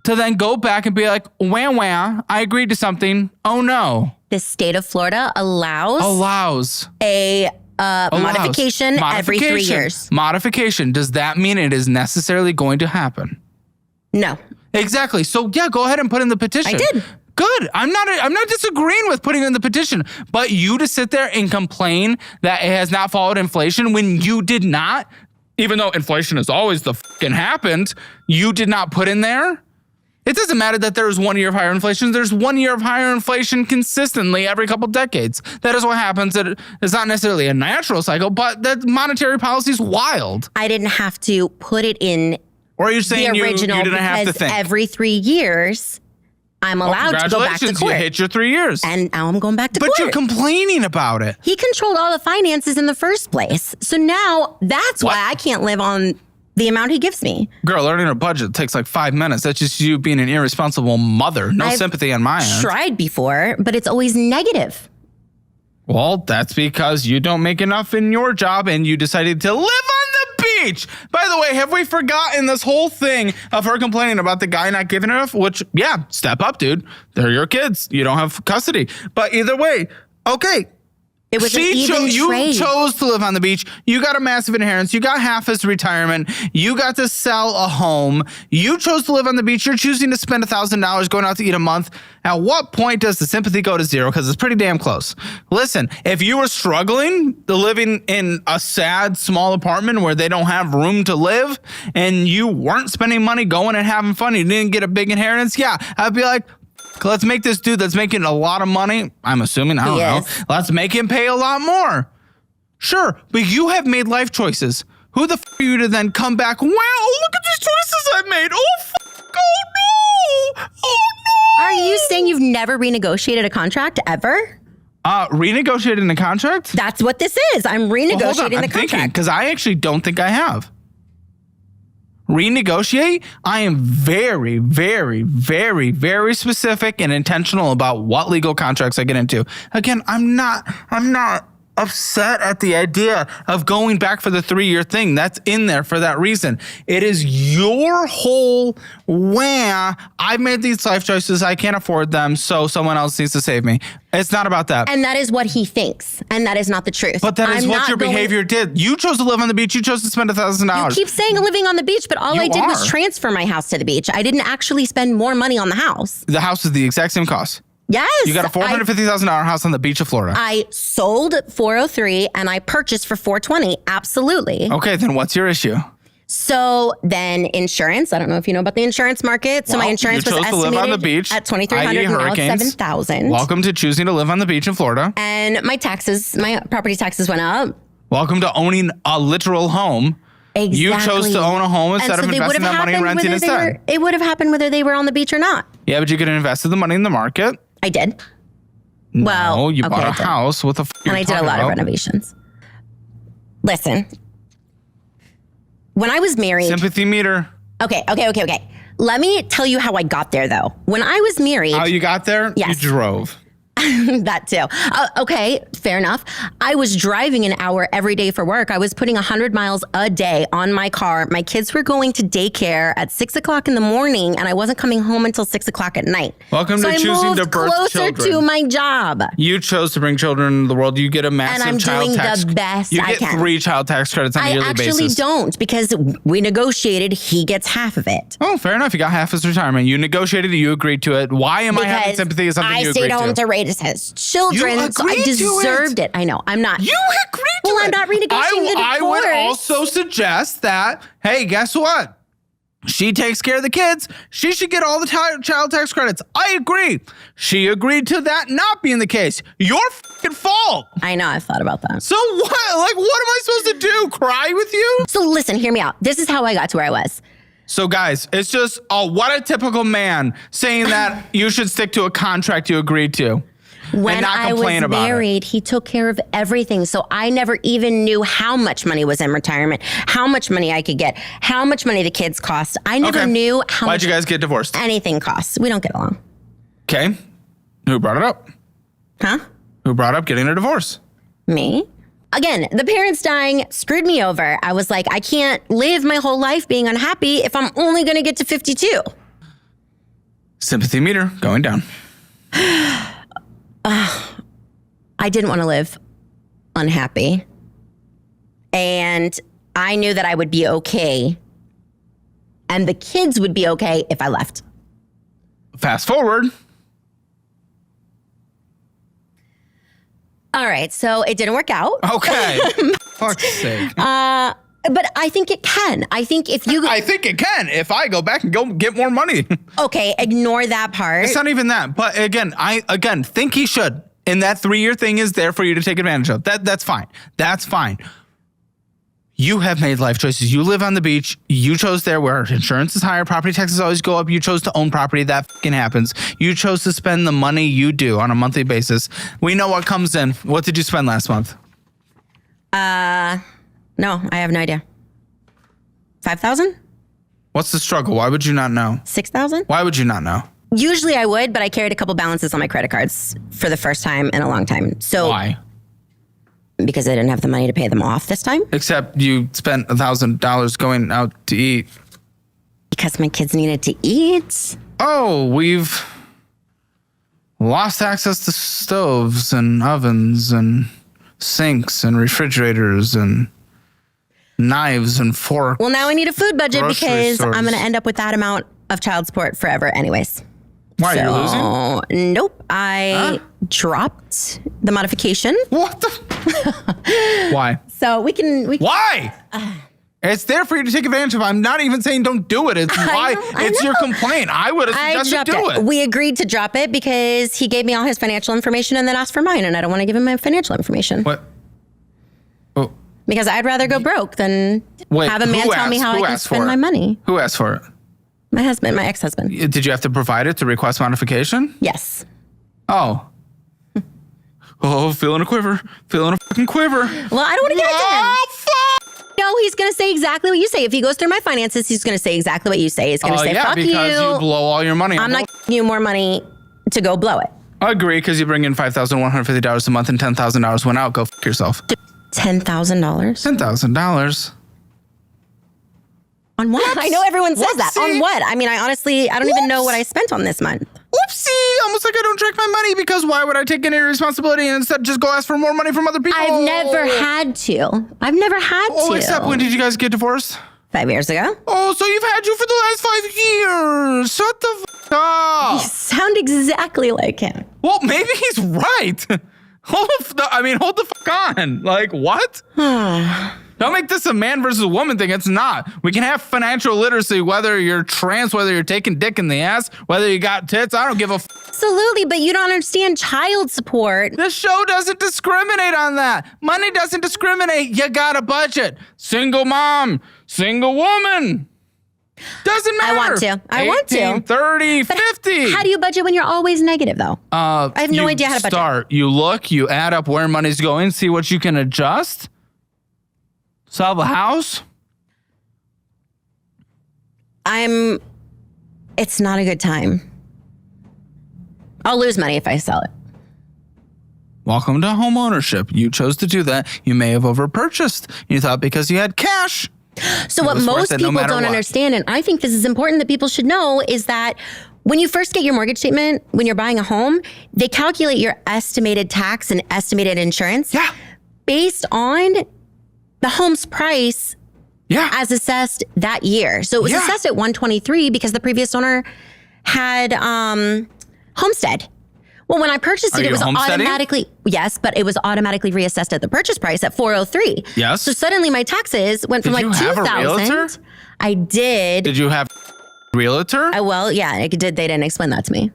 to then go back and be like, wah, I agreed to something. Oh no. The state of Florida allows a modification every 3 years. Modification. Does that mean it is necessarily going to happen? No. Exactly. So yeah, go ahead and put in the petition. I did. Good. I'm not disagreeing with putting in the petition, but you to sit there and complain that it has not followed inflation when you did not, even though inflation has always the fucking happened, you did not put in there. It doesn't matter that there's 1 year of higher inflation. There's 1 year of higher inflation consistently every couple decades. That is what happens. It's not necessarily a natural cycle, but that monetary policy is wild. I didn't have to put it in Or are you saying the you original didn't have to because think? every 3 years I'm allowed to go back to Congratulations, court. you hit your 3 years. And now I'm going back to But court. you're complaining about it. He controlled all the finances in the first place. So now that's What? why I can't live on the amount he gives me. Girl, learning a budget takes like 5 minutes. That's just you being an irresponsible mother. No I've sympathy on my end. Tried before, but it's always negative. Well, that's because you don't make enough in your job and you decided to live on the beach. By the way, have we forgotten this whole thing of her complaining about the guy not giving her enough? Which, yeah, step up, dude. They're your kids. You don't have custody. But either way, okay. It was an even You trade. chose to live on the beach. You got a massive inheritance. You got half his retirement. You got to sell a home. You chose to live on the beach. You're choosing to spend $1,000 going out to eat a month. At what point does the sympathy go to zero? Because it's pretty damn close. Listen, if you were struggling to living in a sad, small apartment where they don't have room to live and you weren't spending money going and having fun, you didn't get a big inheritance, yeah, I'd be like, let's make this dude that's making a lot of money, I'm assuming, I don't know. Let's make him pay a lot more. Sure, but you have made life choices. Who the f are you to then come back, well, look at these choices I've made. Oh, oh no. Oh no. Are you saying you've never renegotiated a contract ever? Renegotiating the contract? That's what this is. I'm renegotiating the contract. Because I actually don't think I have. Renegotiate, I am very, very, very, very specific and intentional about what legal contracts I get into. Again, I'm not upset at the idea of going back for the 3-year thing. That's in there for that reason. It is your whole I made these life choices. I can't afford them, so someone else needs to save me. It's not about that. And that is what he thinks. And that is not the truth. But that is what your behavior did. You chose to live on the beach. You chose to spend $1,000. You keep saying living on the beach, but all I did was transfer my house to the beach. I didn't actually spend more money on the house. The house is the exact same cost. Yes. You got a $450,000 house on the beach of Florida. I sold $403 and I purchased for $420. Absolutely. Okay, then what's your issue? So then insurance. I don't know if you know about the insurance market. So my insurance was estimated to live on the beach, at $2,300 and now it's $7,000. Welcome to choosing to live on the beach in Florida. And my property taxes went up. Welcome to owning a literal home. Exactly. You chose to own a home instead of investing that money in renting instead. It would have happened whether they were on the beach or not. Yeah, but you could have invested the money in the market. I did. No, you bought a house with a and I did a lot of renovations. Listen, when I was married. Sympathy meter. Okay. Let me tell you how I got there, though. When I was married. How you got there? Yes. You drove. That too. Okay, fair enough. I was driving an hour every day for work. I was putting 100 miles a day on my car. My kids were going to daycare at 6 o'clock in the morning, and I wasn't coming home until 6 o'clock at night. Welcome to choosing to birth closer children. to my job. You chose to bring children into the world. You get a massive and I'm child doing tax. the best you I get can. 3 child tax credits on a yearly basis. I actually don't because we negotiated. He gets half of it. Oh, fair enough. You got half his retirement. You negotiated it. You agreed to it. Why am I having sympathy? Is something you agreed to? I stayed home to raise his children. So I deserved it. I know. I'm not. You agreed to it. Well, I'm not renegotiating the divorce. I would also suggest that, hey, guess what? She takes care of the kids. She should get all the child tax credits. I agree. She agreed to that not being the case. Your fucking fault. I know. I've thought about that. So what? Like, what am I supposed to do? Cry with you? So listen, hear me out. This is how I got to where I was. So guys, it's just, what a typical man saying that you should stick to a contract you agreed to. When I was married, he took care of everything. So I never even knew how much money was in retirement, how much money I could get, how much money the kids cost. I never knew how much. Why'd you guys get divorced? Anything costs. We don't get along. Okay. Who brought it up? Huh? Who brought up getting a divorce? Me. Again, the parents dying screwed me over. I was like, I can't live my whole life being unhappy if I'm only going to get to 52. Sympathy meter going down. I didn't want to live unhappy. And I knew that I would be okay. And the kids would be okay if I left. Fast forward. All right, so it didn't work out. Okay. Fuck's sake. But I think it can. I think if you... I think it can if I go back and go get more money. Okay, ignore that part. It's not even that. But again, I think he should. And that 3-year thing is there for you to take advantage of. That's fine. That's fine. You have made life choices. You live on the beach. You chose there where insurance is higher. Property taxes always go up. You chose to own property. That fucking happens. You chose to spend the money you do on a monthly basis. We know what comes in. What did you spend last month? No, I have no idea. 5,000? What's the struggle? Why would you not know? 6,000? Why would you not know? Usually I would, but I carried a couple balances on my credit cards for the first time in a long time. So why? Because because I didn't have the money to pay them off this time. Except you spent $1,000 going out to eat. Because my kids needed to eat. Oh, we've lost access to stoves and ovens and sinks and refrigerators and knives and forks. Well, now I need a food budget Grocery because stores. I'm going to end up with that amount of child support forever anyways. Why, you're losing? Nope. I dropped the modification. What the? Why? So we can. Why? It's there for you to take advantage of. I'm not even saying don't do it. It's why. It's your complaint. I would have suggested do it. We agreed to drop it because he gave me all his financial information and then asked for mine, and I don't want to give him my financial information. What? Oh. Because I'd rather go broke than have a man tell me how I can spend my money. Who asked for it? My husband, my ex-husband. Did you have to provide it to request modification? Yes. Oh. Oh, feeling a quiver. Feeling a fucking quiver. Well, I don't want to give it to him. Oh, fuck! No, he's going to say exactly what you say. If he goes through my finances, he's going to say exactly what you say. He's going to say, yeah, fuck because you blow all your money. I'm not giving you more money to go blow it. I agree, because you bring in $5,150 a month and $10,000 went out. Go fuck yourself. $10,000? $10,000. On what? I know everyone says that. Whoopsie. On what? I mean, I don't even know what I spent on this month. Whoopsie! Almost like I don't track my money, because why would I take any responsibility and instead just go ask for more money from other people? I've never had to. Oh, except when did you guys get divorced? 5 years ago. Oh, so you've had you for the last 5 years. Shut the f*** up. Sound exactly like him. Well, maybe he's right. Hold the fuck on. Like, what? Don't make this a man versus woman thing. It's not. We can have financial literacy, whether you're trans, whether you're taking dick in the ass, whether you got tits. I don't give a f. Absolutely, but you don't understand child support. The show doesn't discriminate on that. Money doesn't discriminate. You got a budget. Single mom, single woman. Doesn't matter. I want to. 18, 30, 50. How do you budget when you're always negative, though? I have no idea how to budget. You look, you add up where money's going, see what you can adjust. Sell the house? It's not a good time. I'll lose money if I sell it. Welcome to home ownership. You chose to do that. You may have overpurchased. You thought because you had cash. So what most people don't understand, and I think this is important that people should know, is that when you first get your mortgage statement, when you're buying a home, they calculate your estimated tax and estimated insurance based on the home's price as assessed that year. So it was assessed at 123 because the previous owner had homestead. Well, when I purchased it was automatically, but it was automatically reassessed at the purchase price at 403. Yes. So suddenly my taxes went from Did like you have a 2,000. realtor? I did. Did you have a realtor? They didn't explain that to me.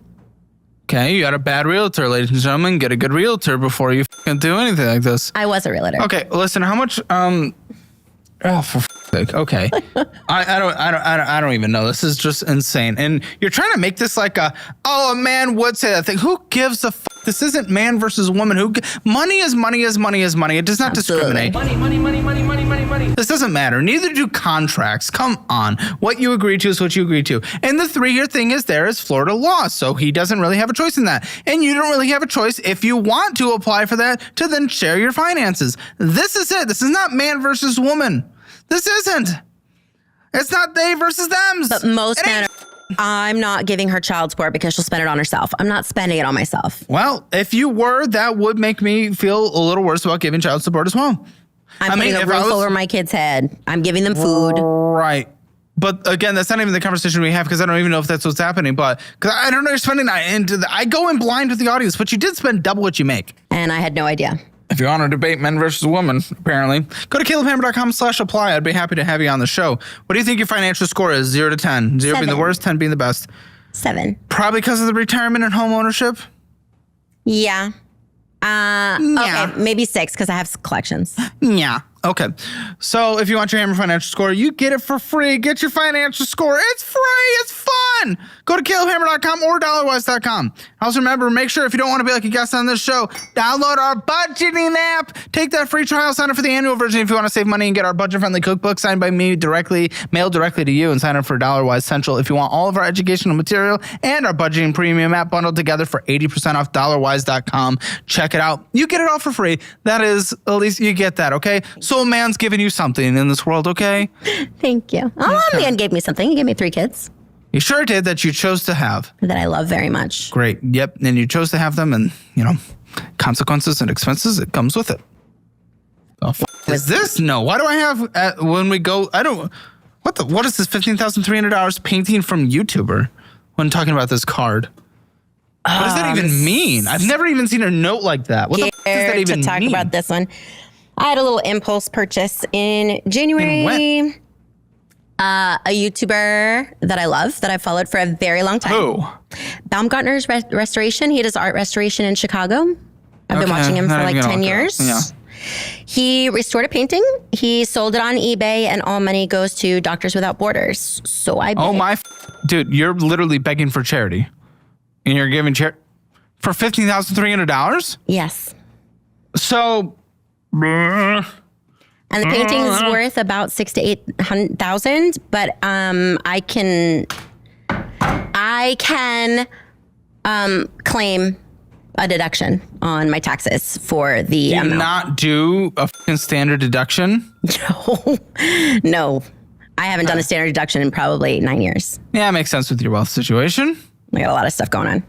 Okay, you got a bad realtor, ladies and gentlemen. Get a good realtor before you f***ing do anything like this. I was a realtor. Okay, listen, how much, for f***'s sake, okay. I don't even know. This is just insane. And you're trying to make this like a man would say that thing. Who gives a f***? This isn't man versus woman. Money is money is money is money. It does not discriminate. Money. This doesn't matter. Neither do contracts. Come on. What you agree to is what you agree to. And the 3-year thing is Florida law. So he doesn't really have a choice in that. And you don't really have a choice if you want to apply for that to then share your finances. This is it. This is not man versus woman. This isn't. It's not they versus them. But most men I'm not giving her child support because she'll spend it on herself. I'm not spending it on myself. Well, if you were, that would make me feel a little worse about giving child support as well. I'm putting a roof over my kid's head. I'm giving them food. Right. But again, that's not even the conversation we have because I don't even know if that's what's happening. But because I don't know, you're spending that. I go in blind with the audience, but you did spend double what you make. And I had no idea. If you want to debate men versus women, apparently, go to calebhammer.com/apply. I'd be happy to have you on the show. What do you think your financial score is? 0 to 10. 0 being the worst, 10 being the best. 7. Probably because of the retirement and home ownership? Yeah. Okay, maybe 6 because I have collections. Yeah. Okay. So if you want your Hammer Financial Score, you get it for free. Get your financial score. It's free. It's fun. Go to calebhammer.com or dollarwise.com. Also remember, make sure if you don't want to be like a guest on this show, download our budgeting app. Take that free trial, sign up for the annual version if you want to save money and get our budget-friendly cookbook signed by me directly, mailed directly to you, and sign up for Dollarwise Central if you want all of our educational material and our budgeting premium app bundled together for 80% off dollarwise.com. Check it out. You get it all for free. That is, at least you get that, okay? So a man's giving you something in this world, okay? Thank you. Oh, man gave me something. He gave me 3 kids You sure did, that you chose to have. that I love very much. Great. Yep. And you chose to have them, and, consequences and expenses, it comes with it. The f is this? No. Why do I have, when we go, what is this $15,300 painting from YouTuber when talking about this card? What does that even mean? I've never even seen a note like that. What the f does that even mean? To talk about this one. I had a little impulse purchase in January. In A YouTuber that I love, that I've followed for a very long time. Who? Baumgartner's Restoration. He does art restoration in Chicago. I've been watching him for like 10 years. Yeah. He restored a painting. He sold it on eBay, and all money goes to Doctors Without Borders. So I bet. Dude, you're literally begging for charity. And you're giving charity for $15,300? Yes. So... And the painting's worth about $6,000 to $8,000, but I can claim a deduction on my taxes for the amount. Not do a fucking standard deduction? No. I haven't done a standard deduction in probably 9 years. Yeah, it makes sense with your wealth situation. I got a lot of stuff going on.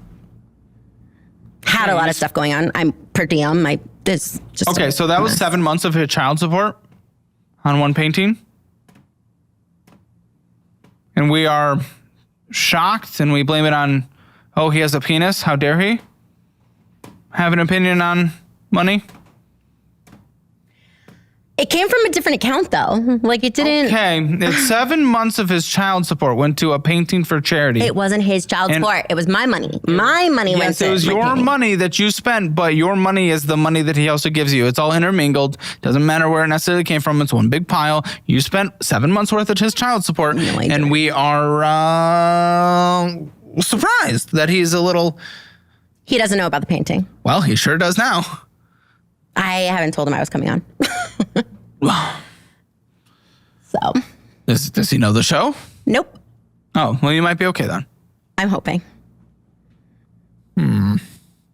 Had a lot of stuff going on. I'm per diem. Okay, so that was 7 months of his child support on one painting. And we are shocked, and we blame it on, he has a penis. How dare he have an opinion on money? It came from a different account, though. Like, it didn't. Okay, it's 7 months of his child support went to a painting for charity. It wasn't his child support. It was my money. My money went to it was your money that you spent, but your money is the money that he also gives you. It's all intermingled. Doesn't matter where it necessarily came from. It's one big pile. You spent 7 months worth of his child support, and we are surprised that he's a little... He doesn't know about the painting. Well, he sure does now. I haven't told him I was coming on. So. Does he know the show? Nope. Oh, well, you might be okay then. I'm hoping.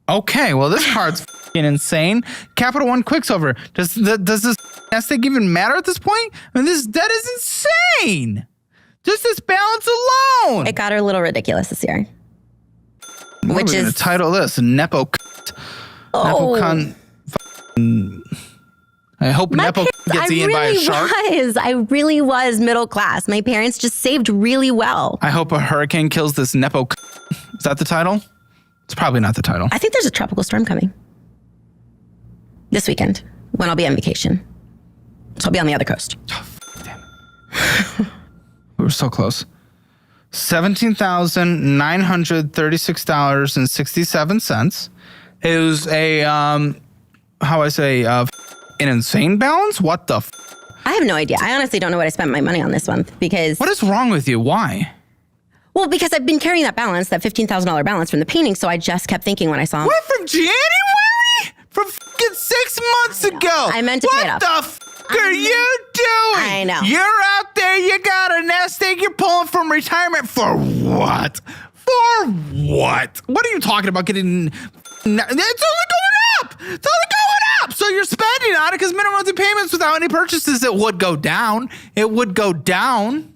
Okay, well, this card's f***ing insane. Capital One Quicksilver. Does this nest egg even matter at this point? I mean, this debt is insane. Just this balance alone. It got her a little ridiculous this year. What Which are we is gonna title this Nepo. Nepo cunt. I hope Nepo gets eaten by a shark. I really was middle class. My parents just saved really well. I hope a hurricane kills this Nepo. Is that the title? It's probably not the title. I think there's a tropical storm coming this weekend when I'll be on vacation. So I'll be on the other coast. Oh, damn it. We were so close. $17,936.67. It was an insane balance? What the f? I have no idea. I honestly don't know what I spent my money on this month because... What is wrong with you? Why? Well, because I've been carrying that balance, that $15,000 balance from the painting, so I just kept thinking when I saw him. What, from January? From fucking 6 months ago? I meant to pay it off. What the f are you doing? I know. You're out there, you got a nest egg, you're pulling from retirement for what? For what? What are you talking about getting... It's only going up! It's only going up! So you're spending on it because minimum monthly payments without any purchases, it would go down. It would go down.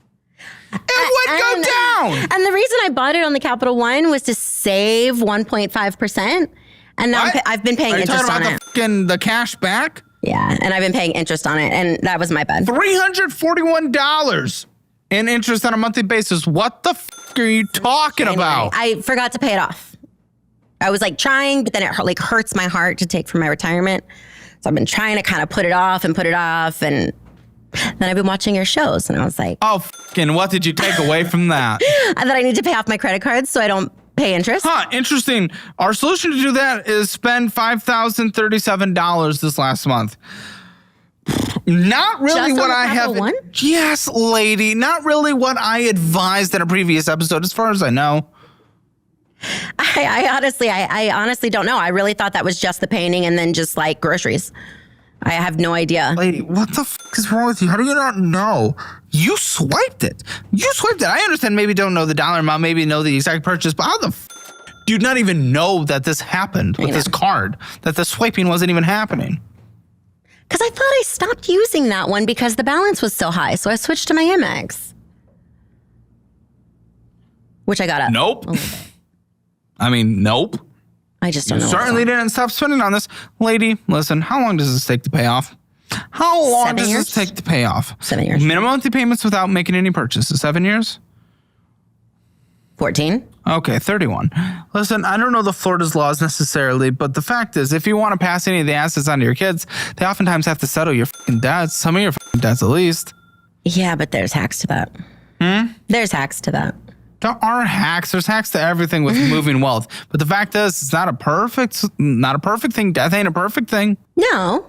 Go down. And the reason I bought it on the Capital One was to save 1.5%. And now I've been paying interest on it. Are you talking about the cash back? Yeah, and I've been paying interest on it, and that was my bad. $341 in interest on a monthly basis. What the f are you talking about? I forgot to pay it off. I was like trying, but then it hurts my heart to take from my retirement. So I've been trying to kind of put it off, and then I've been watching your shows, and I was like, oh, fucking, what did you take away from that? And that I need to pay off my credit cards so I don't pay interest. Huh, interesting. Our solution to do that is spend $5,037 this last month. Not really Just what on the I have. Capital One? Yes, lady. Not really what I advised in a previous episode, as far as I know. I honestly don't know. I really thought that was just the painting and then just like groceries. I have no idea. Lady, what the is wrong with you? How do you not know? You swiped it. I understand maybe don't know the dollar amount, maybe know the exact purchase, but how the do you not even know that this happened with this card? That the swiping wasn't even happening? Because I thought I stopped using that one because the balance was so high. So I switched to my Amex. Which I got up. Nope. I mean, nope. I just don't know. Certainly didn't stop spending on this. Lady, listen, how long does this take to pay off? How long 7 does years? this take to pay off? 7 years. Minimum monthly payments without making any purchases. 7 years? 14. Okay, 31. Listen, I don't know the Florida's laws necessarily, but the fact is, if you want to pass any of the assets on to your kids, they oftentimes have to settle your fucking debts. Some of your fucking debts at least. Yeah, but there's hacks to that. There's hacks to that. There are hacks. There's hacks to everything with moving wealth. But the fact is, it's not a perfect thing. Death ain't a perfect thing. No.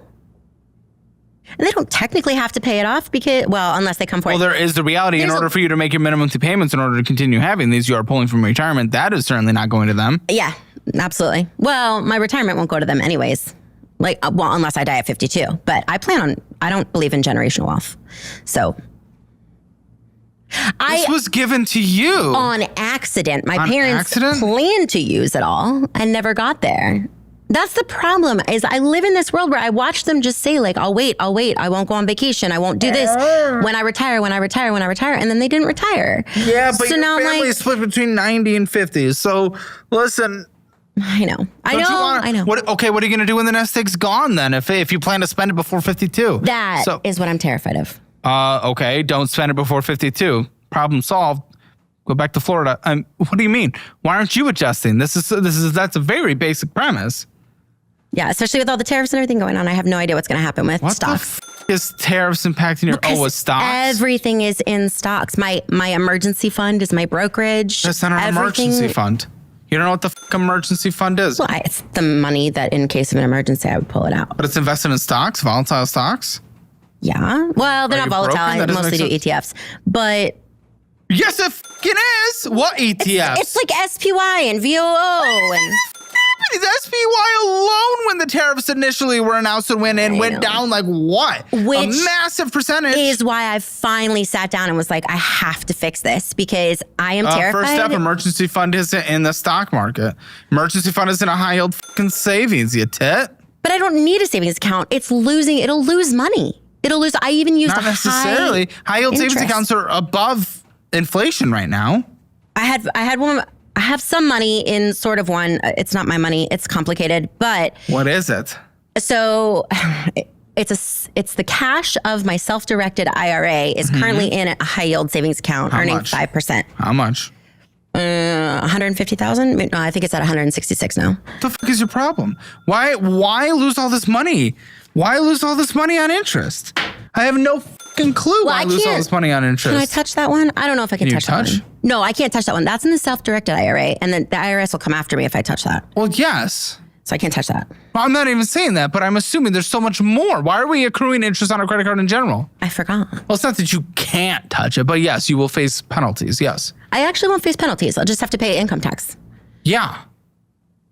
And they don't technically have to pay it off because, well, unless they come for Well, it. there is the reality. In There's order for you to make your minimum monthly payments, in order to continue having these, you are pulling from retirement. That is certainly not going to them. Yeah, absolutely. Well, my retirement won't go to them anyways. Like, well, unless I die at 52. But I don't believe in generational wealth. So. This was given to you. On accident. My On parents accident? planned to use it all and never got there. That's the problem is I live in this world where I watch them just say like, I'll wait. I won't go on vacation. I won't do this when I retire. And then they didn't retire. Yeah, but so your now family is split between 90 and 50. So listen. I know. I know. What are you going to do when the nest egg's gone then if you plan to spend it before 52? That is what I'm terrified of. Okay, don't spend it before 52. Problem solved. Go back to Florida. What do you mean? Why aren't you adjusting? That's a very basic premise. Yeah, especially with all the tariffs and everything going on, I have no idea what's going to happen with stocks. What the is tariffs impacting your stocks? Everything is in stocks. My emergency fund is my brokerage. That's not an emergency fund. You don't know what the emergency fund is. Well, it's the money that in case of an emergency, I would pull it out. But it's invested in stocks, volatile stocks? Yeah. Well, they're not volatile. I mostly do ETFs. But yes, it fucking is. What ETFs? It's like SPY and VOO and SPY alone when the tariffs initially were announced and went down like what? Which a massive percentage. Is why I finally sat down and was like, I have to fix this because I am terrified. First step, emergency fund isn't in the stock market. Emergency fund is in a high yield fucking savings, you tit. But I don't need a savings account. It'll lose money. I even used not necessarily. High yield savings accounts are above inflation right now. I have some money in sort of one. It's not my money. It's complicated, but what is it? So it's the cash of my self-directed IRA is currently in a high yield savings account earning 5%. How much? 150,000? No, I think it's at 166 now. What the fuck is your problem? Why lose all this money? Why lose all this money on interest? I have no fucking clue why I lose all this money on interest. Can I touch that one? I don't know if I can touch that one. No, I can't touch that one. That's in the self-directed IRA, and then the IRS will come after me if I touch that. Well, yes. So I can't touch that. Well, I'm not even saying that, but I'm assuming there's so much more. Why are we accruing interest on a credit card in general? I forgot. Well, it's not that you can't touch it, but yes, you will face penalties, yes. I actually won't face penalties. I'll just have to pay income tax. Yeah.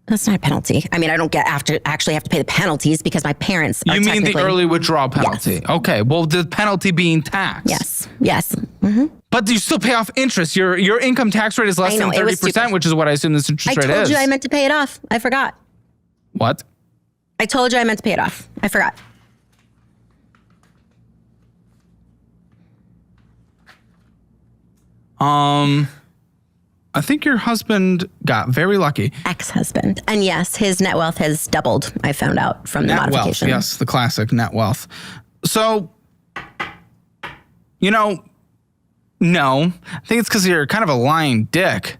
That's not a penalty. I mean, I don't actually have to pay the penalties because my parents are You mean the early withdrawal penalty? Yes. Okay, well, the penalty being tax. Yes. Mm-hmm. But you still pay off interest. Your income tax rate is less than 30%, which is what I assume this interest rate is. I told you I meant to pay it off. I forgot. What? I told you I meant to pay it off. I forgot. I think your husband got very lucky. Ex-husband. And yes, his net wealth has doubled, I found out from the modification. Wealth, yes, the classic net wealth. So, no. I think it's because you're kind of a lying dick.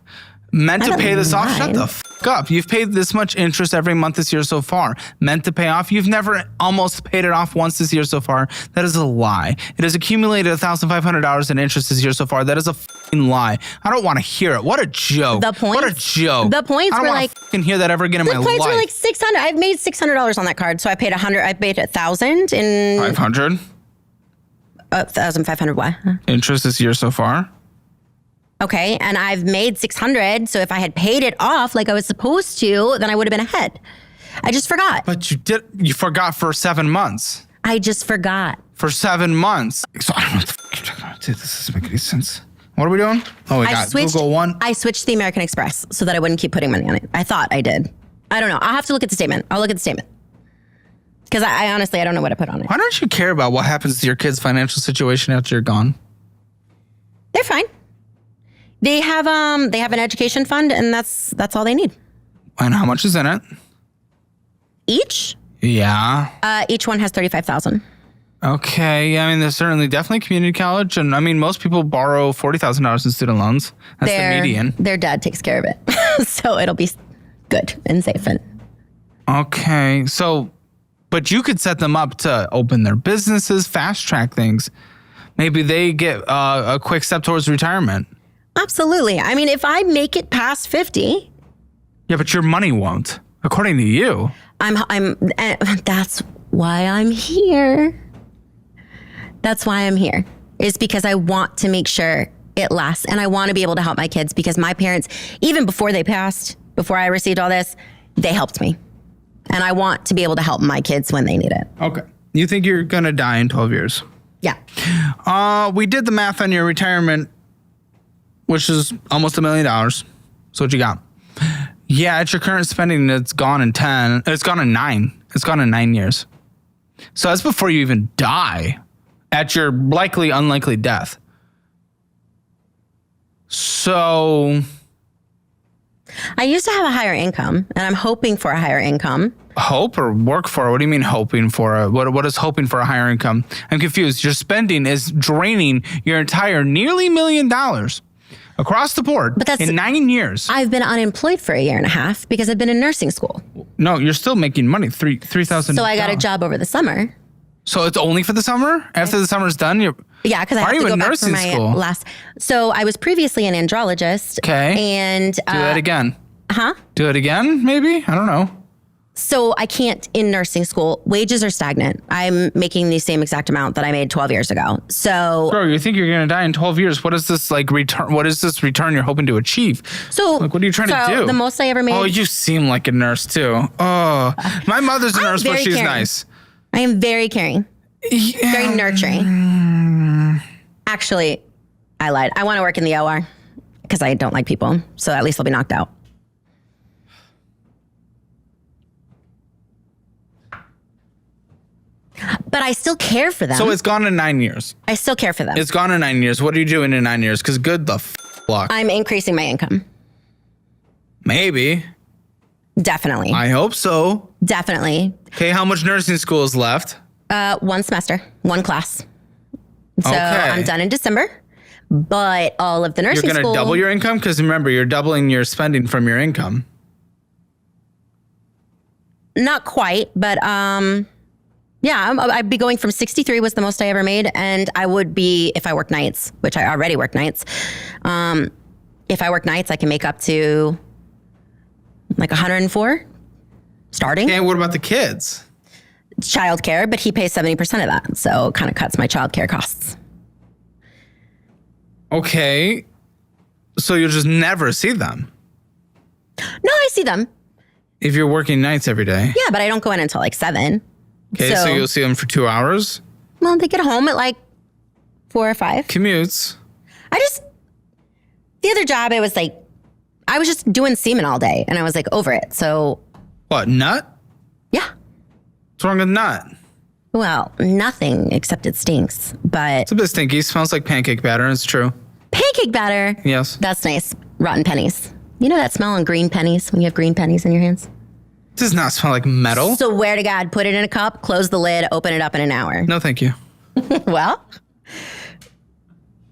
Meant to pay this off? Shut the fuck up. You've paid this much interest every month this year so far. Meant to pay off? You've never almost paid it off once this year so far. That is a lie. It has accumulated $1,500 in interest this year so far. That is a fucking lie. I don't want to hear it. What a joke. What a joke. The points were like... I don't want to fucking hear that ever again in my life. The points were like 600. I've made $600 on that card. So I paid 100. I paid 1,000 in... 500? 1,500 what? Interest this year so far? Okay, and I've made 600. So if I had paid it off like I was supposed to, then I would have been ahead. I just forgot. But you forgot for 7 months. I just forgot. For 7 months. So I don't know what the fuck you're talking about. Dude, this doesn't make any sense. What are we doing? Oh, we got Google One. I switched to the American Express so that I wouldn't keep putting money on it. I thought I did. I don't know. I'll have to look at the statement. I'll look at the statement. Because I honestly, I don't know what I put on it. Why don't you care about what happens to your kids' financial situation after you're gone? They're fine. They have an education fund, and that's all they need. And how much is in it? Each? Yeah. Each one has $35,000. Okay. I mean, there's certainly definitely community college. And I mean, most people borrow $40,000 in student loans. That's the median. Their dad takes care of it. So it'll be good and safe. Okay. So, but you could set them up to open their businesses, fast track things. Maybe they get a quick step towards retirement. Absolutely. I mean, if I make it past 50. Yeah, but your money won't, according to you. That's why I'm here. That's why I'm here, is because I want to make sure it lasts. And I want to be able to help my kids because my parents, even before they passed, before I received all this, they helped me. And I want to be able to help my kids when they need it. Okay. You think you're going to die in 12 years? Yeah. We did the math on your retirement, which is almost $1 million. So what you got? Yeah, at your current spending, it's gone in 10. It's gone in 9. It's gone in 9 years. So that's before you even die at your likely, unlikely death. So I used to have a higher income, and I'm hoping for a higher income. Hope or work for? What do you mean hoping for? What is hoping for a higher income? I'm confused. Your spending is draining your entire nearly $1 million across the board in 9 years. I've been unemployed for 1.5 years because I've been in nursing school. No, you're still making money, $3,000. So I got a job over the summer. So it's only for the summer? After the summer's done, yeah, because I have to go back for my last. So I was previously an andrologist. Okay. And do that again. Huh? Do it again, maybe? I don't know. So I can't in nursing school. Wages are stagnant. I'm making the same exact amount that I made 12 years ago. So, bro, you think you're going to die in 12 years? What is this return? What is this return you're hoping to achieve? So, what are you trying to do? The most I ever made. Oh, you seem like a nurse too. Oh, my mother's a nurse, but she's caring. Nice. I am very caring. Yeah. Very nurturing. Actually, I lied. I want to work in the OR because I don't like people. So at least I'll be knocked out. But I still care for them. So it's gone in 9 years. I still care for them. It's gone in 9 years. What are you doing in 9 years? Because good the luck. I'm increasing my income. Maybe. Definitely. I hope so. Definitely. Okay, how much nursing school is left? 1 semester, 1 class. So okay. I'm done in December. But all of the nursing You're going to double your income? Because remember, you're doubling your spending from your income. Not quite, but yeah, I'd be going from 63 was the most I ever made. And I would be, if I work nights, which I already work nights. If I work nights, I can make up to like 104 starting. And what about the kids? Childcare, but he pays 70% of that. So it kind of cuts my childcare costs. Okay. So you'll just never see them? No, I see them. If you're working nights every day? Yeah, but I don't go in until like 7. Okay, so you'll see them for 2 hours? Well, they get home at like 4 or 5. Commutes. The other job, it was like, I was just doing semen all day and I was like over it. So. What, nut? Yeah. What's wrong with nut? Well, nothing except it stinks, but. It's a bit stinky. Smells like pancake batter. It's true. Pancake batter? Yes. That's nice. Rotten pennies. You know that smell on green pennies when you have green pennies in your hands? It does not smell like metal. So swear to God, put it in a cup, close the lid, open it up in an hour. No, thank you. Well,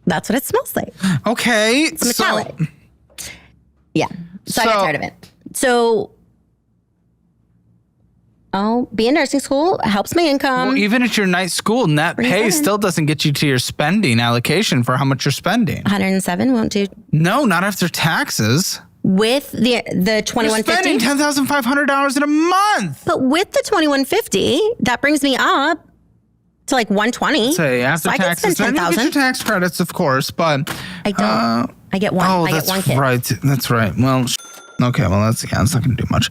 that's what it smells like. Okay. It's metallic. Yeah. So I got tired of it. So I'll be in nursing school. Helps my income. Well, even at your night school, net pay still doesn't get you to your spending allocation for how much you're spending. 107 won't do. No, not after taxes. With the $21.50. You're spending $10,500 in a month. But with the $21.50, that brings me up to like 120. Say after so I could taxes, spend then you get your 10,000. tax credits, of course, but I don't. I get one. oh, I get that's one kid. right. That's right. Well, okay. Well, that's not going to do much.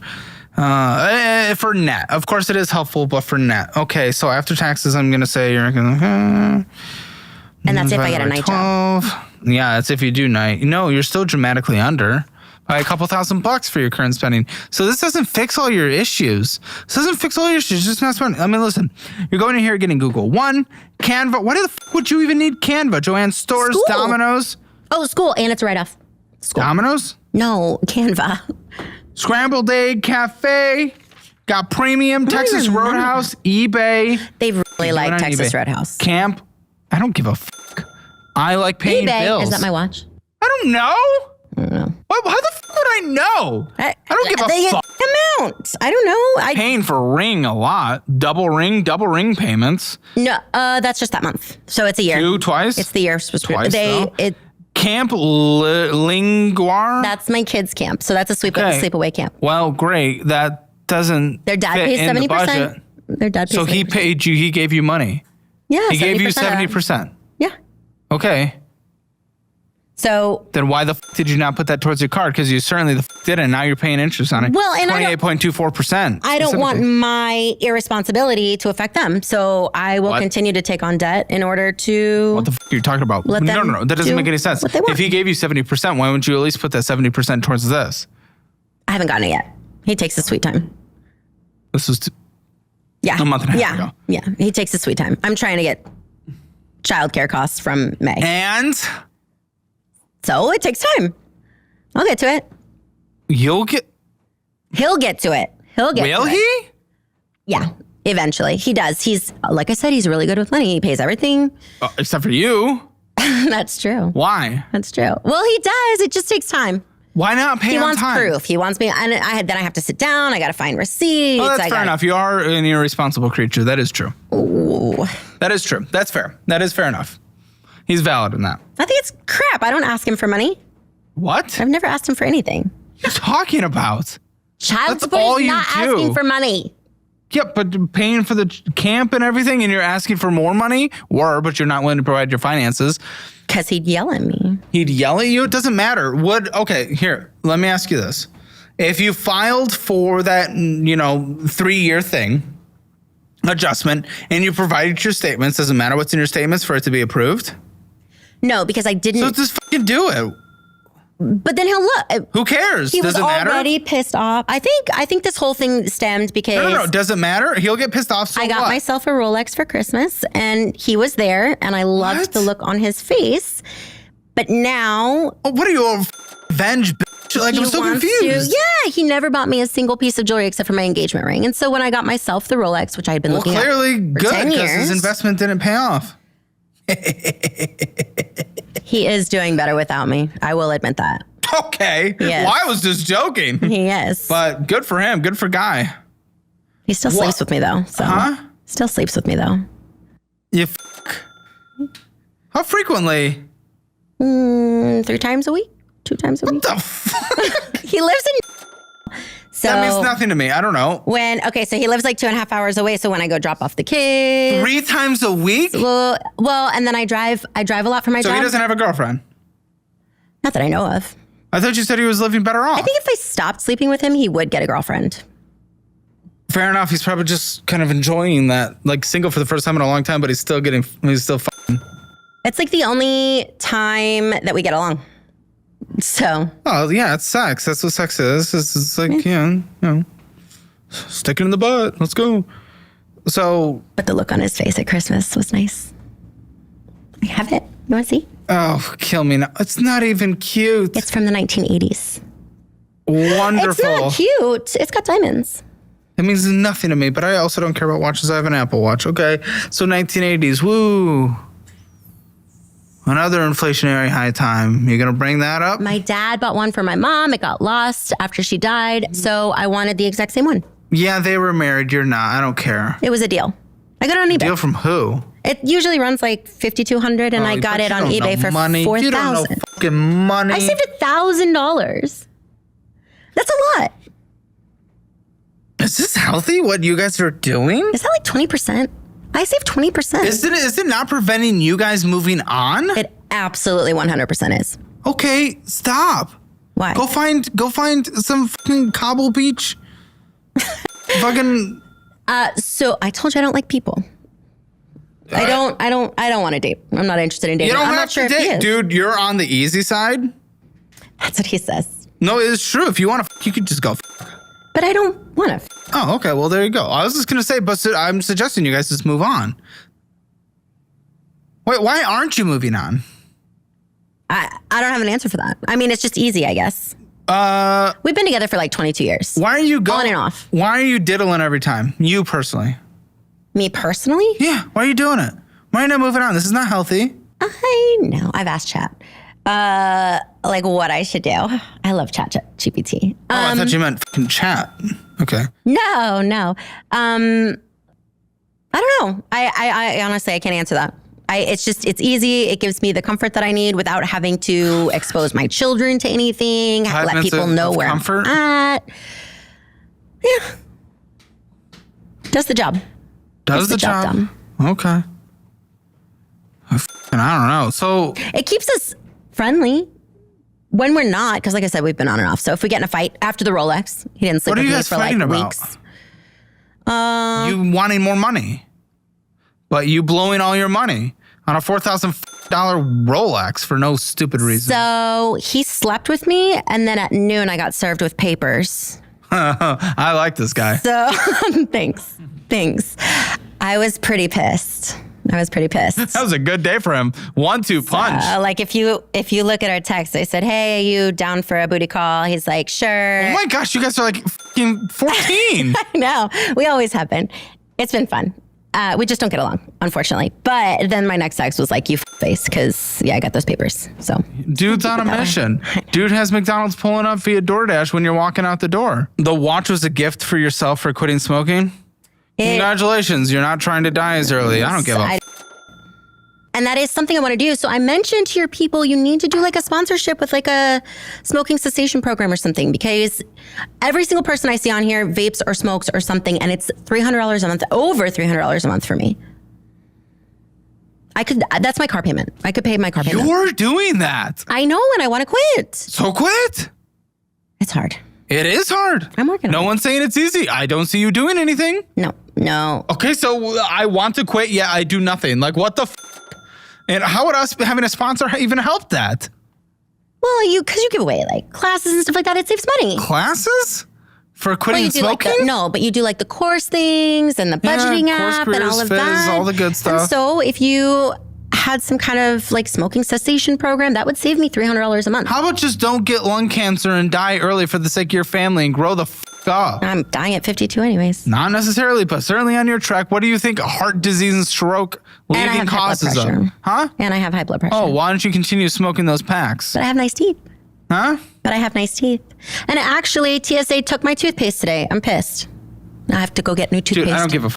For net, of course, it is helpful, but for net, okay. So after taxes, I'm going to say you're going to. And that's if I get a night job. Yeah, that's if you do night. No, you're still dramatically under by a couple $1,000 for your current spending. So this doesn't fix all your issues. This doesn't fix all your issues. Just not spending. I mean, listen, you're going in here getting Google. One, Canva. Why the f would you even need Canva? Joanne's Stores, School. Domino's. Oh, school. And it's a write-off. School. Domino's? No, Canva. Scrambled Egg Cafe. Got Premium, Texas Roadhouse, eBay. They really like on Texas eBay. Roadhouse. Camp. I don't give a f. I like paying eBay. bills. Is that my watch? I don't know. I don't know. How the f would I know? I don't give a fuck. Amount. I don't know. Paying for Ring a lot. Double ring payments. No, that's just that month. So it's a year. Twice? It's the year. Twice, though? Camp Linguar? That's my kids' camp. So that's a sleepaway camp. Well, great. That doesn't Their dad fit pays in the 70%. budget. Their dad pays So 70%. he paid you, he gave you money. Yeah, He gave you 70%. 70%. Yeah. Okay. So Then why the f did you not put that towards your card? Because you certainly the f didn't. Now you're paying interest on it. Well, and I don't- 28.24%. I don't want my irresponsibility to affect them. So I will What? continue to take on debt in order to. What the f are you talking about? Let them No. That doesn't do make any sense. what they want. If he gave you 70%, why wouldn't you at least put that 70% towards this? I haven't gotten it yet. He takes his sweet time. This was Yeah. a month and a half ago. Yeah. He takes his sweet time. I'm trying to get childcare costs from May. And So it takes time. I'll get to it. you'll get. He'll get to it. He'll get Will to it. he? Yeah. Eventually. He does. He's, like I said, he's really good with money. He pays everything. Except for you. That's true. Why? That's true. Well, he does. It just takes time. Why not pay He on wants time? proof. He wants me, and then I have to sit down. I got to find receipts. Oh, that's I fair enough. You are an irresponsible creature. That is true. Ooh. That is true. That's fair. That is fair enough. He's valid in that. I think it's crap. I don't ask him for money. What? I've never asked him for anything. What are you talking about? Child That's support all is you not do. asking for money. Yep, but paying for the camp and everything, and you're asking for more money? But you're not willing to provide your finances. Because he'd yell at me. He'd yell at you? It doesn't matter. Okay, here, let me ask you this. If you filed for that, 3-year thing, adjustment, and you provided your statements, doesn't matter what's in your statements for it to be approved? No, because I didn't. So just fucking do it. But then he'll look. Who cares? He Does was it matter? already pissed off. I think this whole thing stemmed because No. Does it matter? He'll get pissed off. So I got what? myself a Rolex for Christmas, and he was there, and I loved What? the look on his face. But now Oh, what are you, a revenge bitch? Like, I'm he so wants confused. Yeah, he never bought me a single piece of jewelry except for my engagement ring. And so when I got myself the Rolex, which I had been Well, looking at clearly for good 10 because his years, investment didn't pay off. he is doing better without me. I will admit that. Okay. Yes. Well, I was just joking. He is. But good for him. Good for Guy. He still sleeps with me though. So Huh? still sleeps with me though. You How frequently? 3 times a week? 2 times a week? The fuck? He lives in so That means nothing to me. I don't know. so he lives like 2.5 hours away. So when I go drop off the kids, 3 times a week? well, and then I drive a lot for my So job. he doesn't have a girlfriend? Not that I know of. I thought you said he was living better off. I think if I stopped sleeping with him, he would get a girlfriend. Fair enough. He's probably just kind of enjoying that, like single for the first time in a long time, but he's still fucking. It's like the only time that we get along. So Oh, yeah, it's sex. That's what sex is. It's like, stick it in the butt. Let's go. So, but the look on his face at Christmas was nice. I have it. You want to see? oh, kill me now. It's not even cute. It's from the 1980s. Wonderful. It's not cute. It's got diamonds. It means nothing to me, but I also don't care about watches. I have an Apple Watch. Okay. So 1980s. Woo. Another inflationary high time. You're going to bring that up? My dad bought one for my mom. It got lost after she died. So I wanted the exact same one. Yeah, they were married. You're not. I don't care. It was a deal. I got it on eBay. Deal from who? It usually runs like $5,200 and I got But it you on don't eBay know for money. You don't know $4,000. fucking money. I saved $1,000. That's a lot. Is this healthy? What you guys are doing? Is that like 20%? I save 20%. Is it not preventing you guys moving on? It absolutely 100% is. Okay, stop. Why? Go find some fucking cobble beach. Fucking. So I told you I don't like people. I don't want to date. I'm not interested in dating. You don't I'm have not sure to if he date, is. dude. You're on the easy side. That's what he says. No, it's true. If you want to, you could just go. But I don't want to. Oh, okay. Well, there you go. I was just gonna say, but I'm suggesting you guys just move on. Wait, why aren't you moving on? I don't have an answer for that. I mean, it's just easy, I guess. We've been together for like 22 years. Why are you going on and off? Why are you diddling every time? You personally? Me personally? Yeah. Why are you doing it? Why are you not moving on? This is not healthy. I know. I've asked Chat. Like what I should do. I love Chat GPT. I thought you meant fucking chat. Okay. No. I don't know. I honestly, I can't answer that. It's easy. It gives me the comfort that I need without having to expose my children to anything. 5 let minutes people know of where comfort? I'm at. Yeah. Does the job. Does Gets the job? done. Okay. I don't know. So It keeps us friendly when we're not, because like I said, we've been on and off. So if we get in a fight after the Rolex, he didn't sleep what are with you me guys for like fighting about? weeks. You wanting more money, but you blowing all your money on a $4,000 Rolex for no stupid reason. So he slept with me, and then at noon I got served with papers. I like this guy. So thanks. I was pretty pissed. That was a good day for him. 1-2 punch. Like if you look at our text, I said, "Hey, are you down for a booty call?" He's like, "Sure." Oh my gosh, you guys are like fucking 14. No, we always have been. It's been fun. We just don't get along, unfortunately. But then my next text was like, "You face," because I got those papers. So Dude's on a mission. Dude has McDonald's pulling up via DoorDash when you're walking out the door. The watch was a gift for yourself for quitting smoking? Congratulations, you're not trying to die as early. I don't give a And that is something I want to do. So I mentioned to your people, you need to do like a sponsorship with like a smoking cessation program or something, because every single person I see on here vapes or smokes or something, and it's $300 a month, over $300 a month for me. That's my car payment. I could pay my car payment. You're doing that. I know, and I want to quit. So quit. It's hard. It is hard. I'm working on No it. one's saying it's easy. I don't see you doing anything. No. Okay, so I want to quit, yet I do nothing. Like, what the And how would us having a sponsor even help that? Well, because you give away like classes and stuff like that. It saves money. Classes? For quitting You do like smoking? but you do like the course things and the budgeting course, app and careers, all of fizz, that. all the good stuff. And so if you had some kind of like smoking cessation program, that would save me $300 a month. How about just don't get lung cancer and die early for the sake of your family and grow the up? I'm dying at 52 anyways. Not necessarily, but certainly on your track. What do you think heart disease and stroke And I leading have high blood causes of? pressure. Huh? And I have high blood pressure. Oh, why don't you continue smoking those packs? But I have nice teeth. Huh? But I have nice teeth. And actually, TSA took my toothpaste today. I'm pissed. I have to go get new toothpaste. Dude, I don't give a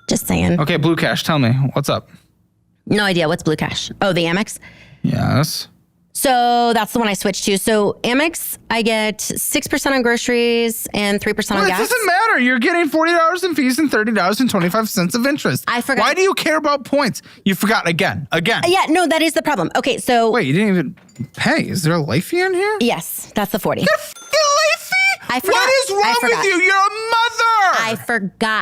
Just saying. Okay, Blue Cash, tell me. What's up? No idea. What's Blue Cash? Oh, the Amex? Yes. So that's the one I switched to. So Amex, I get 6% on groceries and 3% on Well, it gas. doesn't matter. You're getting $40 in fees and $30.25 of interest. I forgot. Why do you care about points? You forgot again. Yeah, no, that is the problem. Okay, so Wait, you didn't even pay. Is there a late fee in here? yes, that's the 40. Late fee? I forgot. What is I wrong with forgot. you? You're a mother.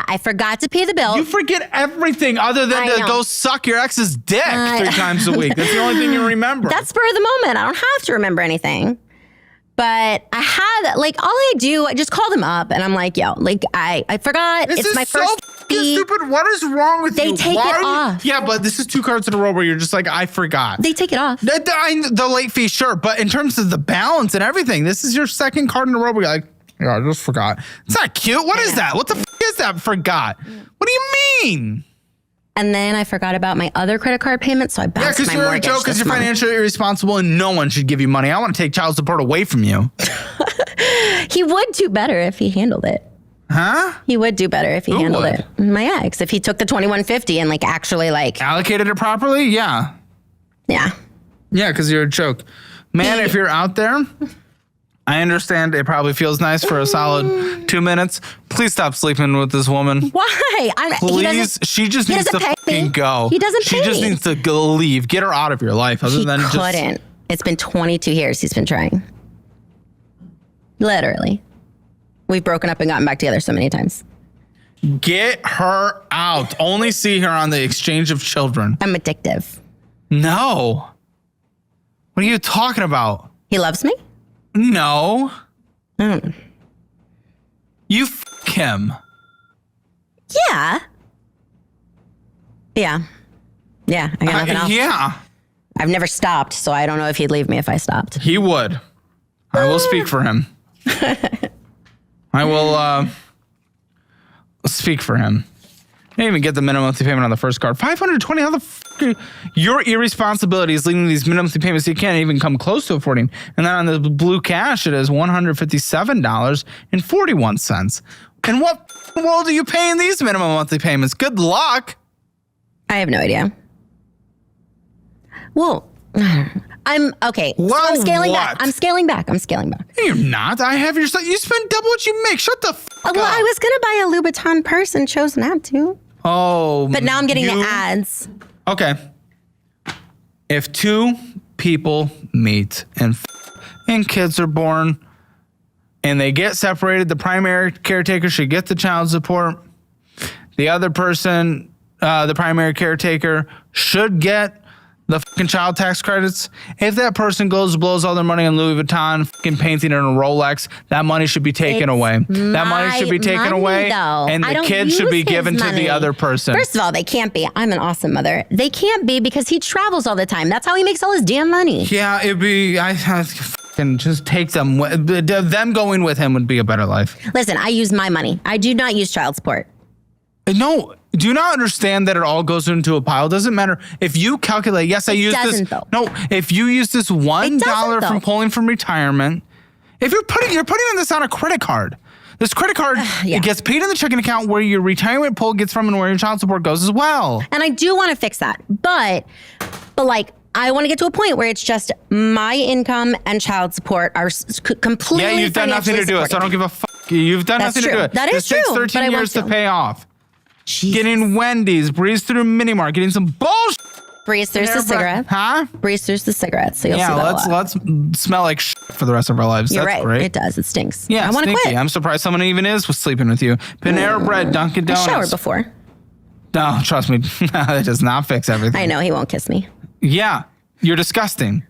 I forgot to pay the bill. You forget everything other than I to know. go suck your ex's dick 3 times a week. That's the only thing you remember. That's spur of the moment. I don't have to remember anything. But I had, like, all I do, I just call them up and I'm like, yo, like, I forgot. This it's is my so first fucking fee. stupid. What is wrong with They you? take Why it are you- off. Yeah, but this is 2 cards in a row where you're just like, I forgot. They take it off. The late fee, sure. But in terms of the balance and everything, this is your 2nd card in a row where you're like, yeah, I just forgot. It's not cute. What is that? What the is that? Forgot. What do you mean? And then I forgot about my other credit card payment, so I Yeah, bounced because my you're a mortgage joke, because this you're month. financially irresponsible and no one should give you money. I want to take child support away from you. He would do better if he handled it. Huh? He would do better if he Who handled would? it. My ex, if he took the $21.50 and like actually like, Allocated it properly? Yeah. yeah. Yeah, because you're a joke. Man, if you're out there, I understand it probably feels nice for a solid 2 minutes. Please stop sleeping with this woman. Why? Please. She just needs to fucking go. He doesn't pay She just me. needs to go leave. Get her out of your life. Other He than just couldn't. It's been 22 years he's been trying. Literally. We've broken up and gotten back together so many times. get her out. Only see her on the exchange of children. I'm addictive. No. What are you talking about? He loves me? No. You f him. Yeah. Yeah. Yeah. I got nothing else. Yeah. I've never stopped, so I don't know if he'd leave me if I stopped. He would. I will speak for him. I will speak for him. I didn't even get the minimum monthly payment on the first card. $520. How the f*** your irresponsibility is leading to these minimum monthly payments you can't even come close to affording. And then on the blue cash, it is $157.41. And what world are you paying these minimum monthly payments? Good luck. I have no idea. Well, I'm okay. So Well, I'm scaling what? back. I'm scaling back. You're not. I have your stuff. You spend double what you make. Shut the f up. Well, I was going to buy a Louboutin purse and chose not to. Oh. But now I'm getting the ads. Okay. If two people meet and kids are born and they get separated, the primary caretaker should get the child support. The other person, the primary caretaker, should get the fucking child tax credits. If that person blows all their money on Louis Vuitton, fucking painting it in a Rolex, that money should be taken away. That money should be taken away, and the kid should be given to the other person. First of all, they can't be. I'm an awesome mother. They can't be because he travels all the time. That's how he makes all his damn money. Yeah, it'd be. I fucking just take them. Them going with him would be a better life. Listen, I use my money. I do not use child support. No, do you not understand that it all goes into a pile? Doesn't matter if you calculate. Yes, I use this. Though. No, if you use this $1 from pulling from retirement, if you're putting this on a credit card. This credit card it gets paid in the checking account where your retirement pull gets from and where your child support goes as well. And I do want to fix that, but like I want to get to a point where it's just my income and child support are completely. Yeah, you've done nothing to do it, so I don't give a fuck. You've done nothing to do it. That is true. This takes 13 years to pay off. Jesus. Getting Wendy's, breeze through Mini Mart, getting some bullshit. Breeze through the cigarette. Huh? Breeze through the cigarettes. So you'll see that a lot. let's smell like shit for the rest of our lives. You're That's right. great. It does. It stinks. Yeah, I want to stinky. quit. I'm surprised someone even is sleeping with you. Panera Bread, Dunkin' Donuts. I showered before. No, trust me, that does not fix everything. I know he won't kiss me. Yeah, you're disgusting.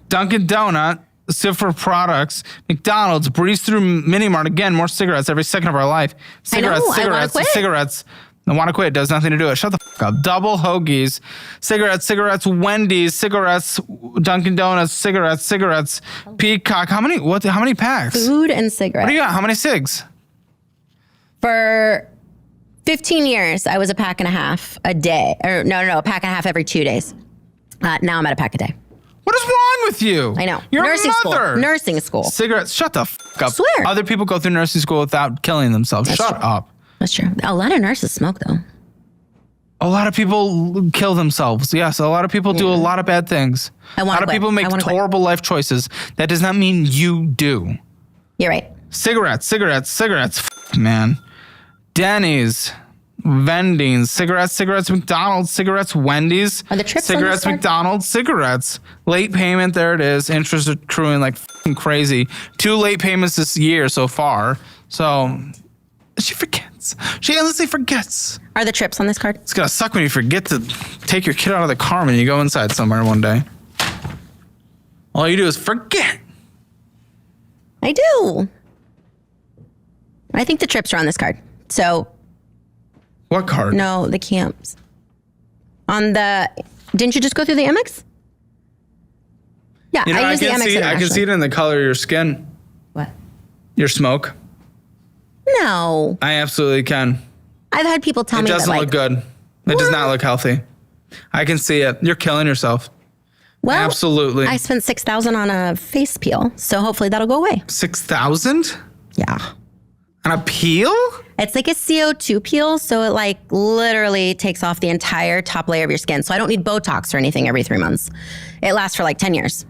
Dunkin' Donut, Cipher Products, McDonald's, breeze through Mini Mart. Again, more cigarettes every second of our life. Cigarettes, I wanna quit. cigarettes. I want to quit. Does nothing to do it. Shut the fuck up. Double hoagies, cigarettes, Wendy's, cigarettes, Dunkin' Donuts, cigarettes, Peacock. How many packs? Food and cigarettes. What do you got? How many cigs? For 15 years, I was a pack and a half a day. Or no, a pack and a half every 2 days. Now I'm at a pack a day. What is wrong with you? I know. You're nursing a mother. school. Nursing school. Cigarettes. Shut the fuck up. Swear. Other people go through nursing school without killing themselves. Shut up. That's true. A lot of nurses smoke though. A lot of people kill themselves. Yes, a lot of people do a lot of bad things. I wanna A lot of quit. people make I wanna quit. horrible life choices. That does not mean you do. You're right. Cigarettes. F- man. Denny's. Vending. Cigarettes, McDonald's, cigarettes, Wendy's. Are the trips on cigarettes, this card? McDonald's, cigarettes. Late payment, there it is. Interest accruing like f***ing crazy. 2 late payments this year so far. So she forgets. She endlessly forgets. Are the trips on this card? It's gonna suck when you forget to take your kid out of the car when you go inside somewhere one day. All you do is forget. I do. I think the trips are on this card. So What card? no, the camps. Didn't you just go through the Amex? Yeah, You know, I use the Amex I can see internationally. it in the color of your skin. What? Your smoke. No. I absolutely can. I've had people tell It me that doesn't look good. It does not look healthy. I can see it. You're killing yourself. well, Absolutely. I spent $6,000 on a face peel, so hopefully that'll go away. 6,000 Yeah. on a peel? It's like a CO2 peel, so it like literally takes off the entire top layer of your skin. So I don't need Botox or anything every 3 months. It lasts for like 10 years.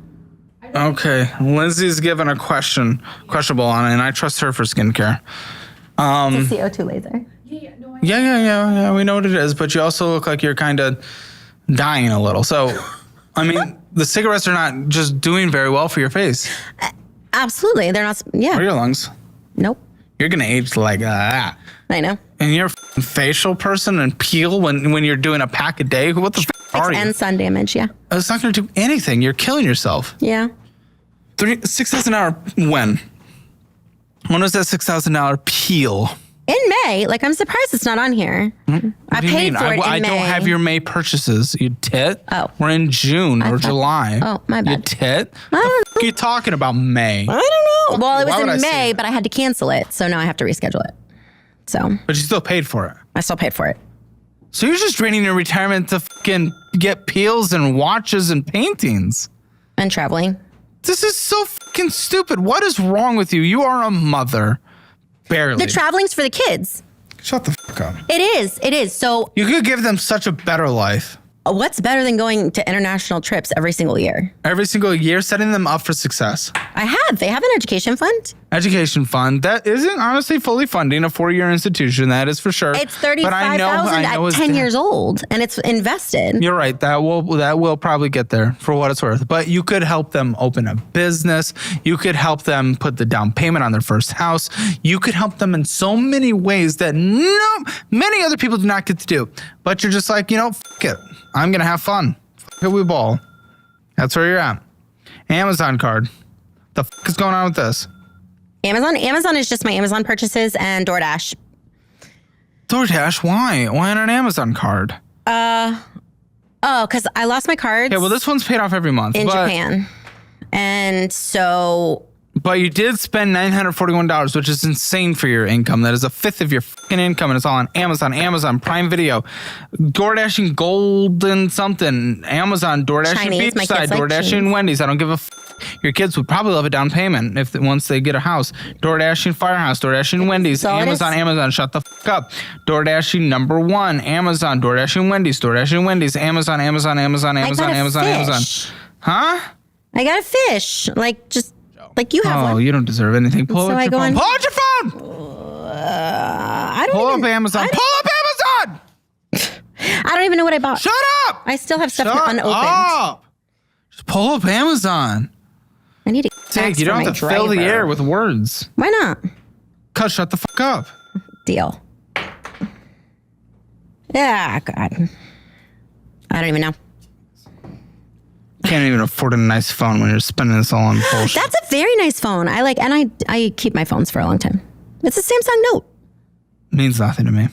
Okay, Lindsay's given a questionable on it, and I trust her for skincare. It's a CO2 laser. Yeah, we know what it is, but you also look like you're kind of dying a little. So, I mean, the cigarettes are not just doing very well for your face Absolutely. They're not. or Yeah. your lungs. Nope. You're going to age like that. I know. And you're a facial person and peel when you're doing a pack a day. What the are you? And sun damage. Yeah. It's not going to do anything. You're killing yourself. Yeah. $6,000 when? When was that $6,000 peel? In May. Like, I'm surprised it's not on here. I What do you paid mean? for it in I May. don't have your May purchases. You tit. Oh. We're in June or July. Oh, my You bad. tit. I The don't f- are you talking about May? I don't know. Well, it Why would I was in say May, that? but I had to cancel it. So now I have to reschedule it. So But you still paid for it. I still paid for it. So you're just draining your retirement to fucking get peels and watches and paintings. And traveling. This is so fucking stupid. What is wrong with you? You are a mother. Barely. The traveling's for the kids. Shut the fuck up. It is. It is. So You could give them such a better life. what's better than going to international trips every single year? Every single year, setting them up for success. I have. They have an education fund. Education fund that isn't honestly fully funding a 4-year institution. That is for sure. It's But I know $35,000 at it's 10 there. years old, and it's invested. You're right. That will probably get there for what it's worth. But you could help them open a business. You could help them put the down payment on their first house. You could help them in so many ways that many other people do not get to do. But you're just like, fuck it. I'm gonna have fun. Fuck it, we ball. That's where you're at. Amazon card. The fuck is going on with this? Amazon is just my Amazon purchases and DoorDash. DoorDash, why? Why on an Amazon card? Oh, because I lost my cards Okay, well, this one's paid off every month. in but, Japan. And so But you did spend $941, which is insane for your income. That is a fifth of your fucking income, and it's all on Amazon Prime Video, DoorDashing Golden something, Amazon, DoorDashing Chinese, my Beachside, kids like DoorDashing cheese. Wendy's. I don't give a Your kids would probably love a down payment once they get a house. DoorDashing Firehouse, DoorDashing Wendy's, So it is. Amazon, shut the fuck up. DoorDashing #1, Amazon, DoorDashing Wendy's, Amazon, I got a fish. Huh? I got a fish. Like, just like you have Oh, one. you don't deserve anything. Pull So out I your go phone. on- Pull out your phone. I don't Pull even, up Amazon. Pull up Amazon. I don't even know what I bought. Shut up. I still have stuff Shut unopened. up. Just pull up Amazon. I need to Take. You don't have to fill the air with words. Why not? Cuz shut the fuck up. Deal. Yeah, God. I don't even know. Can't even afford a nice phone when you're spending this all on bullshit. That's a very nice phone. I keep my phones for a long time. It's a Samsung Note. Means nothing to me.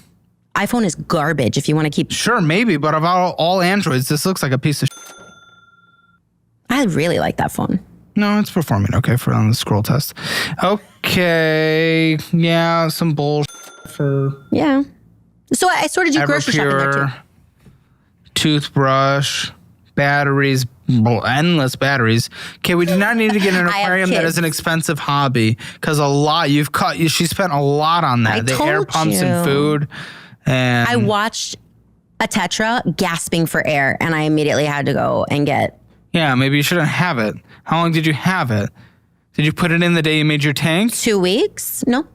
iPhone is garbage if you want to keep. Sure, maybe, but of all Androids, this looks like a piece of shit. I really like that phone. No, it's performing okay for on the scroll test. Okay, yeah, some bullshit for Yeah. So I sort of do grocery shopping there too. Everpure, toothbrush, batteries, endless batteries. Okay, we do not need to get an I have aquarium that is an kids. expensive hobby because she spent a lot on that. I The air told pumps and you. food. And I watched a Tetra gasping for air, and I immediately had to go and get. yeah, maybe you shouldn't have it. How long did you have it? Did you put it in the day you made your tank? 2 weeks? No.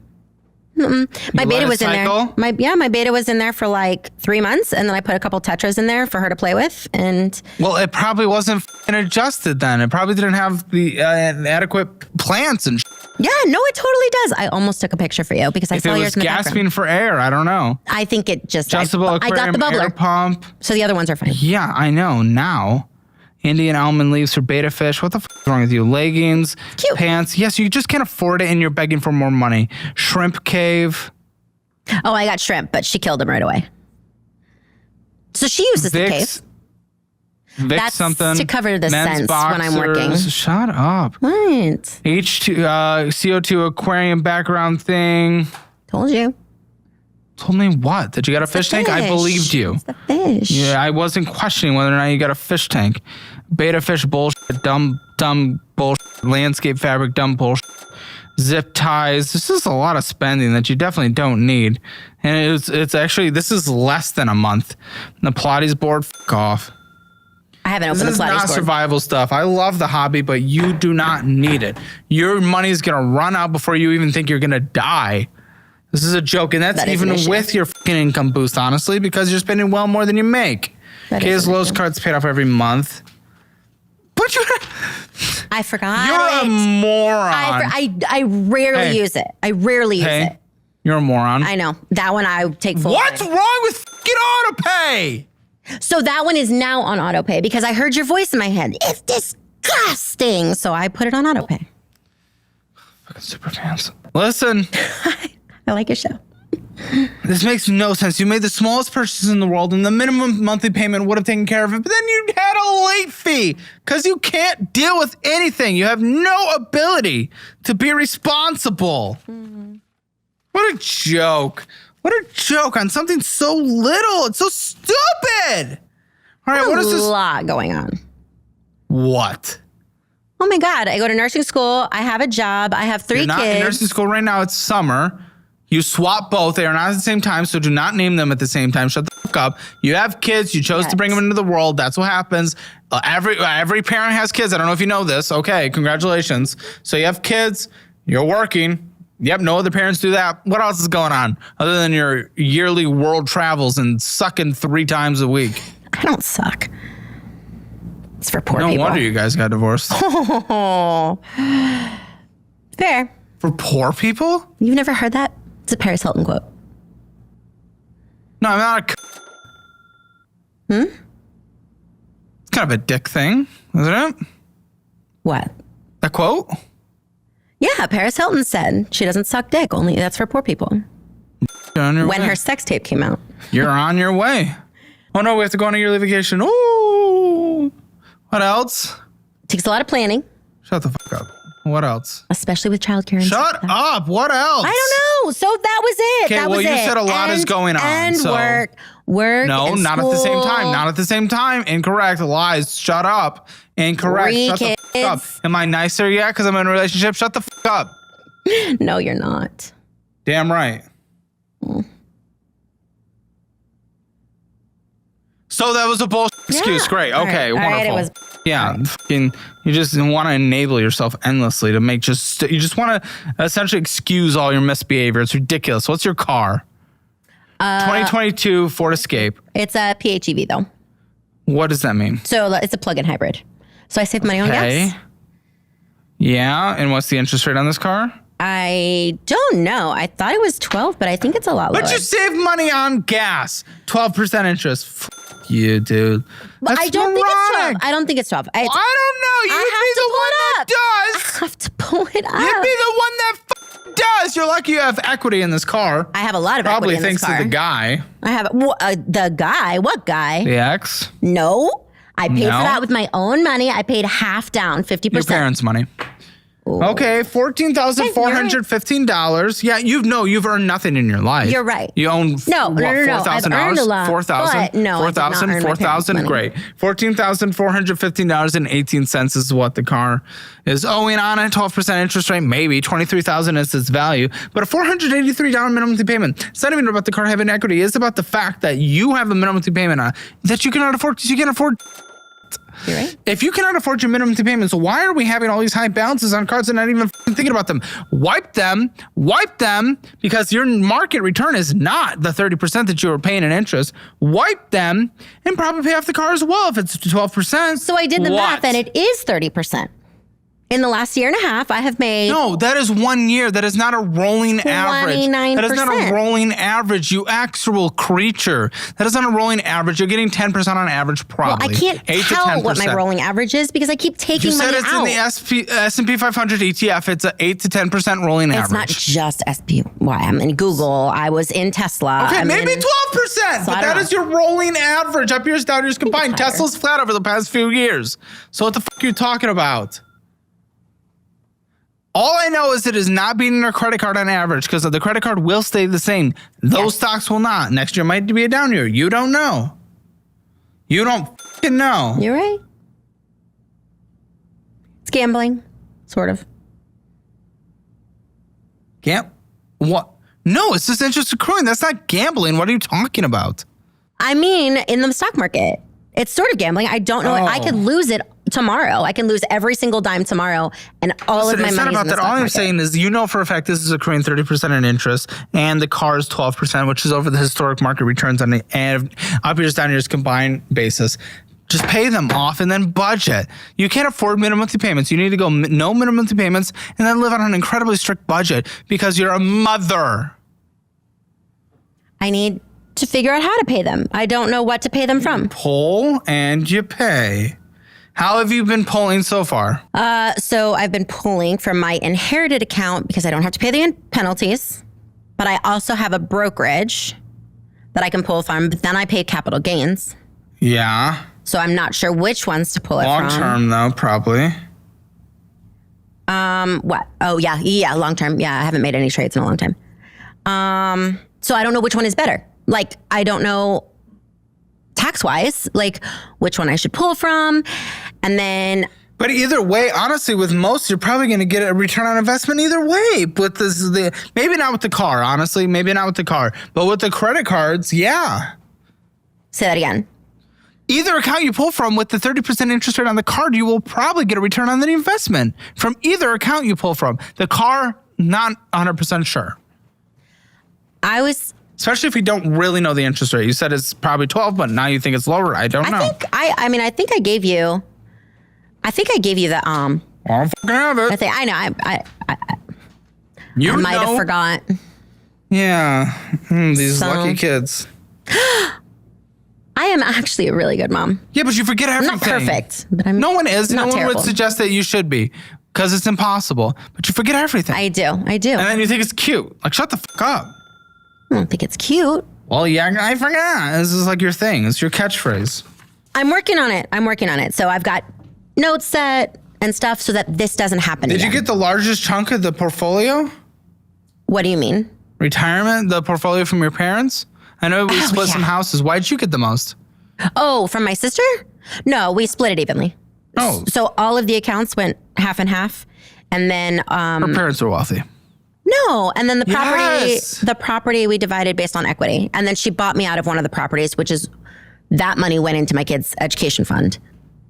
Mm-mm. My You beta let it was in there. cycle? My beta was in there for like 3 months, and then I put a couple Tetras in there for her to play with. And Well, it probably wasn't f***ing adjusted then. It probably didn't have the adequate plants and yeah, no, it totally does. I almost took a picture for you because I If saw it yours was in the background. gasping for air, I don't know. I think it just Adjustable I got aquarium the air bubbler, pump. so the other ones are fine. Yeah, I know now. Indian almond leaves for beta fish. What the f is wrong with you? Leggings, Cute. pants. Yes, you just can't afford it and you're begging for more money. Shrimp cave. Oh, I got shrimp, but she killed him right away. So she uses the cave. Vicks. Vicks That's something. to cover the Men's scents when I'm working. boxers. Shut up. What? CO2 aquarium background thing. Told you. Told me what? That you got a fish tank? I Fish. believed you. It's the fish. Yeah, I wasn't questioning whether or not you got a fish tank. Beta fish bullshit, dumb bullshit. Landscape fabric, dumb bullshit. Zip ties. This is a lot of spending that you definitely don't need. And it's actually, this is less than a month. And the Pilates board, f*** off. I haven't This opened the is not Pilates board. survival stuff. I love the hobby, but you do not need it. Your money's going to run out before you even think you're going to die. This is a joke, and that's That is even an issue. with your fucking income boost, honestly, because you're spending well more than you make. That is Kay's an Lowe's issue. card's paid off every month. But I forgot you're a it. moron. I rarely Hey. use it. I rarely use Hey, it. you're a moron. I know. That one I take full. What's credit. wrong with fucking autopay? So that one is now on autopay because I heard your voice in my head. It's disgusting. So I put it on autopay. Fucking super fans. Listen, I like your show. this makes no sense. You made the smallest purchase in the world, and the minimum monthly payment would have taken care of it, but then you had a late fee because you can't deal with anything. You have no ability to be responsible. What a joke. What a joke on something so little. It's so stupid. All right, what is A this? lot going on. What? Oh my God. I go to nursing school. I have a job. I have 3 You're not in kids. nursing school right now. It's summer. You swap both. They are not at the same time, so do not name them at the same time. Shut the fuck up. You have kids. You chose to bring them into the world. That's what happens. Every parent has kids. I don't know if you know this. Okay, congratulations. So you have kids. You're working. Yep, no other parents do that. What else is going on other than your yearly world travels and sucking 3 times a week? I don't suck. It's for poor No people. wonder you guys got divorced. Oh. Fair. For poor people? You've never heard that? It's a Paris Hilton quote. No, I'm not a. It's kind of a dick thing, isn't it? What? That quote? Yeah, Paris Hilton said she doesn't suck dick. Only that's for poor people. You're on your When way. her sex tape came out. You're on your way. Oh no, we have to go on a yearly vacation. Ooh. What else? Takes a lot of planning, Shut the fuck up. What else? especially with childcare. And stuff Shut like that. up. What else? I don't know. So that was it. Okay, that well, was you it. said a lot is going on, And so- work. No, and not at the same time. school. Not at the same time. Incorrect. Lies. Shut up. Incorrect. 3 Shut the fuck up. kids. Am I nicer yet because I'm in a relationship? Shut the fuck up. No, you're not. Damn right. So that was a bullshit excuse. Yeah. Great. All Okay. right. All right, Wonderful. it was- Yeah. Fucking, you just want to enable yourself endlessly to make you just want to essentially excuse all your misbehavior. It's ridiculous. What's your car? 2022 Ford Escape. It's a PHEV though. What does that mean? So it's a plug-in hybrid. So I save money on Okay. gas. Yeah. And what's the interest rate on this car? I don't know. I thought it was 12, but I think it's a lot lower. But you save money on gas. 12% interest. Fuck you, dude. But That's I don't think it's 12. moronic. I don't think it's 12. I don't know. I You'd have be to the pull one it that up. does. I have to pull it up. You'd be the one that does. You're lucky you have equity in this car. I have a lot of Probably equity in thanks this car. to the guy, I have the guy. What guy? the ex, No. I paid No? for that with my own money. I paid half down, 50%. your parents' money. Okay, $14,415. Yeah, you've earned nothing in your life. You're right. You own No. I've earned a $4,000. lot, 4,000. but no, I did not 4,000. earn my parents' money. Great. $14,415.18 is what the car is owing on it. 12% interest rate, maybe $23,000 is its value, but a $483 minimum monthly payment. It's not even about the car having equity. It's about the fact that you have a minimum monthly payment on that you cannot afford because you can't afford. You're right. If you cannot afford your minimum payments, why are we having all these high balances on cards and not even thinking about them? Wipe them, because your market return is not the 30% that you were paying in interest. Wipe them and probably pay off the car as well if it's 12%. So I did the math, and it is 30%. In the last year and a half, I have made. No, that is 1 year. That is not a rolling average. 29%. That is not a rolling average, you actual creature. That is not a rolling average. You're getting 10% on average, Well, probably. I can't 8 to tell 10%. what my rolling average is because I keep taking You said money it's out. in the S&P 500 ETF. It's an 8 to 10% rolling It's average. not just SPY. I'm in Google. I was in Tesla. Okay, I'm maybe in- 12%, So I but don't that know. is your rolling average. Up yours, down yours combined. higher. Tesla's flat over the past few years. So what the fuck are you talking about? All I know is it is not beating our credit card on average because the credit card will stay the same. Those stocks will not. Next year might be a down year. You don't know. You don't fucking know. You're right. It's gambling, sort of. What? No, it's just interest accruing. That's not gambling. What are you talking about? I mean, in the stock market. It's sort of gambling. I don't know. I could lose it tomorrow. I can lose every single dime tomorrow, and all of my It's not money. about that. All I'm saying is, for a fact this is accruing 30% in interest, and the car is 12%, which is over the historic market returns on the up years, down years combined basis. Just pay them off and then budget. You can't afford minimum monthly payments. You need to go no minimum monthly payments and then live on an incredibly strict budget because you're a mother. I need to figure out how to pay them. I don't know what to pay them from. Pull and you pay. How have you been pulling so far? So I've been pulling from my inherited account because I don't have to pay the penalties, but I also have a brokerage that I can pull from, but then I pay capital gains. Yeah. So I'm not sure which ones to pull it Long from. term, though, probably. What? Oh, yeah, long term. Yeah, I haven't made any trades in a long time. So I don't know which one is better. Like, I don't know tax-wise, like which one I should pull from. And then... But either way, honestly, with most, you're probably going to get a return on investment either way. With maybe not with the car, honestly, maybe not with the car, but with the credit cards, yeah. Say that again. Either account you pull from with the 30% interest rate on the card, you will probably get a return on the investment from either account you pull from. The car, not 100% sure. Especially if you don't really know the interest rate. You said it's probably 12, but now you think it's lower. I don't know. I think I gave you the Well, I don't fucking have it. I know. You I might have know. forgot. Yeah. These lucky kids. I am actually a really good mom. Yeah, but you forget everything. I'm not perfect, but I'm No one is. not No one terrible. would suggest that you should be because it's impossible. But you forget everything. I do. And then you think it's cute. Like, shut the fuck up. I don't think it's cute. Well, yeah, I forgot. This is like your thing. It's your catchphrase. I'm working on it. So I've got notes set and stuff so that this doesn't happen Did again. you get the largest chunk of the portfolio? What do you mean? Retirement, the portfolio from your parents? I know we split some houses. Why'd you get the most? Oh, from my sister? No, we split it evenly. Oh. So all of the accounts went half and half. And then Her parents are wealthy. no, and then Yes. the property we divided based on equity. And then she bought me out of one of the properties, which is that money went into my kids' education fund.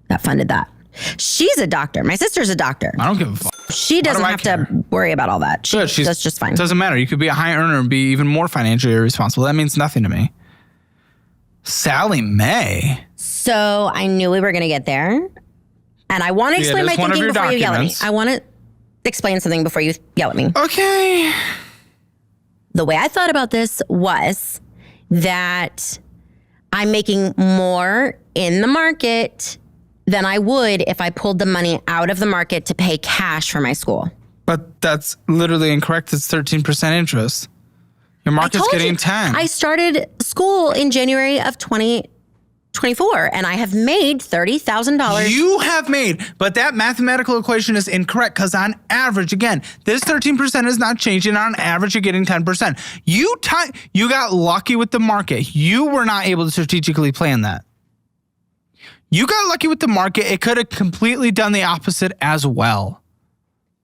That funded that. She's a doctor. My sister's a doctor. I don't give a fuck. She doesn't I have to worry about all that. Good. That's just fine. Doesn't matter. You could be a high earner and be even more financially irresponsible. That means nothing to me. Sally Mae. So I knew we were going to get there. And I want to explain my thinking before you yell at me. I want to explain something before you yell at me. Okay. The way I thought about this was that I'm making more in the market than I would if I pulled the money out of the market to pay cash for my school. But that's literally incorrect. It's 13% interest. Your market's getting 10. I started school in January of 2024 and I have made $30,000. You have made, but that mathematical equation is incorrect because on average, again, this 13% is not changing. On average, you're getting 10%. You got lucky with the market. You were not able to strategically plan that. You got lucky with the market. It could have completely done the opposite as well.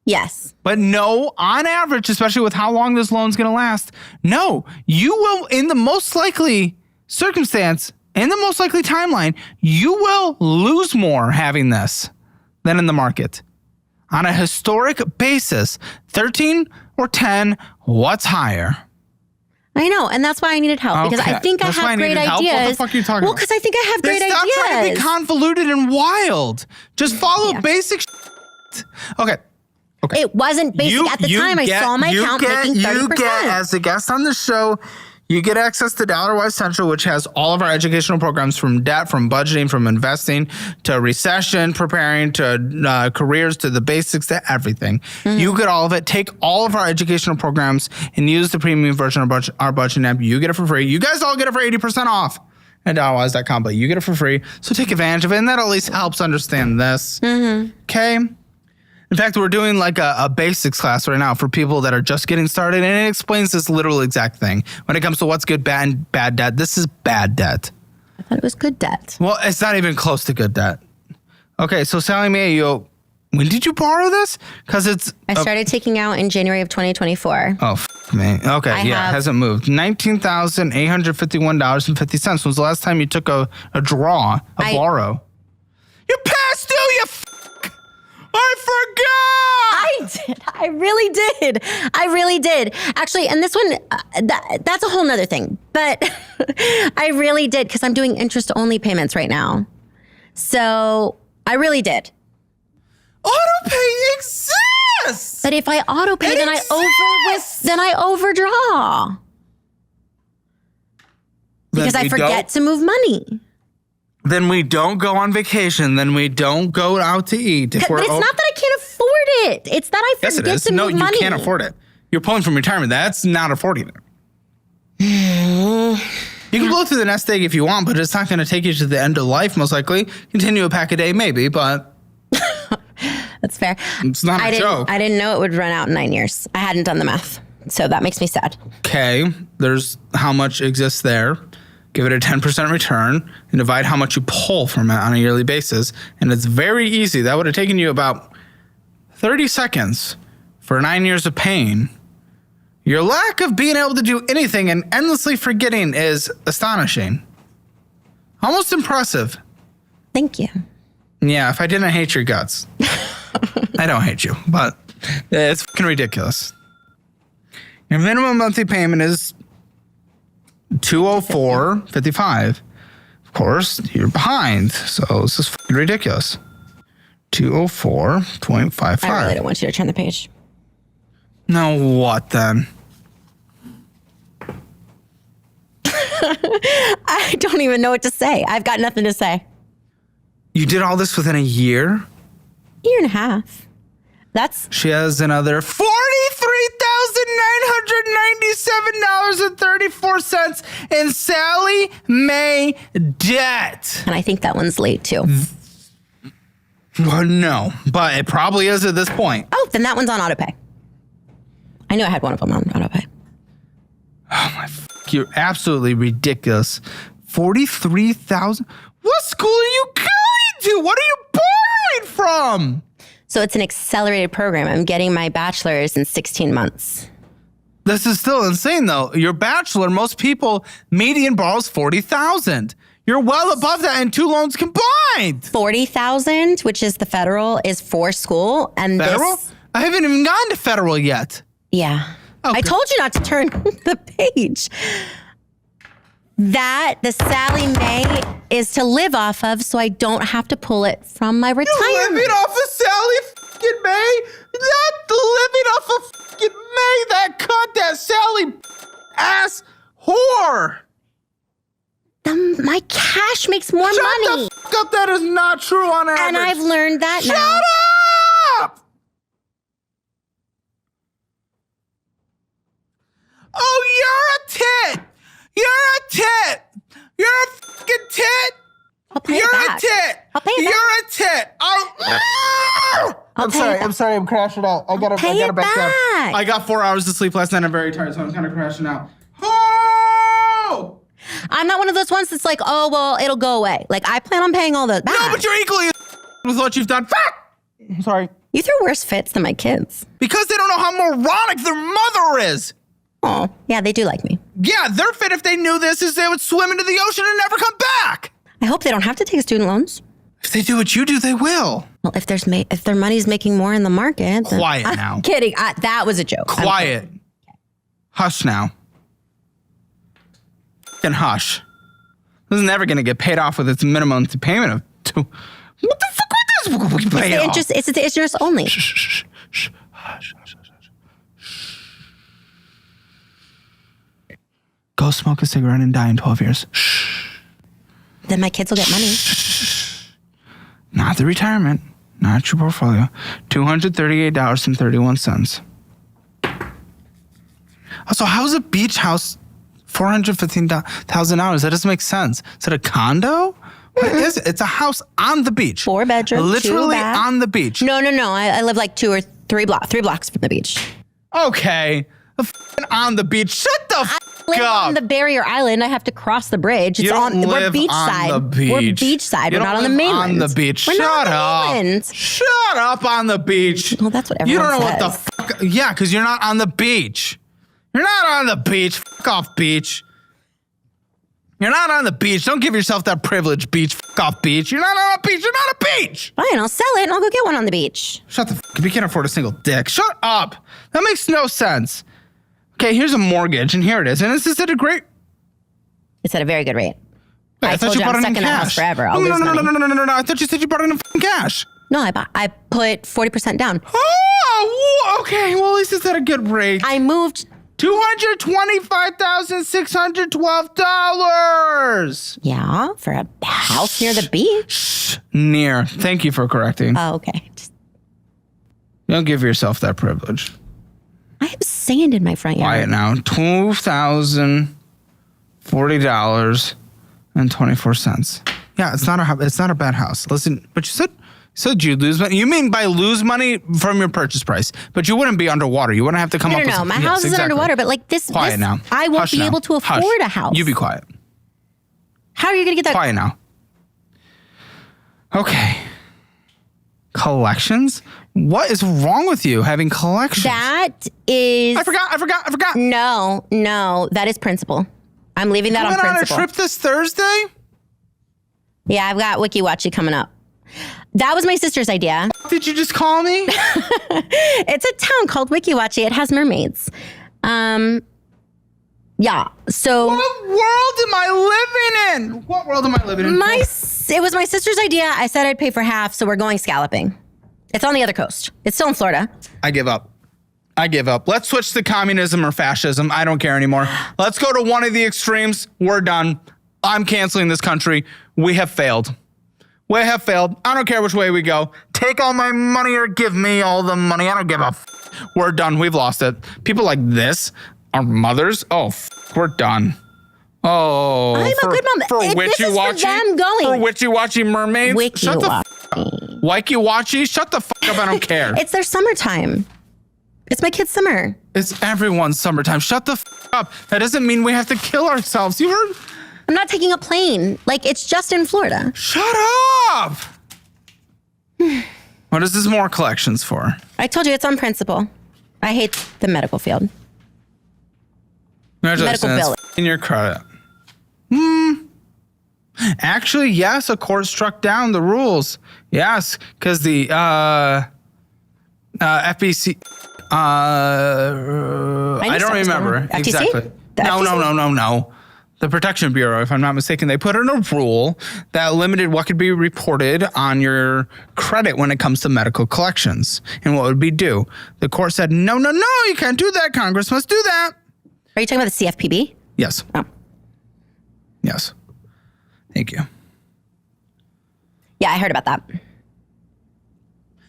Yes. But no, on average, especially with how long this loan's going to last, no, you will, in the most likely circumstance, in the most likely timeline, you will lose more having this than in the market. On a historic basis, 13 or 10, what's higher? I know, and that's why I needed help because I Okay. think That's I why I have great needed help? ideas. What the fuck are you talking well, about? because I think I have great Stop trying to be ideas. convoluted and wild. Just follow basic shit. Okay. It wasn't basic at the time. I saw my account making 30%. You get, as a guest on the show, you get access to Dollar-Wise Central, which has all of our educational programs from debt, from budgeting, from investing, to recession preparing, to careers, to the basics, to everything. Mm-hmm. You get all of it. Take all of our educational programs and use the premium version of our budgeting app. You get it for free. You guys all get it for 80% off at dollarwise.com, but you get it for free. So take advantage of it, and that at least helps understand this. Okay? In fact, we're doing like a basics class right now for people that are just getting started, and it explains this literal exact thing. When it comes to what's good, bad, and bad debt, this is bad debt. I thought it was good debt. Well, it's not even close to good debt. Okay, so Sally Mae, you owe When did you borrow this? Because it's... I started taking out in January of 2024. Oh, me. Okay, it have- hasn't moved. $19,851.50. Was the last time you took a borrow? You passed due, you I forgot! I really did. Actually, and this one, that's a whole nother thing. But I really did because I'm doing interest-only payments right now. So I really did. Autopay exists! But if I autopay, then I overdraw. Because I forget to move money. Then we don't go on vacation. Then we don't go out to eat. But it's not that I can't afford it. It's that I Yes, it forget is. to No, move money. you can't afford it. You're pulling from retirement. That's not affording it. You can blow through the nest egg if you want, but it's not going to take you to the end of life, most likely. Continue a pack a day, maybe, but... That's fair. It's not a joke. I didn't know it would run out in 9 years. I hadn't done the math. So that makes me sad. Okay, there's how much exists there. Give it a 10% return and divide how much you pull from it on a yearly basis. And it's very easy. That would have taken you about 30 seconds for 9 years of pain. Your lack of being able to do anything and endlessly forgetting is astonishing. Almost impressive. Thank you. Yeah, if I didn't hate your guts. I don't hate you, but it's fucking ridiculous. Your minimum monthly payment is $204.55. Of course, you're behind, so this is fucking ridiculous. $204.55. I really don't want you to turn the page. No, what then? I don't even know what to say. I've got nothing to say. You did all this within a year? Year and a half. That's She has another $43,997.34 in Sally Mae debt. and I think that one's late too. Well, no, but it probably is at this point. Oh, then that one's on autopay. I knew I had one of them on autopay. You're absolutely ridiculous. 43,000? What school are you going to? What are you borrowing from? So it's an accelerated program. I'm getting my bachelor's in 16 months. This is still insane, though. Your bachelor, most people, median borrows 40,000. You're well above that in 2 loans combined. 40,000, which is the federal, is for school. And Federal? this, I haven't even gone to federal yet. yeah. Okay. I told you not to turn the page. That the Sally Mae is to live off of, so I don't have to pull it from my retirement. Living off of Sally fucking Mae? Not living off of fucking Mae, that cunt, that Sally ass whore. My cash makes more Shut money. the fuck up, that is not true on average. And I've learned that now. Shut up! Oh, you're a tit! You're a tit! You're a fucking tit! I'll pay You're it a back. tit! I'll pay it You're back. a tit! I'm pay sorry, it I'm sorry, I'm crashing out. I gotta Pay it back down. back. I got 4 hours of sleep last night. I'm very tired, so I'm kind of crashing out. Oh! I'm not one of those ones that's like, oh, well, it'll go away. Like, I plan on paying all those back. No, but you're equally with what you've done. Fuck! I'm sorry. You throw worse fits than my kids. Because they don't know how moronic their mother is. Oh, yeah, they do like me. Yeah, their fit if they knew this is they would swim into the ocean and never come back. I hope they don't have to take student loans. If they do what you do, they will. Well, if their money's making more in the market. Then Quiet I'm now. Kidding. That was a joke. Quiet. Hush now. And hush. This is never going to get paid off with its minimum payment of two. What the fuck would this pay off? It's the interest only. Shh, shh, shh. Hush, hush, hush, hush. Go smoke a cigarette and die in 12 years. Shh. Then my kids will get money. Not the retirement. Not your portfolio. $238.31. Also, how's a beach house $415,000? That doesn't make sense. Is it a condo? What is it? It's a house on the beach. 4 bedrooms, Literally 2 bath. on the beach. No. I live like 2 or 3 blocks from the beach. Okay. On the beach. Shut the live up. on the barrier island. I have to cross the bridge. It's You don't we're live beachside. on the beach. We're beachside. You We're don't not on the live mainland. On the beach. We're Shut not on up. the mainland. Shut up on the beach. Well, that's what You everyone don't know says. what the fuck. Yeah, because you're not on the beach. You're not on the beach. Fuck off, beach. You're not on the beach. Don't give yourself that privilege, beach. Fuck off, beach. You're not on a beach. You're not a beach. Fine, I'll sell it and I'll go get one on the beach. Shut the fuck up. You can't afford a single dick. Shut up. That makes no sense. Okay, here's a mortgage, and here it is. And this is at a great... It's at a very good rate. Wait, I thought told you bought I'm it in stuck in the house cash. forever. I'll no, lose no, money. no. I thought you said you bought it in fucking cash. No, I put 40% down. Oh, okay. Well, at least it's at a good rate. I moved. $225,612. Yeah, for a house near the beach. Near. Thank you for correcting. Oh, okay. Don't give yourself that privilege. I have sand in my front yard. Quiet now. $2,040.24. Yeah, it's not a bad house. Listen, but you said you'd lose money. You mean by lose money from your purchase price, but you wouldn't be underwater. You wouldn't have to come up with No, something. my house Yes, isn't exactly. underwater, but like this, Quiet now. I won't Hush be now. able to Hush. afford a house. You be quiet. How are you going to get that? Quiet now. Okay. Collections? What is wrong with you having collections? That is. I forgot. No, that is principal. I'm leaving that You on went on a principle. trip this Thursday? Yeah, I've got Wiki Watchy coming up. That was my sister's idea. Did you just call me? It's a town called Wiki Watchy. It has mermaids. Yeah. So What world am I living in? What world am I living in? it was my sister's idea. I said I'd pay for half, so we're going scalloping. It's on the other coast. It's still in Florida. I give up. Let's switch to communism or fascism. I don't care anymore. Let's go to one of the extremes. We're done. I'm canceling this country. We have failed. I don't care which way we go. Take all my money or give me all the money. I don't give a f. We're done. We've lost it. People like this, our mothers, we're done. Oh, I'm a good mom. For This is for witchy-watchy, them going. For witchy-watchy mermaids. Shut the Wiki-watchy, shut the fuck up. I don't care. It's their summertime. It's my kid's summer. It's everyone's summertime. Shut the fuck up. That doesn't mean we have to kill ourselves. You heard? I'm not taking a plane. Like, it's just in Florida. Shut up. What is this more collections for? I told you it's on principle. I hate the medical field. Congratulations. Medical bill. In your credit. Actually, yes, a court struck down the rules. Yes, because the FBC. I don't remember FTC? exactly. The FTC? No. The Protection Bureau, if I'm not mistaken, they put in a rule that limited what could be reported on your credit when it comes to medical collections and what would be due. The court said, no, you can't do that. Congress must do that. Are you talking about the CFPB? Yes. Oh. Yes. Thank you. Yeah, I heard about that.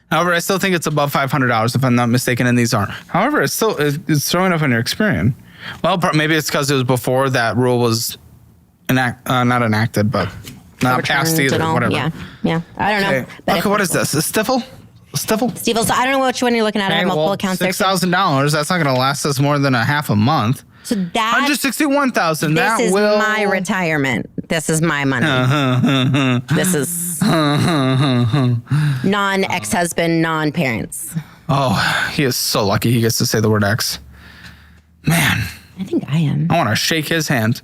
However, I still think it's above $500 if I'm not mistaken, and these aren't. However, it's showing up on your Experian. Well, maybe it's because it was before that rule was not enacted, but not passed Overturned either. and all. Whatever. Yeah. I don't know. But Okay, what is this? A Stifle? Steve, so I don't know which one you're looking at. I have multiple accounts there. $6,000. That's not going to last us more than a half a month. So that $161,000. That this is will. my retirement. This is my money. This is non-ex-husband, non-parents. Oh, he is so lucky. He gets to say the word X. Man. I think I am. I want to shake his hand.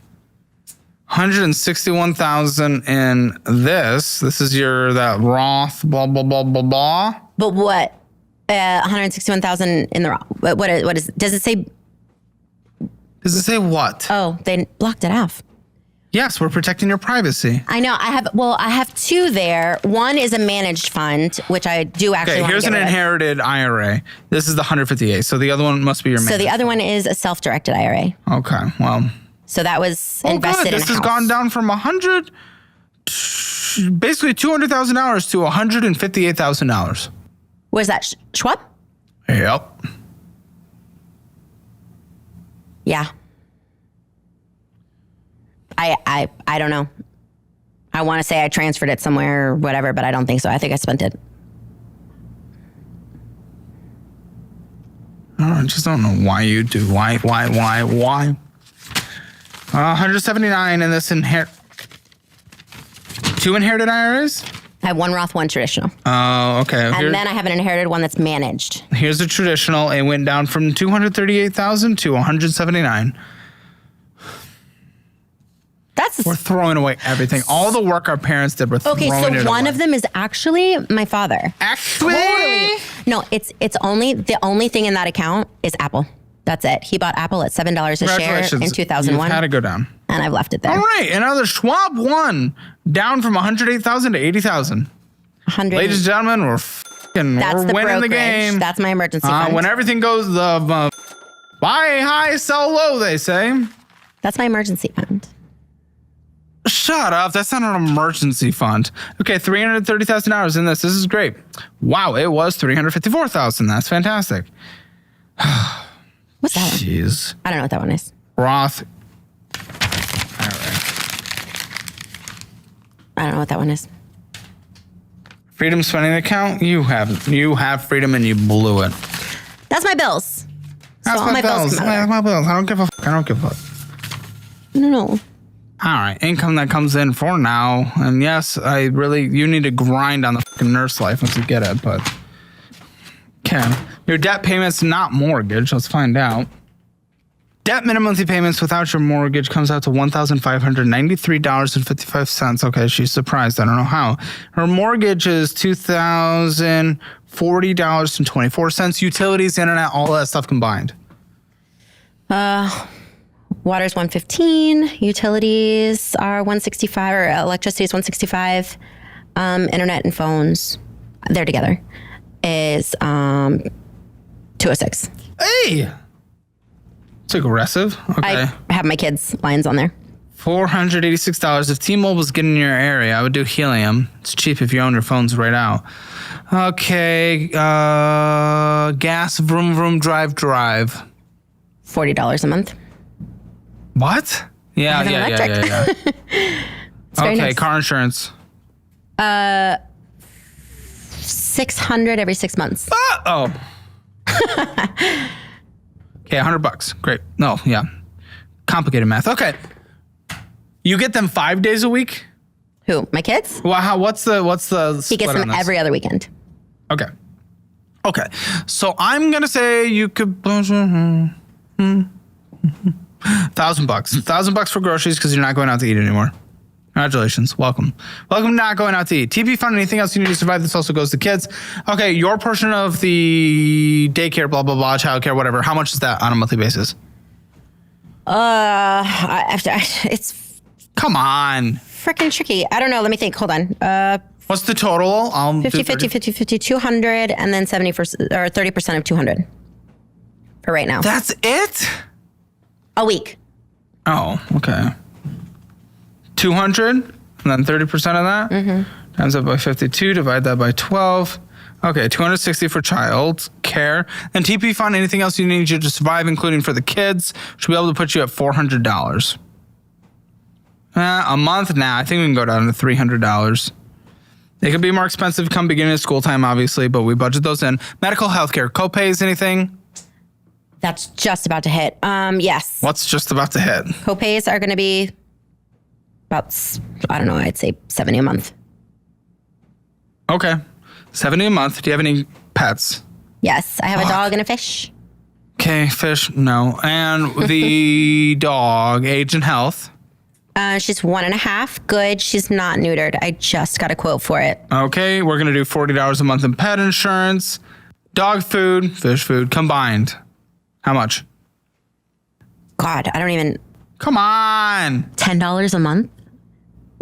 $161,000 in this. This is that Roth, blah, blah, blah, blah, blah. But what? 161,000 in the Roth. What is? Does it say? Does it say what? Oh, they blocked it off. Yes, we're protecting your privacy. I know. I have two there. One is a managed fund, which I do actually want to here's get an rid of. inherited IRA. This is the 158. So the other one must be your So the other one is a self-directed IRA. Okay, well. So that was Oh, invested good. in This has gone down from basically $200,000 to $158,000. Was that Schwab? Yep. Yeah. I don't know. I want to say I transferred it somewhere or whatever, but I don't think so. I think I spent it. I just don't know why you do. Why? 179 in this two inherited IRAs? I have one Roth, one traditional. Oh, okay. And then I have an inherited one that's managed. Here's the traditional. It went down from 238,000 to 179. We're throwing away everything. All the work our parents did, we're throwing it away. Okay, so one of them is actually my father. Actually? Totally. No, it's only the only thing in that account is Apple. That's it. He bought Apple at $7 a share in 2001. You've had to go down. And I've left it there. All right, another Schwab one, down from 108,000 to 80,000. 100. Ladies and gentlemen, we're winning brokerage. the game. That's my emergency fund. When everything goes buy high, sell low, they say. That's my emergency fund. Shut up. That's not an emergency fund. Okay, 330,000 hours in this. This is great. Wow, it was 354,000. That's fantastic. What's that one? Jeez. I don't know what that one is. Roth. I don't know what that one is. Freedom spending account. You have freedom and you blew it. That's my bills. That's so all my bills come out. That's my bills. I don't give a fuck. I don't give a fuck. No. All right, income that comes in for now. And yes, you need to grind on the fucking nurse life once you get it, but okay. Your debt payments not mortgage. Let's find out. Debt minimum monthly payments without your mortgage comes out to $1,593.55. Okay, she's surprised. I don't know how. Her mortgage is $2,040.24. Utilities, internet, all that stuff combined. Water's $115, utilities are $165, or electricity is $165. Internet and phones, they're together, is $206. Hey, it's aggressive. Okay, I have my kids' lines on there. $486. If T-Mobile's getting in your area, I would do helium. It's cheap if you own your phones right out. Okay, gas, vroom, vroom, drive. $40 a month. What? Yeah. It's very Okay, nice. car insurance. $600 every 6 months. Oh. Okay, $100. Great. No, yeah. Complicated math. Okay. You get them 5 days a week? Who? My kids? Well, what's the He split gets on them this? every other weekend. Okay. So I'm gonna say you could $1,000. $1,000 for groceries because you're not going out to eat anymore. Congratulations. Welcome to not going out to eat. TP fund, anything else you need to survive. This also goes to kids. Okay, your portion of the daycare, blah, blah, blah, childcare, whatever. How much is that on a monthly basis? It's Come on. freaking tricky. I don't know. Let me think. Hold on. What's the total? 50, 200, and then 30% of 200 for right now. That's it? A week. Oh, okay. 200 and then 30% of that? Mm-hmm. Times that by 52, divide that by 12. Okay, 260 for child care. And TP fund, anything else you need to survive, including for the kids, should be able to put you at $400. A month now, I think we can go down to $300. It could be more expensive come beginning of school time, obviously, but we budget those in. Medical, healthcare, copays, anything? That's just about to hit. Yes. What's just about to hit? Copays are going to be about, I don't know, I'd say 70 a month. Okay. 70 a month. Do you have any pets? Yes. I have a dog and a fish. Okay, fish, no. And the dog, age and health. She's 1.5. Good. She's not neutered. I just got a quote for it. Okay, we're going to do $40 a month in pet insurance. Dog food, fish food, combined. How much? God, I don't even... Come on. $10 a month?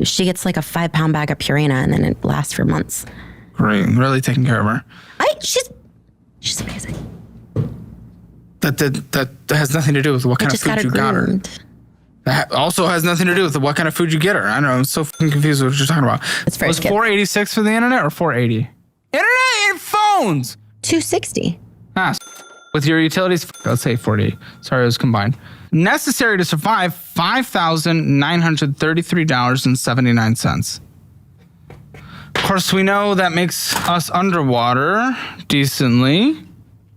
She gets like a 5-pound bag of Purina and then it lasts for months. Great, really taking care of her. She's amazing. That has nothing to do with what kind of food you got her. That also has nothing to do with what kind of food you get her. I don't know. I'm so fucking confused with what you're talking about. It's for Was kids. $486 for the internet or $480? Internet and phones. $260. With your utilities, let's say 40. Sorry, it was combined. Necessary to survive, $5,933.79. Of course, we know that makes us underwater decently.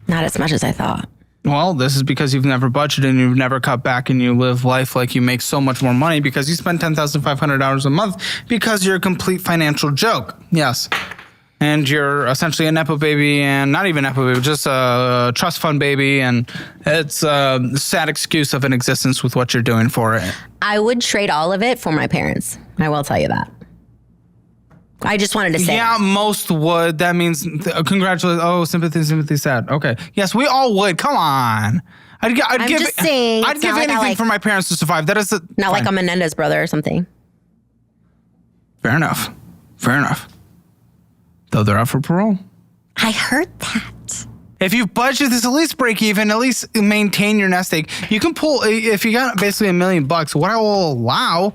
Not as much as I thought. Well, this is because you've never budgeted and you've never cut back and you live life like you make so much more money because you spend $10,500 a month because you're a complete financial joke. Yes. And you're essentially a Nepo baby and not even Nepo baby, just a trust fund baby. And it's a sad excuse of an existence with what you're doing for it. I would trade all of it for my parents. I will tell you that. I just wanted to say. Yeah, most would. That means congratulations. Oh, sympathy, sad. Okay. Yes, we all would. Come on. I'd give just saying, I'd it's give not like anything for my parents to survive. That is not like a Menendez brother or something. Fair enough. Though they're up for parole. I heard that. If you budget this, at least break even, at least maintain your nest egg. You can pull, if you got basically $1 million, what I will allow,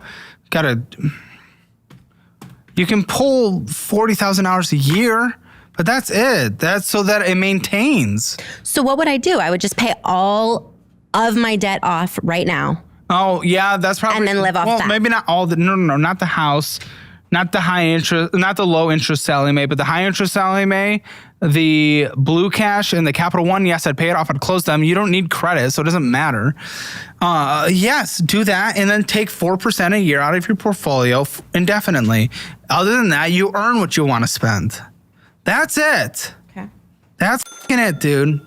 you can pull $40,000 a year, but that's it. That's so that it maintains. So what would I do? I would just pay all of my debt off right now. Oh, yeah, that's probably. And then live off that. Maybe not all no, not the house, not the high interest, not the low interest Sallie Mae, but the high interest Sallie Mae, the Blue Cash and the Capital One. Yes, I'd pay it off. I'd close them. You don't need credit, so it doesn't matter. Yes, do that and then take 4% a year out of your portfolio indefinitely. Other than that, you earn what you want to spend. That's it. Okay. That's it, dude.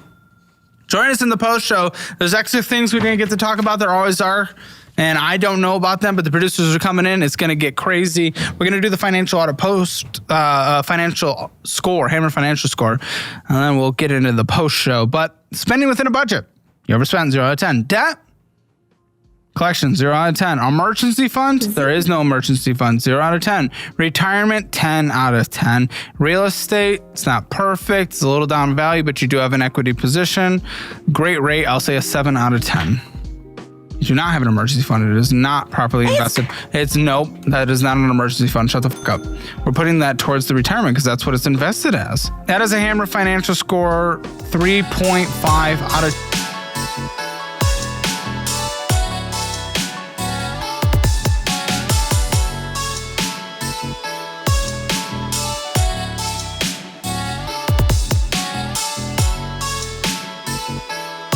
Join us in the post show. There's extra things we didn't get to talk about. There always are. And I don't know about them, but the producers are coming in. It's going to get crazy. We're going to do the financial audit post, financial score, Hammer financial score. And then we'll get into the post show. But spending within a budget. You ever spend 0 out of 10? Debt? Collection, 0 out of 10. Emergency fund? There is no emergency fund. 0 out of 10. Retirement, 10 out of 10. Real estate, it's not perfect. It's a little down value, but you do have an equity position. Great rate, I'll say a 7 out of 10. You do not have an emergency fund. It is not properly invested. It's nope. That is not an emergency fund. Shut the fuck up. We're putting that towards the retirement because that's what it's invested as. That is a Hammer financial score 3.5 out of